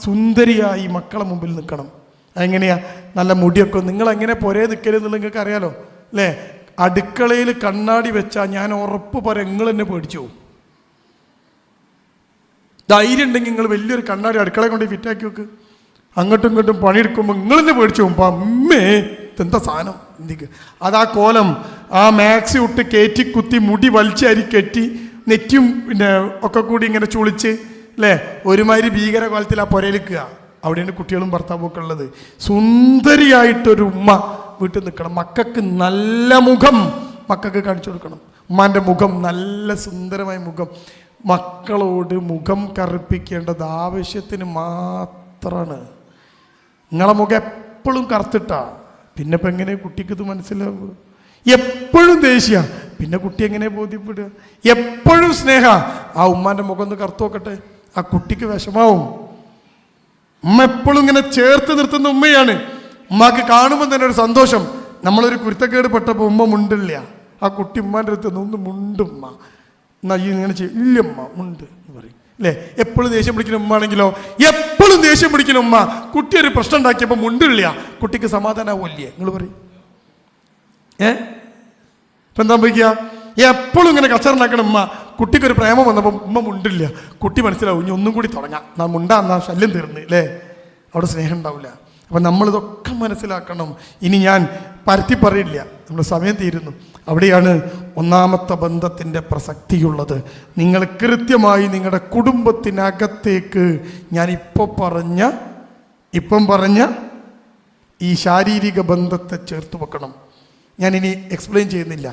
സുന്ദരിയായി മക്കളെ മുമ്പിൽ നിൽക്കണം. അതെങ്ങനെയാ? നല്ല മുടിയൊക്കെ. നിങ്ങളെങ്ങനെ പൊരേ നിൽക്കരുതെന്നുള്ള നിങ്ങൾക്ക് അറിയാലോ അല്ലേ? അടുക്കളയിൽ കണ്ണാടി വെച്ചാൽ ഞാൻ ഉറപ്പ് പറയാം നിങ്ങൾ എന്നെ പേടിച്ചു പോകും. ധൈര്യം ഉണ്ടെങ്കിൽ നിങ്ങൾ വലിയൊരു കണ്ണാടി അടുക്കളയെ കൊണ്ട് ഫിറ്റാക്കി വെക്ക്. അങ്ങോട്ടും ഇങ്ങോട്ടും പണിയെടുക്കുമ്പോൾ നിങ്ങൾ തന്നെ പേടിച്ചു പോകും. അമ്മേ എന്താ സാധനം എന്തിക്ക്. അതാ കോലം ആ മാക്സി ഇട്ട് കയറ്റി കുത്തി മുടി വലിച്ചരി കെട്ടി നെറ്റിയും പിന്നെ ഒക്കെ കൂടി ഇങ്ങനെ ചുളിച്ച് അല്ലേ, ഒരുമാതിരി ഭീകര കോലത്തിൽ ആ പുരയിലിക്കുക. അവിടെയാണ് കുട്ടികളും ഭർത്താവും ഒക്കെ ഉള്ളത്. സുന്ദരിയായിട്ടൊരു ഉമ്മ വീട്ടിൽ നിൽക്കണം. മക്കൾക്ക് നല്ല മുഖം മക്കൾക്ക് കാണിച്ചു കൊടുക്കണം. ഉമ്മാൻ്റെ മുഖം നല്ല സുന്ദരമായ മുഖം. മക്കളോട് മുഖം കറുപ്പിക്കേണ്ടത് ആവശ്യത്തിന് മാത്രമാണ്. നിങ്ങളെ മുഖം എപ്പോഴും കറുത്തിട്ടാ പിന്നെ ഇപ്പം എങ്ങനെ കുട്ടിക്ക് ഇത് മനസ്സിലാവുക? എപ്പോഴും ദേഷ്യ പിന്നെ കുട്ടി എങ്ങനെ ബോധ്യപ്പെടുക? എപ്പോഴും സ്നേഹ ആ ഉമ്മാൻ്റെ മുഖം ഒന്ന് കറുത്തു നോക്കട്ടെ, ആ കുട്ടിക്ക് വിഷമാവും. ഉമ്മ എപ്പോഴും ഇങ്ങനെ ചേർത്ത് നിർത്തുന്ന ഉമ്മയാണ്. ഉമ്മാക്ക് കാണുമ്പോൾ തന്നെ ഒരു സന്തോഷം. നമ്മളൊരു കുരുത്തക്കേട് പെട്ടപ്പോൾ ഉമ്മ മുണ്ടില്ല. ആ കുട്ടി ഉമ്മാൻ്റെ അടുത്ത് ഒന്ന് മുണ്ടുമ്മ എന്നാ ഈ ഇങ്ങനെ ചെയ്യും. ഇല്ലമ്മ മുണ്ട് എന്ന് പറയും അല്ലേ? എപ്പോഴും ദേഷ്യം പിടിക്കുന്ന ഉമ്മ ആണെങ്കിലോ എപ്പോഴും ദേഷ്യം പിടിക്കുന്ന ഉമ്മ കുട്ടി ഒരു പ്രശ്നം ഉണ്ടാക്കിയപ്പോൾ മുണ്ടില്ല, കുട്ടിക്ക് സമാധാനമാവില്ലേ? നിങ്ങൾ പറയും. ഇപ്പം എന്താ സംഭവിക്കുക? എപ്പോഴും ഇങ്ങനെ കച്ചറുണ്ടാക്കണം ഉമ്മ, കുട്ടിക്കൊരു പ്രേമം വന്നപ്പോൾ ഉമ്മ മുണ്ടില്ല, കുട്ടി മനസ്സിലാവും ഇനി ഒന്നും കൂടി തുടങ്ങാം, നാ മുണ്ടാന്നാ ശല്യം തീർന്ന് അല്ലേ? അവിടെ സ്നേഹം ഉണ്ടാവില്ല. അപ്പം നമ്മളിതൊക്കെ മനസ്സിലാക്കണം. ഇനി ഞാൻ പരത്തി പറയില്ല, നമ്മുടെ സമയം തീരുന്നു. അവിടെയാണ് ഒന്നാമത്തെ ബന്ധത്തിൻ്റെ പ്രസക്തിയുള്ളത്. നിങ്ങൾ കൃത്യമായി നിങ്ങളുടെ കുടുംബത്തിനകത്തേക്ക് ഞാൻ ഇപ്പം പറഞ്ഞ ഈ ശാരീരിക ബന്ധത്തെ ചേർത്ത് വെക്കണം. ഞാനിനി എക്സ്പ്ലെയിൻ ചെയ്യുന്നില്ല.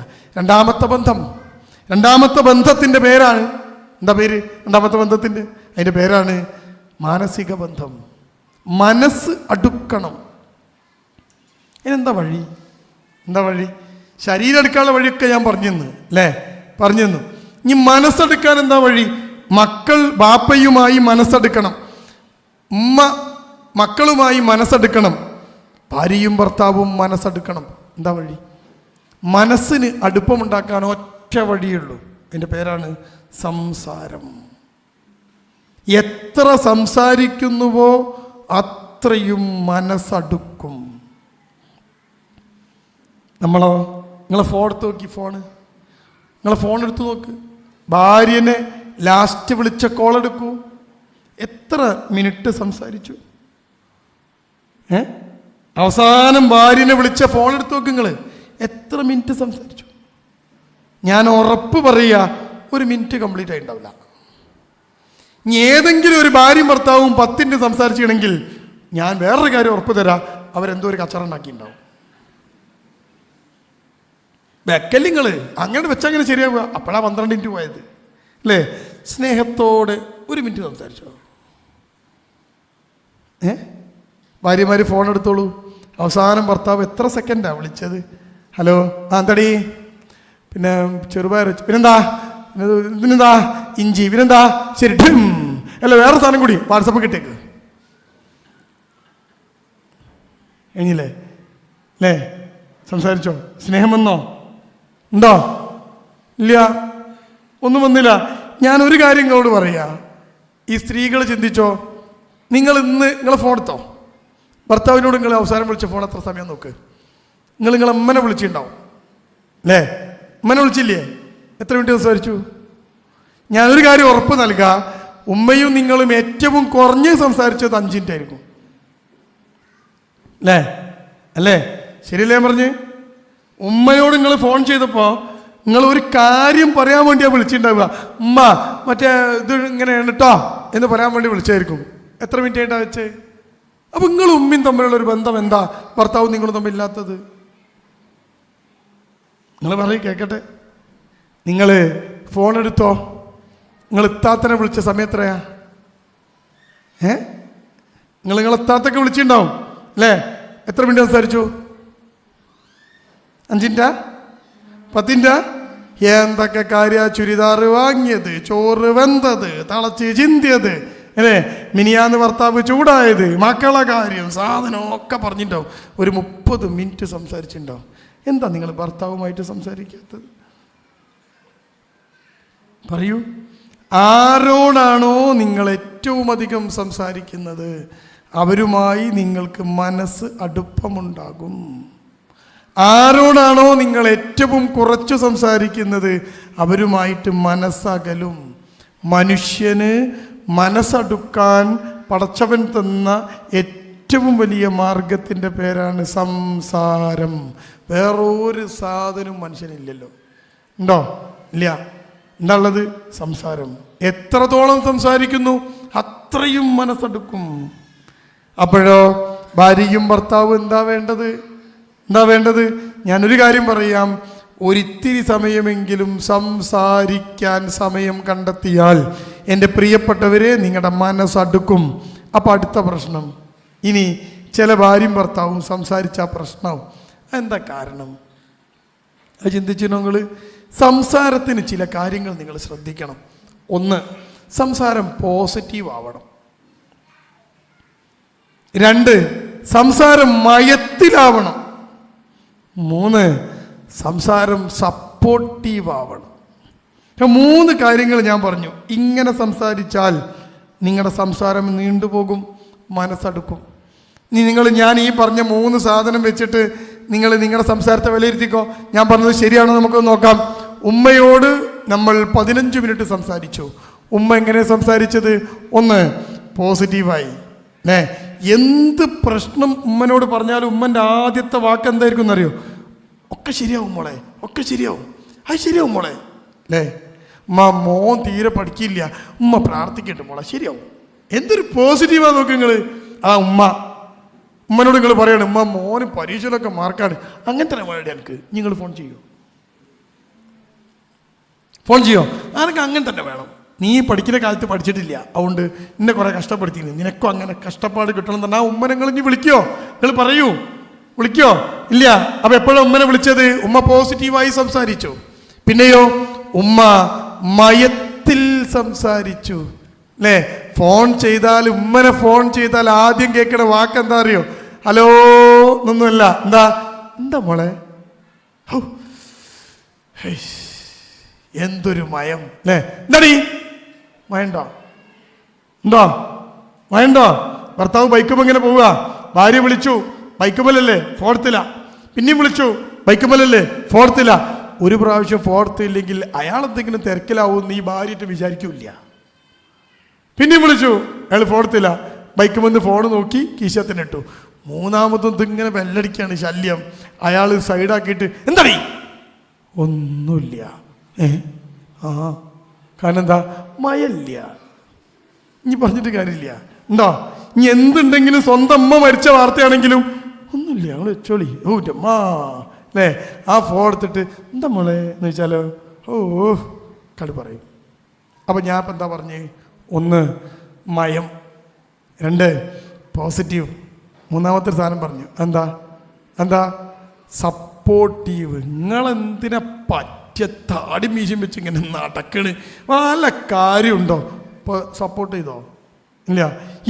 രണ്ടാമത്തെ ബന്ധത്തിൻ്റെ പേരാണ്, എന്താ പേര് രണ്ടാമത്തെ ബന്ധത്തിൻ്റെ? അതിൻ്റെ പേരാണ് മാനസിക ബന്ധം. മനസ്സ് അടുക്കണം. ഇതിനെന്താ വഴി? ശരീരം എടുക്കാനുള്ള വഴിയൊക്കെ ഞാൻ പറഞ്ഞു തന്നു. ഇനി മനസ്സെടുക്കാൻ എന്താ വഴി? മക്കൾ ബാപ്പയുമായി മനസ്സെടുക്കണം, ഉമ്മ മക്കളുമായി മനസ്സെടുക്കണം, ഭാര്യയും ഭർത്താവും മനസ്സെടുക്കണം. എന്താ വഴി? മനസ്സിന് അടുപ്പമുണ്ടാക്കാൻ ഒറ്റ വഴിയുള്ളൂ. അതിൻ്റെ പേരാണ് സംസാരം. എത്ര സംസാരിക്കുന്നുവോ അത്രയും മനസ്സടുക്കും. നിങ്ങളെ ഫോൺ എടുത്ത് നോക്കി, നിങ്ങളെ ഫോൺ എടുത്ത് നോക്ക്. ഭാര്യനെ ലാസ്റ്റ് വിളിച്ച കോൾ എടുക്കൂ. എത്ര മിനിറ്റ് സംസാരിച്ചു? അവസാനം ഭാര്യനെ വിളിച്ച ഫോൺ എടുത്ത് നോക്ക്. നിങ്ങൾ എത്ര മിനിറ്റ് സംസാരിച്ചു? ഞാൻ ഉറപ്പ് പറയുക 1 മിനിറ്റ് കംപ്ലീറ്റ് ആയിട്ടുണ്ടാവില്ല. ഇനി ഏതെങ്കിലും ഒരു ഭാര്യയും ഭർത്താവും 10 മിനിറ്റ് സംസാരിച്ചിട്ടുണ്ടെങ്കിൽ ഞാൻ വേറൊരു കാര്യം ഉറപ്പ് തരാം, അവരെന്തോ ഒരു കച്ചറ ഉണ്ടാക്കിയിട്ടുണ്ടാവും. വെക്കല്ലിങ്ങൾ അങ്ങനെ വെച്ചാൽ അങ്ങനെ ശരിയാവുക. അപ്പോഴാണ് 12 മിനിറ്റ് പോയത് അല്ലേ? സ്നേഹത്തോടെ 1 മിനിറ്റ് സംസാരിച്ചോ? ഭാര്യമാർ ഫോൺ എടുത്തോളൂ. അവസാനം ഭർത്താവ് എത്ര സെക്കൻഡാണ് വിളിച്ചത്? ഹലോ, എന്താടി? പിന്നെ ചെറുപയർ, പിന്നെന്താ ഇഞ്ചി, പിന്നെന്താ ശരി അല്ല വേറെ സാധനം കൂടി വാട്സപ്പ് കിട്ടേക്ക് കഴിഞ്ഞില്ലേ അല്ലേ? സംസാരിച്ചോ? സ്നേഹം വന്നോ? ഉണ്ടോ? ഇല്ല, ഒന്നും വന്നില്ല. ഞാനൊരു കാര്യം നിങ്ങളോട് പറയാ, ഈ സ്ത്രീകൾ ചിന്തിച്ചോ, നിങ്ങൾ നിങ്ങളെ ഫോൺ എടുത്തോ, ഭർത്താവിനോട് നിങ്ങൾ അവസാനം വിളിച്ച ഫോൺ എത്ര സമയം നോക്ക്. നിങ്ങളെ അമ്മനെ വിളിച്ചിട്ടുണ്ടാവും അല്ലേ? അമ്മനെ വിളിച്ചില്ലേ? എത്ര മിനിറ്റ് സംസാരിച്ചു? ഞാനൊരു കാര്യം ഉറപ്പ് നൽകാം, ഉമ്മയും നിങ്ങളും ഏറ്റവും കുറഞ്ഞ് സംസാരിച്ചത് 5 മിനിറ്റ് ആയിരിക്കും അല്ലേ? അല്ലേ? ശരിയല്ലേ ഞാൻ പറഞ്ഞ്? ഉമ്മയോട് നിങ്ങൾ ഫോൺ ചെയ്തപ്പോൾ നിങ്ങൾ ഒരു കാര്യം പറയാൻ വേണ്ടിയാണ് വിളിച്ചിട്ടുണ്ടാവുക. ഉമ്മ മറ്റേ ഇത് ഇങ്ങനെയാണ് കേട്ടോ എന്ന് പറയാൻ വേണ്ടി വിളിച്ചായിരിക്കും. എത്ര മിനിറ്റ് ആയിട്ടാണ് വെച്ചേ? അപ്പം നിങ്ങളും ഉമ്മയും തമ്മിലുള്ളൊരു ബന്ധം എന്താ ഭർത്താവും നിങ്ങളും തമ്മിൽ ഇല്ലാത്തത്? നിങ്ങൾ പറയും കേൾക്കട്ടെ. നിങ്ങൾ ഫോൺ എടുത്തോ, നിങ്ങൾ ഇത്താത്തനെ വിളിച്ച സമയം എത്രയാ? നിങ്ങൾ ഇത്താത്തൊക്കെ വിളിച്ചിട്ടുണ്ടാവും അല്ലേ? എത്ര മിനിറ്റ് സംസാരിച്ചു? 5 മിനിറ്റാ? 10 മിനിറ്റാ? എന്തൊക്കെ കാര്യ, ചുരിദാർ വാങ്ങിയത്, ചോറ് വെന്തത്, തിളച്ച് ചിന്തിയത് അല്ലേ, മിനിയാന്ന് ഭർത്താവ് ചൂടായത്, മക്കളെ കാര്യം, സാധനം ഒക്കെ പറഞ്ഞിട്ടുണ്ടാവും. ഒരു 30 മിനിറ്റ് സംസാരിച്ചിട്ടുണ്ടാവും. എന്താ നിങ്ങൾ ഭർത്താവുമായിട്ട് സംസാരിക്കാത്തത്? പറയൂ. ആരോടാണോ നിങ്ങൾ ഏറ്റവും അധികം സംസാരിക്കുന്നത് അവരുമായി നിങ്ങൾക്ക് മനസ്സ് അടുപ്പമുണ്ടാകും. ആരോടാണോ നിങ്ങൾ ഏറ്റവും കുറച്ചു സംസാരിക്കുന്നത് അവരുമായിട്ട് മനസ്സകലും. മനുഷ്യന് മനസ്സടുക്കാൻ പടച്ചവൻ തന്ന ഏറ്റവും വലിയ മാർഗത്തിൻ്റെ പേരാണ് സംസാരം. വേറൊരു സാധനം മനുഷ്യനില്ലല്ലോ. ഉണ്ടോ? ഇല്ല. എന്താ ഉള്ളത്? സംസാരം. എത്രത്തോളം സംസാരിക്കുന്നു അത്രയും മനസ്സടുക്കും. അപ്പോഴോ ഭാര്യയും ഭർത്താവും എന്താ വേണ്ടത്? ഞാനൊരു കാര്യം പറയാം, ഒരിത്തിരി സമയമെങ്കിലും സംസാരിക്കാൻ സമയം കണ്ടെത്തിയാൽ എൻ്റെ പ്രിയപ്പെട്ടവരെ നിങ്ങളുടെ മനസ്സടുക്കും. അപ്പം അടുത്ത പ്രശ്നം, ഇനി ചില ഭാര്യയും ഭർത്താവും സംസാരിച്ച പ്രശ്നവും എന്താ കാരണം? അത് ചിന്തിച്ചു നിങ്ങൾ? സംസാരത്തിന് ചില കാര്യങ്ങൾ നിങ്ങൾ ശ്രദ്ധിക്കണം. 1, സംസാരം പോസിറ്റീവ് ആവണം. 2, സംസാരം മയത്തിലാവണം. 3, സംസാരം സപ്പോർട്ടീവ് ആവണം. 3 കാര്യങ്ങൾ ഞാൻ പറഞ്ഞു. ഇങ്ങനെ സംസാരിച്ചാൽ നിങ്ങളുടെ സംസാരം നീണ്ടുപോകും, മനസ്സടുക്കും. ഞാൻ ഈ പറഞ്ഞ 3 സാധനം വെച്ചിട്ട് നിങ്ങൾ നിങ്ങളുടെ സംസാരത്തെ വിലയിരുത്തിക്കോ. ഞാൻ പറഞ്ഞത് ശരിയാണോ നമുക്ക് നോക്കാം. ഉമ്മയോട് നമ്മൾ 15 മിനിറ്റ് സംസാരിച്ചു. ഉമ്മ എങ്ങനെ സംസാരിച്ചത്? 1, പോസിറ്റീവായി. എന്ത് പ്രശ്നം ഉമ്മനോട് പറഞ്ഞാലും ഉമ്മൻ്റെ ആദ്യത്തെ വാക്ക് എന്തായിരിക്കും എന്നറിയോ? ഒക്കെ ശരിയാവും മോളെ, ഒക്കെ ശരിയാവും, അത് ശരിയാവും മോളെ അല്ലേ? മോൻ തീരെ പഠിക്കില്ല, ഉമ്മ പ്രാർത്ഥിക്കട്ടെ മോളെ, ശരിയാവും. എന്തൊരു പോസിറ്റീവാണ് നോക്ക് നിങ്ങൾ. ഉമ്മനോട് നിങ്ങൾ പറയണം, ഉമ്മ മോന് പരീക്ഷയിലൊക്കെ മാർക്കാണ്, അങ്ങനത്തെ വേണ്ടി എനിക്ക് നിങ്ങൾ ഫോൺ ചെയ്യോ? ആർക്ക് അങ്ങനെ തന്നെ വേണം. നീ പഠിക്കുന്ന കാലത്ത് പഠിച്ചിട്ടില്ല, അതുകൊണ്ട് എന്നെ കുറെ കഷ്ടപ്പെടുത്തിയിരുന്നു, നിനക്കും അങ്ങനെ കഷ്ടപ്പാട് കിട്ടണം തന്നെ. ആ ഉമ്മ നിങ്ങൾ ഇനി വിളിക്കോ? നിങ്ങൾ പറയൂ, വിളിക്കോ? ഇല്ല. അപ്പൊ എപ്പോഴും ഉമ്മനെ വിളിച്ചത്? ഉമ്മ പോസിറ്റീവായി സംസാരിച്ചു. പിന്നെയോ ഉമ്മ മയത്തിൽ സംസാരിച്ചു അല്ലേ? ഉമ്മനെ ഫോൺ ചെയ്താൽ ആദ്യം കേൾക്കണ വാക്ക് എന്താ അറിയോ? ഹലോ എന്നൊന്നുമല്ല. എന്താ മോളെ, എന്തൊരു മയം അല്ലേ? എന്താണീ മയണ്ടോ? മയണ്ടോ? ഭർത്താവ് ബൈക്കുമ്പോൾ ഇങ്ങനെ പോവുക, ഭാര്യ വിളിച്ചു, ബൈക്കുമല്ലേ, ഫോർത്തില. പിന്നെയും വിളിച്ചു, ബൈക്കുമല്ലേ, ഫോർത്തില. ഒരു പ്രാവശ്യം ഫോർത്ത് ഇല്ലെങ്കിൽ അയാൾ എന്തെങ്കിലും തിരക്കിലാവും ഈ ഭാര്യയിട്ട് വിചാരിക്കില്ല. പിന്നെയും വിളിച്ചു, അയാൾ ഫോർത്തില. ബൈക്കുമെന്ന് ഫോൺ നോക്കി കീശത്തിനിട്ടു. 3-മതും ഇതിങ്ങനെ ബെല്ലടിക്കാണ്, ശല്യം. അയാൾ സൈഡാക്കിയിട്ട് എന്താണീ? ഒന്നുമില്ല. കാരണം എന്താ? മയല്ല. ഇനി പറഞ്ഞിട്ട് കാര്യമില്ല. ഇനി എന്തുണ്ടെങ്കിലും സ്വന്തം അമ്മ മരിച്ച വാർത്തയാണെങ്കിലും ഒന്നുമില്ല, ഞങ്ങൾ വെച്ചോളി, അമ്മ അല്ലേ? ആ ഫോൺ എടുത്തിട്ട് എന്താ മോളെ എന്ന് വെച്ചാലോ കടു പറയും. അപ്പം ഞാൻ ഇപ്പം എന്താ പറഞ്ഞേ? 1, മയം. 2, പോസിറ്റീവ്. 3-മത്തെ സാധനം പറഞ്ഞു. എന്താ? സപ്പോർട്ടീവ്. നിങ്ങളെന്തിനാ താടി മീശം വെച്ച് ഇങ്ങനെ നടക്കണ്? വല്ല കാര്യമുണ്ടോ? സപ്പോർട്ട് ചെയ്തോ? ഇല്ല.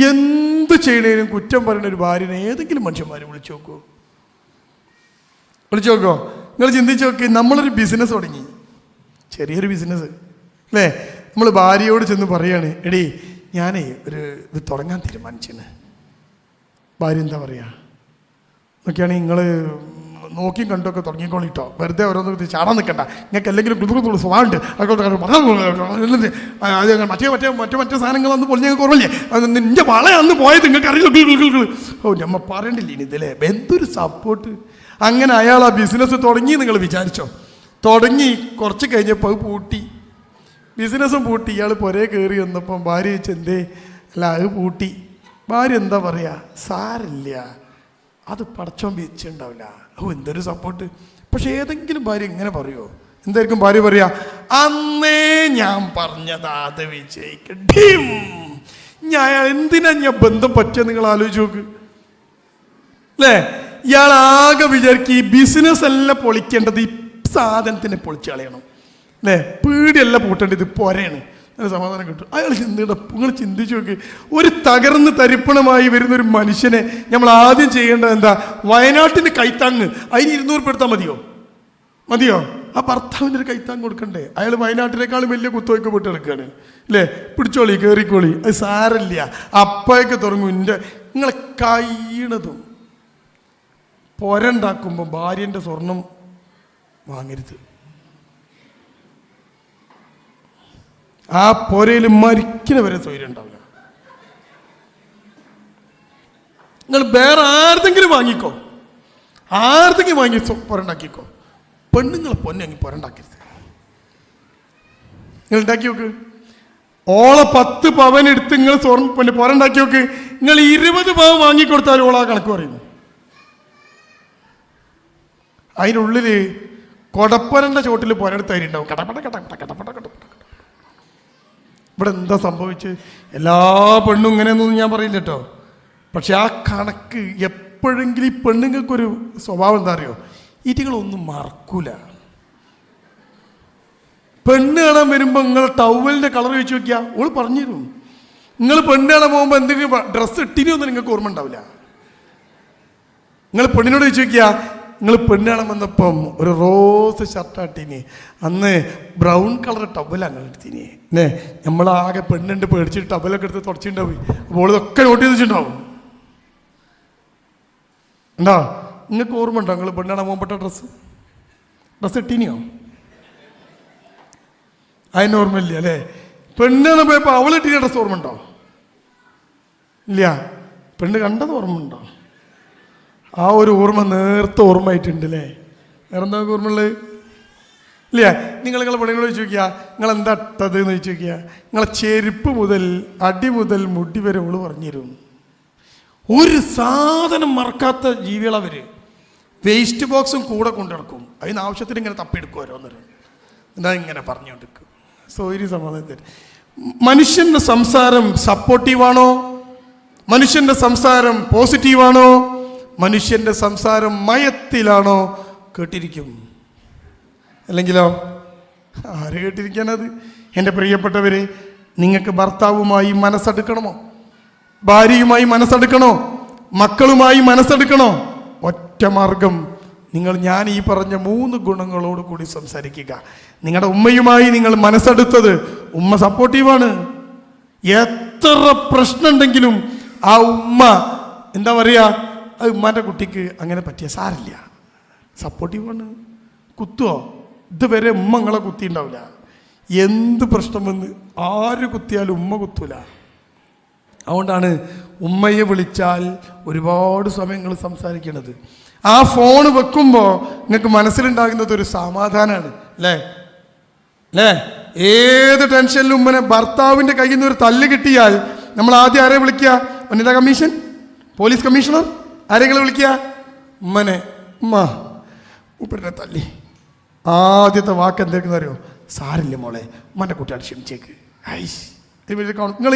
എന്ത് ചെയ്യണേനും കുറ്റം പറയുന്ന ഒരു ഭാര്യനെ ഏതെങ്കിലും മനുഷ്യന്മാർ വിളിച്ചു നോക്കൂ. നിങ്ങൾ ചിന്തിച്ച് നോക്കി. നമ്മളൊരു ബിസിനസ് തുടങ്ങി, ചെറിയൊരു ബിസിനസ് അല്ലേ. നമ്മൾ ഭാര്യയോട് ചെന്ന് പറയാണ്, എടീ ഞാനേ ഇത് തുടങ്ങാൻ തീരുമാനിച്ചെന്ന്. ഭാര്യ എന്താ പറയുക? നോക്കിയാണെങ്കിൽ നിങ്ങൾ നോക്കിയും കണ്ടൊക്കെ തുടങ്ങിക്കോളിട്ടോ, വെറുതെ ഓരോന്ന് ചാടാൻ നിൽക്കണ്ട. നിങ്ങൾക്ക് എന്തെങ്കിലും കുതുകുത്തുള്ള സ്വഭാവമുണ്ട്, മറ്റേ സാധനങ്ങൾ അന്ന് പൊളിഞ്ഞ കുറവല്ലേ, നിന്റെ വള അന്ന് പോയത് നിങ്ങൾക്ക് അറിയില്ല. ഓ നമ്മ പറയണ്ടില്ല ഇനി ഇതിലെ എന്തൊരു സപ്പോർട്ട്. അങ്ങനെ അയാൾ ആ ബിസിനസ് തുടങ്ങി. നിങ്ങൾ വിചാരിച്ചോ, തുടങ്ങി കുറച്ച് കഴിഞ്ഞപ്പോൾ അത് പൂട്ടി, ബിസിനസ്സും പൂട്ടി. ഇയാൾ പുരേ കയറി വന്നപ്പം ഭാര്യ ചോദിച്ചെന്തേ? അല്ല അത് പൂട്ടി. ഭാര്യ എന്താ പറയുക? സാരില്ല, അത് പടച്ചോൻ വെച്ചിട്ടുണ്ടാവില്ല. ഓ എന്തൊരു സപ്പോർട്ട്. പക്ഷെ ഏതെങ്കിലും ഭാര്യ ഇങ്ങനെ പറയുമോ? എന്തായിരിക്കും ഭാര്യ പറയാ? അന്നേ ഞാൻ പറഞ്ഞതാ അത് വിജയിക്കും. ഞാൻ എന്തിനാ ഞാൻ ബന്ധം പറ്റിയ നിങ്ങൾ ആലോചിച്ച് നോക്ക് അല്ലേ. ഇയാൾ ആകെ വിചാരിക്കും ഈ ബിസിനസ് എല്ലാം പൊളിക്കേണ്ടത് ഈ സാധനത്തിനെ പൊളിച്ച് കളയണം അല്ലേ, പീടിയല്ല പൂട്ടേണ്ടത്, പോരെയാണ്, നല്ല സമാധാനം കിട്ടും. അയാൾ ചിന്തയുടെ നിങ്ങൾ ചിന്തിച്ചു നോക്കി. ഒരു തകർന്ന് തരിപ്പണമായി വരുന്നൊരു മനുഷ്യനെ നമ്മൾ ആദ്യം ചെയ്യേണ്ടത് എന്താ? വയനാട്ടിൻ്റെ കൈത്താങ്ങ് അതിന് 200 രൂപ എടുത്താൽ മതിയോ? ആ ഭർത്താവിൻ്റെ ഒരു കൈത്താങ്ങ് കൊടുക്കണ്ടേ? അയാൾ വയനാട്ടിനേക്കാളും വലിയ കുത്തുവയ്ക്ക് പോയിട്ട് എടുക്കുകയാണ് അല്ലേ. പിടിച്ചോളി, കയറിക്കോളി, അത് സാരമില്ല. അപ്പോഴൊക്കെ തുടങ്ങും. നിങ്ങളെ കഴിയണതും പൊരണ്ടാക്കുമ്പോൾ ഭാര്യൻ്റെ സ്വർണം വാങ്ങരുത്. ആ പൊരയിൽ മരിക്കുന്ന വരെ സ്വൈര്യം ഉണ്ടാവില്ല. നിങ്ങൾ വേറെ ആർക്കെങ്കിലും വാങ്ങിക്കോ, ആർക്കെങ്കിലും വാങ്ങി പൊരണ്ടാക്കിക്കോ. പെണ്ണുങ്ങളെ പൊന്നെങ്കിൽ പൊരണ്ടാക്കരുത്. നിങ്ങൾ ഉണ്ടാക്കി നോക്ക്. ഓളെ 10 പവൻ എടുത്ത് നിങ്ങൾ പൊരണ്ടാക്കി നോക്ക്. നിങ്ങൾ 20 പവൻ വാങ്ങിക്കൊടുത്താലും ഓളാ കണക്ക് പറയുന്നു. അതിനുള്ളിൽ കൊടപ്പരൻ്റെ ചോട്ടിൽ പൊരടുത്തായിട്ടുണ്ടാവും. കടപട കടപട കടപട കടപട. ഇവിടെ എന്താ സംഭവിച്ച്? എല്ലാ പെണ്ണും ഇങ്ങനെയൊന്നും ഞാൻ പറയില്ല കേട്ടോ. പക്ഷെ ആ കണക്ക് എപ്പോഴെങ്കിലും ഈ പെണ്ണുങ്ങൾക്കൊരു സ്വഭാവം എന്താ അറിയോ? ഈറ്റികളൊന്നും മറക്കൂല. പെണ്ണ് കാണാൻ വരുമ്പോൾ നിങ്ങളെ ടവലിൻ്റെ കളർ വെച്ച് നോക്കിയാൽ ഓള് പറഞ്ഞു തരും. നിങ്ങൾ പെണ്ണ് കാണാൻ പോകുമ്പോൾ എന്തെങ്കിലും ഡ്രസ്സ് ഇട്ടിനൊന്നും നിങ്ങൾക്ക് ഓർമ്മ ഉണ്ടാവില്ല. നിങ്ങൾ പെണ്ണിനോട് വെച്ച് നോക്കിയാൽ നിങ്ങൾ പെണ്ണ് കാണാൻ വന്നപ്പം ഒരു റോസ് ഷർട്ടാട്ടിന്, അന്ന് ബ്രൗൺ കളർ ടവലാണ് നിങ്ങൾ എടുത്തിന് അല്ലേ. നമ്മളാകെ പെണ്ണുണ്ട് പേടിച്ചിട്ട് ടവലൊക്കെ എടുത്ത് തുടച്ചിട്ടുണ്ടാവും. അപ്പോൾ ഇതൊക്കെ നോട്ട് ചെയ്ത് വെച്ചിട്ടുണ്ടാവും. ഉണ്ടോ? നിങ്ങൾക്ക് ഓർമ്മ ഉണ്ടോ നിങ്ങൾ പെണ്ണ് കാണാൻ പോകുമ്പോട്ട ഡ്രസ്സ് ഇട്ടീനിയോ? അതിന് ഓർമ്മയില്ല അല്ലേ. പെണ്ണ് കാണാൻ പോയപ്പോൾ അവളിട്ടിയ ഡ്രസ്സ് ഓർമ്മ ഉണ്ടോ? ഇല്ല. പെണ്ണ് കണ്ടത് ഓർമ്മ ഉണ്ടോ? ആ ഒരു ഓർമ്മ നേരത്തെ ഓർമ്മ ആയിട്ടുണ്ട് അല്ലേ. വേറെ എന്താ ഓർമ്മയുള്ളത്? ഇല്ല. നിങ്ങളെ പെണ്ണുങ്ങളോട് ചോദിച്ചു നോക്കിയാ നിങ്ങൾ എന്താ ഇട്ടത് എന്ന് ചോദിച്ചു നോക്കിയാ നിങ്ങളെ ചെരുപ്പ് മുതൽ അടി മുതൽ മുടി വരെ ഓള് പറഞ്ഞുതരും. ഒരു സാധനം മറക്കാത്ത ജീവികളവര്. വേസ്റ്റ് ബോക്സും കൂടെ കൊണ്ടു നടക്കും. അതിന് ആവശ്യത്തിന് ഇങ്ങനെ തപ്പിയെടുക്കും ഓരോന്നേരം. എന്താ ഇങ്ങനെ പറഞ്ഞുകൊണ്ടിരിക്കും. സോരി സമാധാനത്തിൽ. മനുഷ്യൻ്റെ സംസാരം സപ്പോർട്ടീവാണോ? മനുഷ്യൻ്റെ സംസാരം പോസിറ്റീവാണോ? മനുഷ്യൻ്റെ സംസാരം മയത്തിലാണോ? കേട്ടിരിക്കും. അല്ലെങ്കിലോ ആര് കേട്ടിരിക്കാനത്? എൻ്റെ പ്രിയപ്പെട്ടവരെ, നിങ്ങൾക്ക് ഭർത്താവുമായി മനസ്സെടുക്കണമോ? ഭാര്യയുമായി മനസ്സെടുക്കണോ? മക്കളുമായി മനസ്സെടുക്കണോ? ഒറ്റ മാർഗം, ഞാൻ ഈ പറഞ്ഞ 3 ഗുണങ്ങളോട് കൂടി സംസാരിക്കുക. നിങ്ങളുടെ ഉമ്മയുമായി നിങ്ങൾ മനസ്സെടുത്തത്, ഉമ്മ സപ്പോർട്ടീവാണ്. എത്ര പ്രശ്നമുണ്ടെങ്കിലും ആ ഉമ്മ എന്താ പറയുക, അത് ഉമ്മാൻ്റെ കുട്ടിക്ക് അങ്ങനെ പറ്റിയ സാരില്ല, സപ്പോർട്ടീവാണ്. കുത്തുവോ? ഇതുവരെ ഉമ്മ നിങ്ങളെ കുത്തിയിട്ടുണ്ടാവില്ല. എന്ത് പ്രശ്നം വന്ന് ആര് കുത്തിയാലും ഉമ്മ കുത്തൂല. അതുകൊണ്ടാണ് ഉമ്മയെ വിളിച്ചാൽ ഒരുപാട് സമയങ്ങൾ സംസാരിക്കണത്. ആ ഫോൺ വെക്കുമ്പോൾ നിങ്ങൾക്ക് മനസ്സിലുണ്ടാകുന്നത് ഒരു സമാധാനമാണ് അല്ലേ. ഏത് ടെൻഷനിലും ഉമ്മനെ ഭർത്താവിൻ്റെ കയ്യിൽ നിന്ന് ഒരു തല്ല് കിട്ടിയാൽ നമ്മൾ ആദ്യം ആരെ വിളിക്കുക? വനിതാ കമ്മീഷൻ, പോലീസ് കമ്മീഷണർ, ആരെങ്കിലും വിളിക്കുക? ഉമ്മനെ. ഉമ്മ ഉപ്പനെ തല്ലി. ആദ്യത്തെ വാക്ക് എന്തൊക്കെയെന്ന് അറിയോ? സാരില്ല മോളെ, ഉമ്മൻ്റെ കുട്ടിയാണ്, ക്ഷമിച്ചേക്ക്. നിങ്ങൾ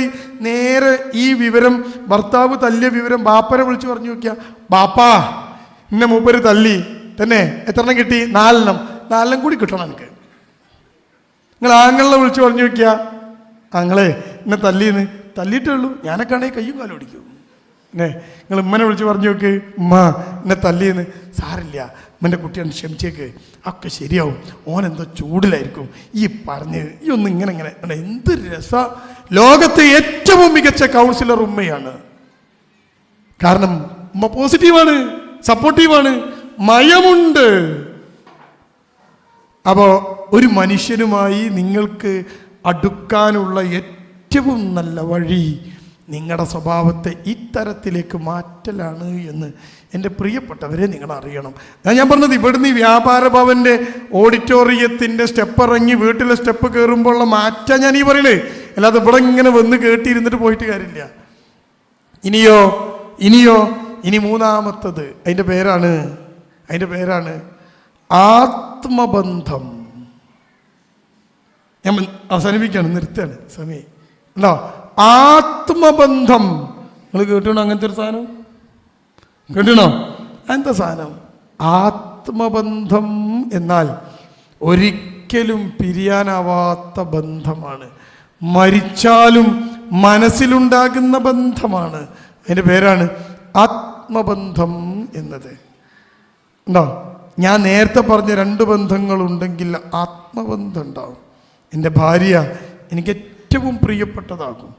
നേരെ ഈ വിവരം, ഭർത്താവ് തല്ലിയ വിവരം ബാപ്പനെ വിളിച്ച് പറഞ്ഞു നോക്കിയാ, ബാപ്പാ എന്നെ മൂപ്പര് തല്ലി തന്നെ. എത്രണ്ണം കിട്ടി? 4 കൂടി കിട്ടണം എനിക്ക്. നിങ്ങൾ ആങ്ങളെ വിളിച്ച് പറഞ്ഞു നോക്കിയാ, അങ്ങളെ എന്നെ തല്ലിന്ന് തല്ലിയിട്ടേ ഉള്ളൂ, ഞാനൊക്കെ ആണെങ്കിൽ കയ്യും കാലും ഓടിക്കും. നിങ്ങൾ ഉമ്മനെ വിളിച്ച് പറഞ്ഞു നോക്ക്, ഉമ്മ എന്നെ തല്ലിയെന്ന്. സാരില്ല, ഉമ്മൻ്റെ കുട്ടിയാണ്, ക്ഷമിച്ചേക്ക്, ഒക്കെ ശരിയാവും, ഓനെന്തോ ചൂടിലായിരിക്കും. ഈ പറഞ്ഞ് ഈ ഒന്ന് ഇങ്ങനെ എന്ത് രസ. ലോകത്തെ ഏറ്റവും മികച്ച കൗൺസിലർ ഉമ്മയാണ്. കാരണം ഉമ്മ പോസിറ്റീവാണ്, സപ്പോർട്ടീവാണ്, മയമുണ്ട്. അപ്പോൾ ഒരു മനുഷ്യനുമായി നിങ്ങൾക്ക് അടുക്കാനുള്ള ഏറ്റവും നല്ല വഴി നിങ്ങളുടെ സ്വഭാവത്തെ ഇത്തരത്തിലേക്ക് മാറ്റലാണ് എന്ന് എൻ്റെ പ്രിയപ്പെട്ടവരെ നിങ്ങൾ അറിയണം. ഞാൻ പറഞ്ഞത് ഇവിടുന്ന് ഈ വ്യാപാര ഭവൻ്റെ ഓഡിറ്റോറിയത്തിൻ്റെ സ്റ്റെപ്പ് ഇറങ്ങി വീട്ടിലെ സ്റ്റെപ്പ് കയറുമ്പോഴുള്ള മാറ്റം ഞാൻ ഈ പറയണേ, അല്ലാതെ ഇവിടെ ഇങ്ങനെ വന്ന് കേട്ടിരുന്നിട്ട് പോയിട്ട് കാര്യമില്ല. ഇനി മൂന്നാമത്തത് അതിൻ്റെ പേരാണ് ആത്മബന്ധം. ഞാൻ അവസാനിപ്പിക്കുകയാണ്, നിർത്തുകയാണ്, സമയം ഉണ്ടോ? ആത്മബന്ധം നിങ്ങൾ കേട്ടണോ? അങ്ങനത്തെ ഒരു സാധനം കേട്ടണോ? എന്താ സാധനം? ആത്മബന്ധം എന്നാൽ ഒരിക്കലും പിരിയാനാവാത്ത ബന്ധമാണ്. മരിച്ചാലും മനസ്സിലുണ്ടാകുന്ന ബന്ധമാണ്. അതിൻ്റെ പേരാണ് ആത്മബന്ധം എന്നത്. ഉണ്ടോ? ഞാൻ നേരത്തെ പറഞ്ഞ 2 ബന്ധങ്ങളുണ്ടെങ്കിൽ ആത്മബന്ധം ഉണ്ടാവും. എൻ്റെ ഭാര്യ എനിക്ക് ഏറ്റവും പ്രിയപ്പെട്ടതാകും,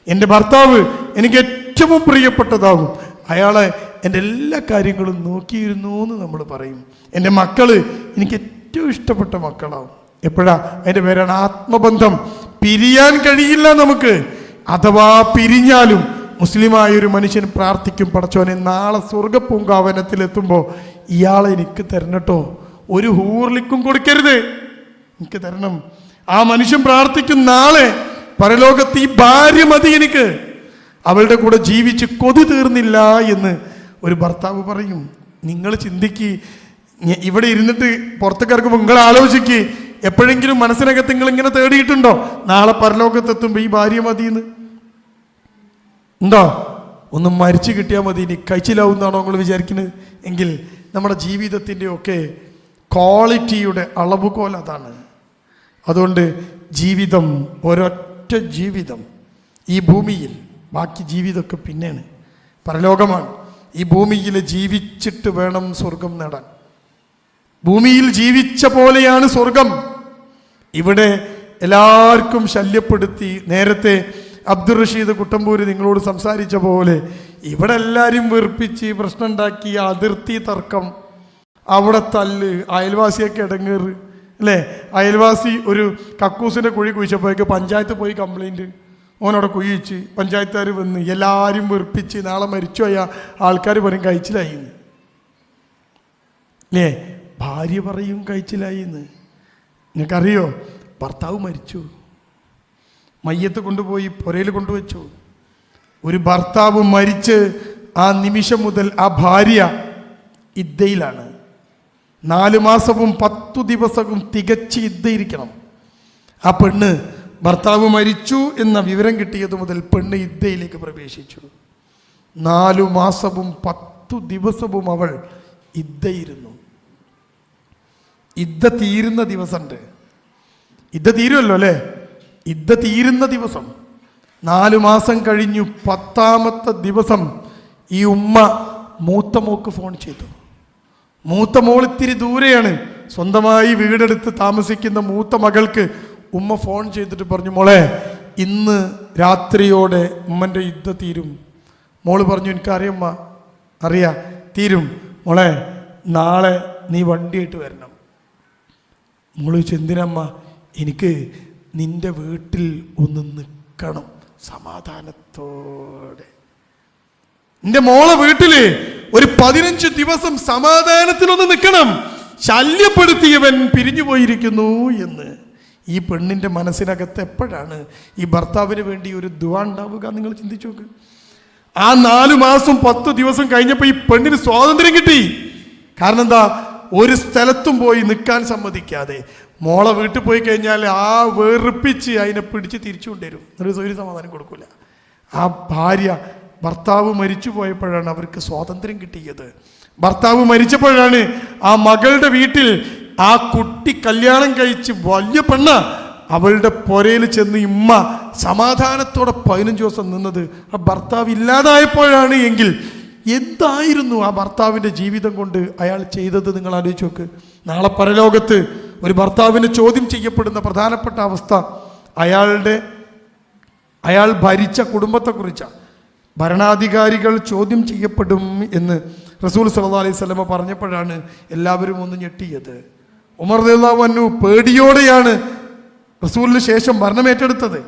എൻ്റെ ഭർത്താവ് എനിക്ക് ഏറ്റവും പ്രിയപ്പെട്ടതാകും, അയാളെ എൻ്റെ എല്ലാ കാര്യങ്ങളും നോക്കിയിരുന്നു എന്ന് നമ്മൾ പറയും. എൻ്റെ മക്കൾ എനിക്ക് ഏറ്റവും ഇഷ്ടപ്പെട്ട മക്കളാവും. എപ്പോഴാ? അതിൻ്റെ പേരാണ് ആത്മബന്ധം. പിരിയാൻ കഴിയില്ല നമുക്ക്. അഥവാ പിരിഞ്ഞാലും മുസ്ലിമായൊരു മനുഷ്യൻ പ്രാർത്ഥിക്കും, പടച്ചോനെ നാളെ സ്വർഗപ്പൂങ്കാവനത്തിലെത്തുമ്പോൾ ഇയാളെ എനിക്ക് തരണട്ടോ, ഒരു ഹൂർലിക്കും കൊടുക്കരുത്, എനിക്ക് തരണം. ആ മനുഷ്യൻ പ്രാർത്ഥിക്കും, നാളെ പരലോകത്ത് ഈ ഭാര്യ മതി എനിക്ക്, അവളുടെ കൂടെ ജീവിച്ച് കൊതി തീർന്നില്ല എന്ന് ഒരു ഭർത്താവ് പറയും. നിങ്ങൾ ചിന്തിക്ക്, ഇവിടെ ഇരുന്നിട്ട് പുറത്തേക്ക് ഇറക്കുമ്പോൾ നിങ്ങൾ ആലോചിക്ക്, എപ്പോഴെങ്കിലും മനസ്സിനകത്ത് നിങ്ങൾ ഇങ്ങനെ തേടിയിട്ടുണ്ടോ നാളെ പരലോകത്തെത്തുമ്പോൾ ഈ ഭാര്യ മതിയെന്ന്? ഉണ്ടോ? ഒന്ന് മരിച്ചു കിട്ടിയാൽ മതി, ഇനി കഴിച്ചിലാവുന്നാണോ നിങ്ങൾ വിചാരിക്കുന്നത്? എങ്കിൽ നമ്മുടെ ജീവിതത്തിൻ്റെ ഒക്കെ ക്വാളിറ്റിയുടെ അളവുകോൽ അതാണ്. അതുകൊണ്ട് ജീവിതം, ഒരൊറ്റ ജീവിതം ഈ ഭൂമിയിൽ, ബാക്കി ജീവിതമൊക്കെ പിന്നെയാണ്, പരലോകമാണ്. ഈ ഭൂമിയിൽ ജീവിച്ചിട്ട് വേണം സ്വർഗം നേടാൻ. ഭൂമിയിൽ ജീവിച്ച പോലെയാണ് സ്വർഗം. ഇവിടെ എല്ലാവർക്കും ശല്യപ്പെടുത്തി, നേരത്തെ അബ്ദുൾ റഷീദ് കുട്ടമ്പൂര് നിങ്ങളോട് സംസാരിച്ച പോലെ ഇവിടെ എല്ലാവരും വെറുപ്പിച്ച് പ്രശ്നം ഉണ്ടാക്കി, അതിർത്തി തർക്കം, അവിടെ തല്ല്, അയൽവാസിയൊക്കെ ഇടങ്ങേറ് അല്ലേ? അയൽവാസി ഒരു കക്കൂസിൻ്റെ കുഴി കുഴിച്ചപ്പോഴേക്ക് പഞ്ചായത്ത് പോയി കംപ്ലൈൻറ്റ്, ഓനവിടെ കുഴിച്ച് പഞ്ചായത്തുകാർ വന്ന് എല്ലാവരും വെറുപ്പിച്ച്, നാളെ മരിച്ചു പോയ ആൾക്കാർ പറയും കഴിച്ചിലായി എന്ന് അല്ലേ? ഭാര്യ പറയും കഴിച്ചിലായി എന്ന്. നിങ്ങൾക്കറിയോ? ഭർത്താവ് മരിച്ചു, മയ്യത്ത് കൊണ്ടുപോയി പുരയിൽ കൊണ്ടുവച്ചു. ഒരു ഭർത്താവ് മരിച്ച് ആ നിമിഷം മുതൽ ആ ഭാര്യ ഇദ്ദയിലാണ്. 4 മാസവും 10 ദിവസവും തികച്ച് ഇദ്ദയിരിക്കണം. ആ പെണ്ണ് ഭർത്താവ് മരിച്ചു എന്ന വിവരം കിട്ടിയത് മുതൽ പെണ്ണ് ഇദ്ദയിലേക്ക് പ്രവേശിച്ചു. 4 മാസവും 10 ദിവസവും അവൾ ഇദ്ദയിരുന്നു. ഇദ്ദ തീരുന്ന ദിവസമുണ്ട്. ഇദ്ദ തീരുമല്ലോ അല്ലേ? ഇദ്ദ തീരുന്ന ദിവസം 4 മാസം കഴിഞ്ഞു 10ാമത്തെ ദിവസം ഈ ഉമ്മ മൂത്ത മോക്ക് ഫോൺ ചെയ്തു. മൂത്ത മോൾ ഇത്തിരി ദൂരെയാണ്, സ്വന്തമായി വീടെടുത്ത് താമസിക്കുന്ന മൂത്ത മകൾക്ക് ഉമ്മ ഫോൺ ചെയ്തിട്ട് പറഞ്ഞു, മോളെ ഇന്ന് രാത്രിയോടെ ഉമ്മൻ്റെ ഇദ്ദ തീരും. മോള് പറഞ്ഞു, എനിക്കറിയമ്മ, അറിയാം തീരും. മോളെ നാളെ നീ വണ്ടിയായിട്ട് വരണം. മോള് ചോദിച്ചു, എന്തിനമ്മ? എനിക്ക് നിന്റെ വീട്ടിൽ ഒന്ന് നിൽക്കണം സമാധാനത്തോടെ. നിന്റെ മോളെ വീട്ടില് ഒരു 15 ദിവസം സമാധാനത്തിലൊന്ന് നിൽക്കണം. ശല്യപ്പെടുത്തിയവൻ പിരിഞ്ഞു പോയിരിക്കുന്നു എന്ന്. ഈ പെണ്ണിൻ്റെ മനസ്സിനകത്ത് എപ്പോഴാണ് ഈ ഭർത്താവിന് വേണ്ടി ഒരു ദുആ ഉണ്ടാവുക? നിങ്ങൾ ചിന്തിച്ചു നോക്ക്. ആ 4 മാസം 10 ദിവസം കഴിഞ്ഞപ്പോൾ ഈ പെണ്ണിന് സ്വാതന്ത്ര്യം കിട്ടി. കാരണം എന്താ? ഒരു സ്ഥലത്തും പോയി നിൽക്കാൻ സമ്മതിക്കാതെ മോളെ വീട്ടിൽ പോയി കഴിഞ്ഞാൽ ആ വെറുപ്പിച്ച് അതിനെ പിടിച്ച് തിരിച്ചു കൊണ്ടുവരും. ഒരു സമാധാനം കൊടുക്കില്ല. ആ ഭാര്യ ഭർത്താവ് മരിച്ചു പോയപ്പോഴാണ് അവർക്ക് സ്വാതന്ത്ര്യം കിട്ടിയത്. ഭർത്താവ് മരിച്ചപ്പോഴാണ് ആ മകളുടെ വീട്ടിൽ ആ കുട്ടി കല്യാണം കഴിച്ച് വലിയ പെണ്ണ അവളുടെ പുരയിൽ ചെന്ന് ഇമ്മ സമാധാനത്തോടെ 15 ദിവസം നിന്നത് ആ ഭർത്താവ് ഇല്ലാതായപ്പോഴാണ് എങ്കിൽ എന്തായിരുന്നു ആ ഭർത്താവിൻ്റെ ജീവിതം കൊണ്ട് അയാൾ ചെയ്തത്? നിങ്ങൾ ആലോചിച്ച് നോക്ക്. നാളെ പരലോകത്ത് ഒരു ഭർത്താവിന് ചോദ്യം ചെയ്യപ്പെടുന്ന പ്രധാനപ്പെട്ട അവസ്ഥ അയാൾ ഭരിച്ച കുടുംബത്തെക്കുറിച്ചാണ്. ഭരണാധികാരികൾ ചോദ്യം ചെയ്യപ്പെടും എന്ന് റസൂൽ സല്ലല്ലാഹു അലൈഹി വസല്ലം പറഞ്ഞപ്പോഴാണ് എല്ലാവരും ഒന്ന് ഞെട്ടിയത്. ഉമർ റളിയല്ലാഹു അൻഹു പേടിയോടെയാണ് റസൂലിന് ശേഷം ഭരണമേറ്റെടുത്തത്.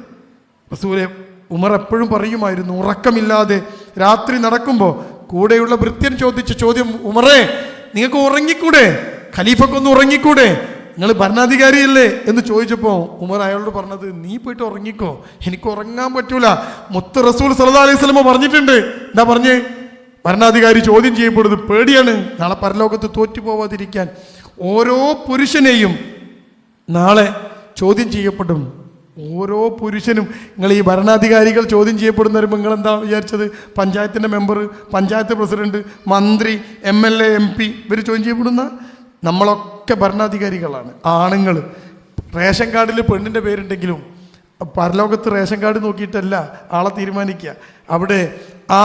ഉമർ എപ്പോഴും പറയുമായിരുന്നു, ഉറക്കമില്ലാതെ രാത്രി നടക്കുമ്പോൾ കൂടെയുള്ള ഭൃത്യൻ ചോദിച്ച ചോദ്യം, ഉമറേ നിങ്ങൾക്ക് ഉറങ്ങിക്കൂടെ? ഖലീഫക്കൊന്ന് ഉറങ്ങിക്കൂടെ? നിങ്ങൾ ഭരണാധികാരിയല്ലേ എന്ന് ചോദിച്ചപ്പോൾ ഉമർ അയാളോട് പറഞ്ഞത്, നീ പോയിട്ട് ഉറങ്ങിക്കോ, എനിക്ക് ഉറങ്ങാൻ പറ്റൂല. മുത്ത് റസൂൽ സല്ലല്ലാഹു അലൈഹി വസല്ലം പറഞ്ഞിട്ടുണ്ട്. എന്താ പറഞ്ഞേ? ഭരണാധികാരി ചോദ്യം ചെയ്യപ്പെടുന്നത് പേടിയാണ്, നാളെ പരലോകത്ത് തോറ്റു പോവാതിരിക്കാൻ. ഓരോ പുരുഷനെയും നാളെ ചോദ്യം ചെയ്യപ്പെടും. ഓരോ പുരുഷനും. നിങ്ങൾ ഈ ഭരണാധികാരികൾ ചോദ്യം ചെയ്യപ്പെടുന്ന വരുമ്പോൾ നിങ്ങൾ എന്താ വിചാരിച്ചത്? പഞ്ചായത്തിൻ്റെ മെമ്പർ, പഞ്ചായത്ത് പ്രസിഡന്റ്, മന്ത്രി, MLA, MP ഇവർ ചോദ്യം ചെയ്യപ്പെടുന്ന? നമ്മളൊക്കെ ഭരണാധികാരികളാണ്. ആണുങ്ങൾ. റേഷൻ കാർഡിൽ പെണ്ണിൻ്റെ പേരുണ്ടെങ്കിലും പരലോകത്ത് റേഷൻ കാർഡ് നോക്കിയിട്ടല്ല ആളെ തീരുമാനിക്കുക. അവിടെ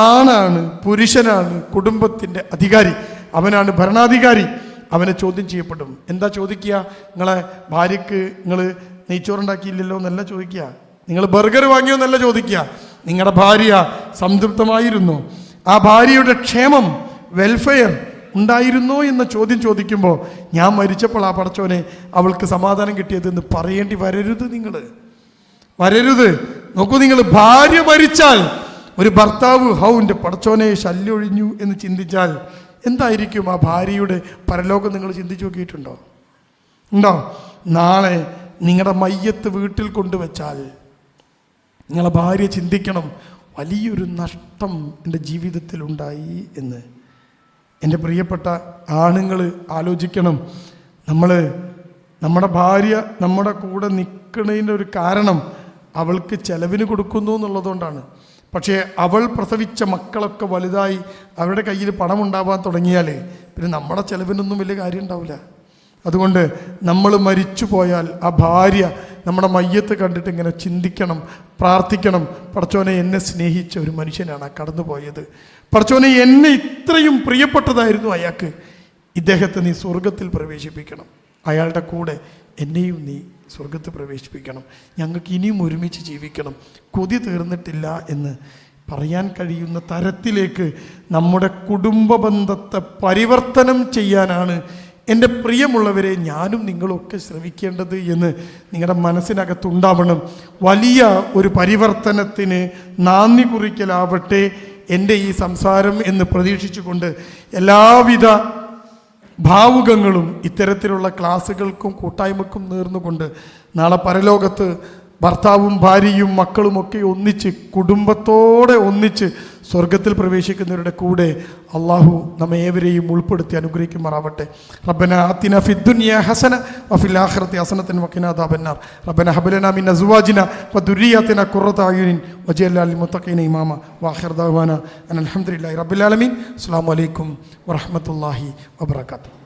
ആണാണ്, പുരുഷനാണ് കുടുംബത്തിൻ്റെ അധികാരി, അവനാണ് ഭരണാധികാരി. അവനെ ചോദ്യം ചെയ്യപ്പെടും. എന്താ ചോദിക്കുക? നിങ്ങളെ ഭാര്യയ്ക്ക് നിങ്ങൾ നെയ്ച്ചോറുണ്ടാക്കിയില്ലല്ലോ എന്നല്ല ചോദിക്കുക. നിങ്ങൾ ബർഗർ വാങ്ങിയോ എന്നല്ല ചോദിക്കുക. നിങ്ങളുടെ ഭാര്യ സംതൃപ്തമായിരുന്നു, ആ ഭാര്യയുടെ ക്ഷേമം, വെൽഫെയർ ഉണ്ടായിരുന്നോ എന്ന ചോദ്യം ചോദിക്കുമ്പോൾ ഞാൻ മരിച്ചപ്പോൾ ആ പടച്ചോനെ അവൾക്ക് സമാധാനം കിട്ടിയതെന്ന് പറയേണ്ടി വരരുത്. നിങ്ങൾ വരരുത്. നോക്കൂ, നിങ്ങൾ ഭാര്യ മരിച്ചാൽ ഒരു ഭർത്താവ് എൻ്റെ പടച്ചോനെ ശല്യൊഴിഞ്ഞു എന്ന് ചിന്തിച്ചാൽ എന്തായിരിക്കും ആ ഭാര്യയുടെ പരലോകം? നിങ്ങൾ ചിന്തിച്ചു നോക്കിയിട്ടുണ്ടോ? ഉണ്ടോ? നാളെ നിങ്ങളുടെ മയ്യത്ത് വീട്ടിൽ കൊണ്ടുവച്ചാൽ നിങ്ങളെ ഭാര്യ ചിന്തിക്കണം, വലിയൊരു നഷ്ടം എൻ്റെ ജീവിതത്തിലുണ്ടായി എന്ന്. എൻ്റെ പ്രിയപ്പെട്ട ആണുങ്ങൾ ആലോചിക്കണം. നമ്മുടെ ഭാര്യ നമ്മുടെ കൂടെ നിൽക്കുന്നതിൻ്റെ ഒരു കാരണം അവൾക്ക് ചെലവിന് കൊടുക്കുന്നു എന്നുള്ളതുകൊണ്ടാണ്. പക്ഷേ അവൾ പ്രസവിച്ച മക്കളൊക്കെ വലുതായി അവരുടെ കയ്യിൽ പണം ഉണ്ടാവാൻ തുടങ്ങിയാൽ പിന്നെ നമ്മുടെ ചെലവിനൊന്നും വലിയ കാര്യം ഉണ്ടാവില്ല. അതുകൊണ്ട് നമ്മൾ മരിച്ചു പോയാൽ ആ ഭാര്യ നമ്മുടെ മയ്യത്ത് കണ്ടിട്ട് ഇങ്ങനെ ചിന്തിക്കണം, പ്രാർത്ഥിക്കണം, പടച്ചോനെ എന്നെ സ്നേഹിച്ച ഒരു മനുഷ്യനാണ് കടന്നു പോയത്, പടച്ചോനെ എന്നെ ഇത്രയും പ്രിയപ്പെട്ടതായിരുന്നു അയാൾക്ക്, ഇദ്ദേഹത്തെ നീ സ്വർഗത്തിൽ പ്രവേശിപ്പിക്കണം, അയാളുടെ കൂടെ എന്നെയും നീ സ്വർഗത്തിൽ പ്രവേശിപ്പിക്കണം, ഞങ്ങൾക്ക് ഇനിയും ഒരുമിച്ച് ജീവിക്കണം, കൊതി തീർന്നിട്ടില്ല എന്ന് പറയാൻ കഴിയുന്ന തരത്തിലേക്ക് നമ്മുടെ കുടുംബ ബന്ധത്തെ പരിവർത്തനം ചെയ്യാനാണ് എൻ്റെ പ്രിയമുള്ളവരെ ഞാനും നിങ്ങളൊക്കെ ശ്രമിക്കേണ്ടത് എന്ന് നിങ്ങളുടെ മനസ്സിനകത്തുണ്ടാവണം. വലിയ ഒരു പരിവർത്തനത്തിന് നാന്ദി കുറിക്കലാവട്ടെ എൻ്റെ ഈ സംസാരം എന്ന് പ്രതീക്ഷിച്ചുകൊണ്ട് എല്ലാവിധ ഭാവുകങ്ങളും ഇത്തരത്തിലുള്ള ക്ലാസ്സുകൾക്കും കൂട്ടായ്മക്കും നേർന്നുകൊണ്ട് നാളെ പരലോകത്ത് ഭർത്താവും ഭാര്യയും മക്കളുമൊക്കെ ഒന്നിച്ച് കുടുംബത്തോടെ ഒന്നിച്ച് സ്വർഗത്തിൽ പ്രവേശിക്കുന്നവരുടെ കൂടെ അള്ളാഹു നമ്മെ ഏവരെയും ഉൾപ്പെടുത്തി അനുഗ്രഹിക്കുമാറാവട്ടെ. റബ്ബന ആതിന ഫിദ്ദുനിയ ഹസന വഫിൽ ആഖിറതി ഹസനതൻ വഖിനാ അദാബന്നാർ. റബ്ബന ഹബ് ലനാ മിൻ അസ്വാജിന വദുരിയാതിന ഖുറത അയുനിൻ വജഅൽനാ ലിൽ മുത്തഖീന ഇമാമ വആഖിറു ദഅവാന അൽഹംദുലില്ലാഹി റബ്ബിൽ ആലമീൻ. അസ്സലാമു അലൈക്കും വറഹ്മത്തുള്ളാഹി വബറകാതുഹു.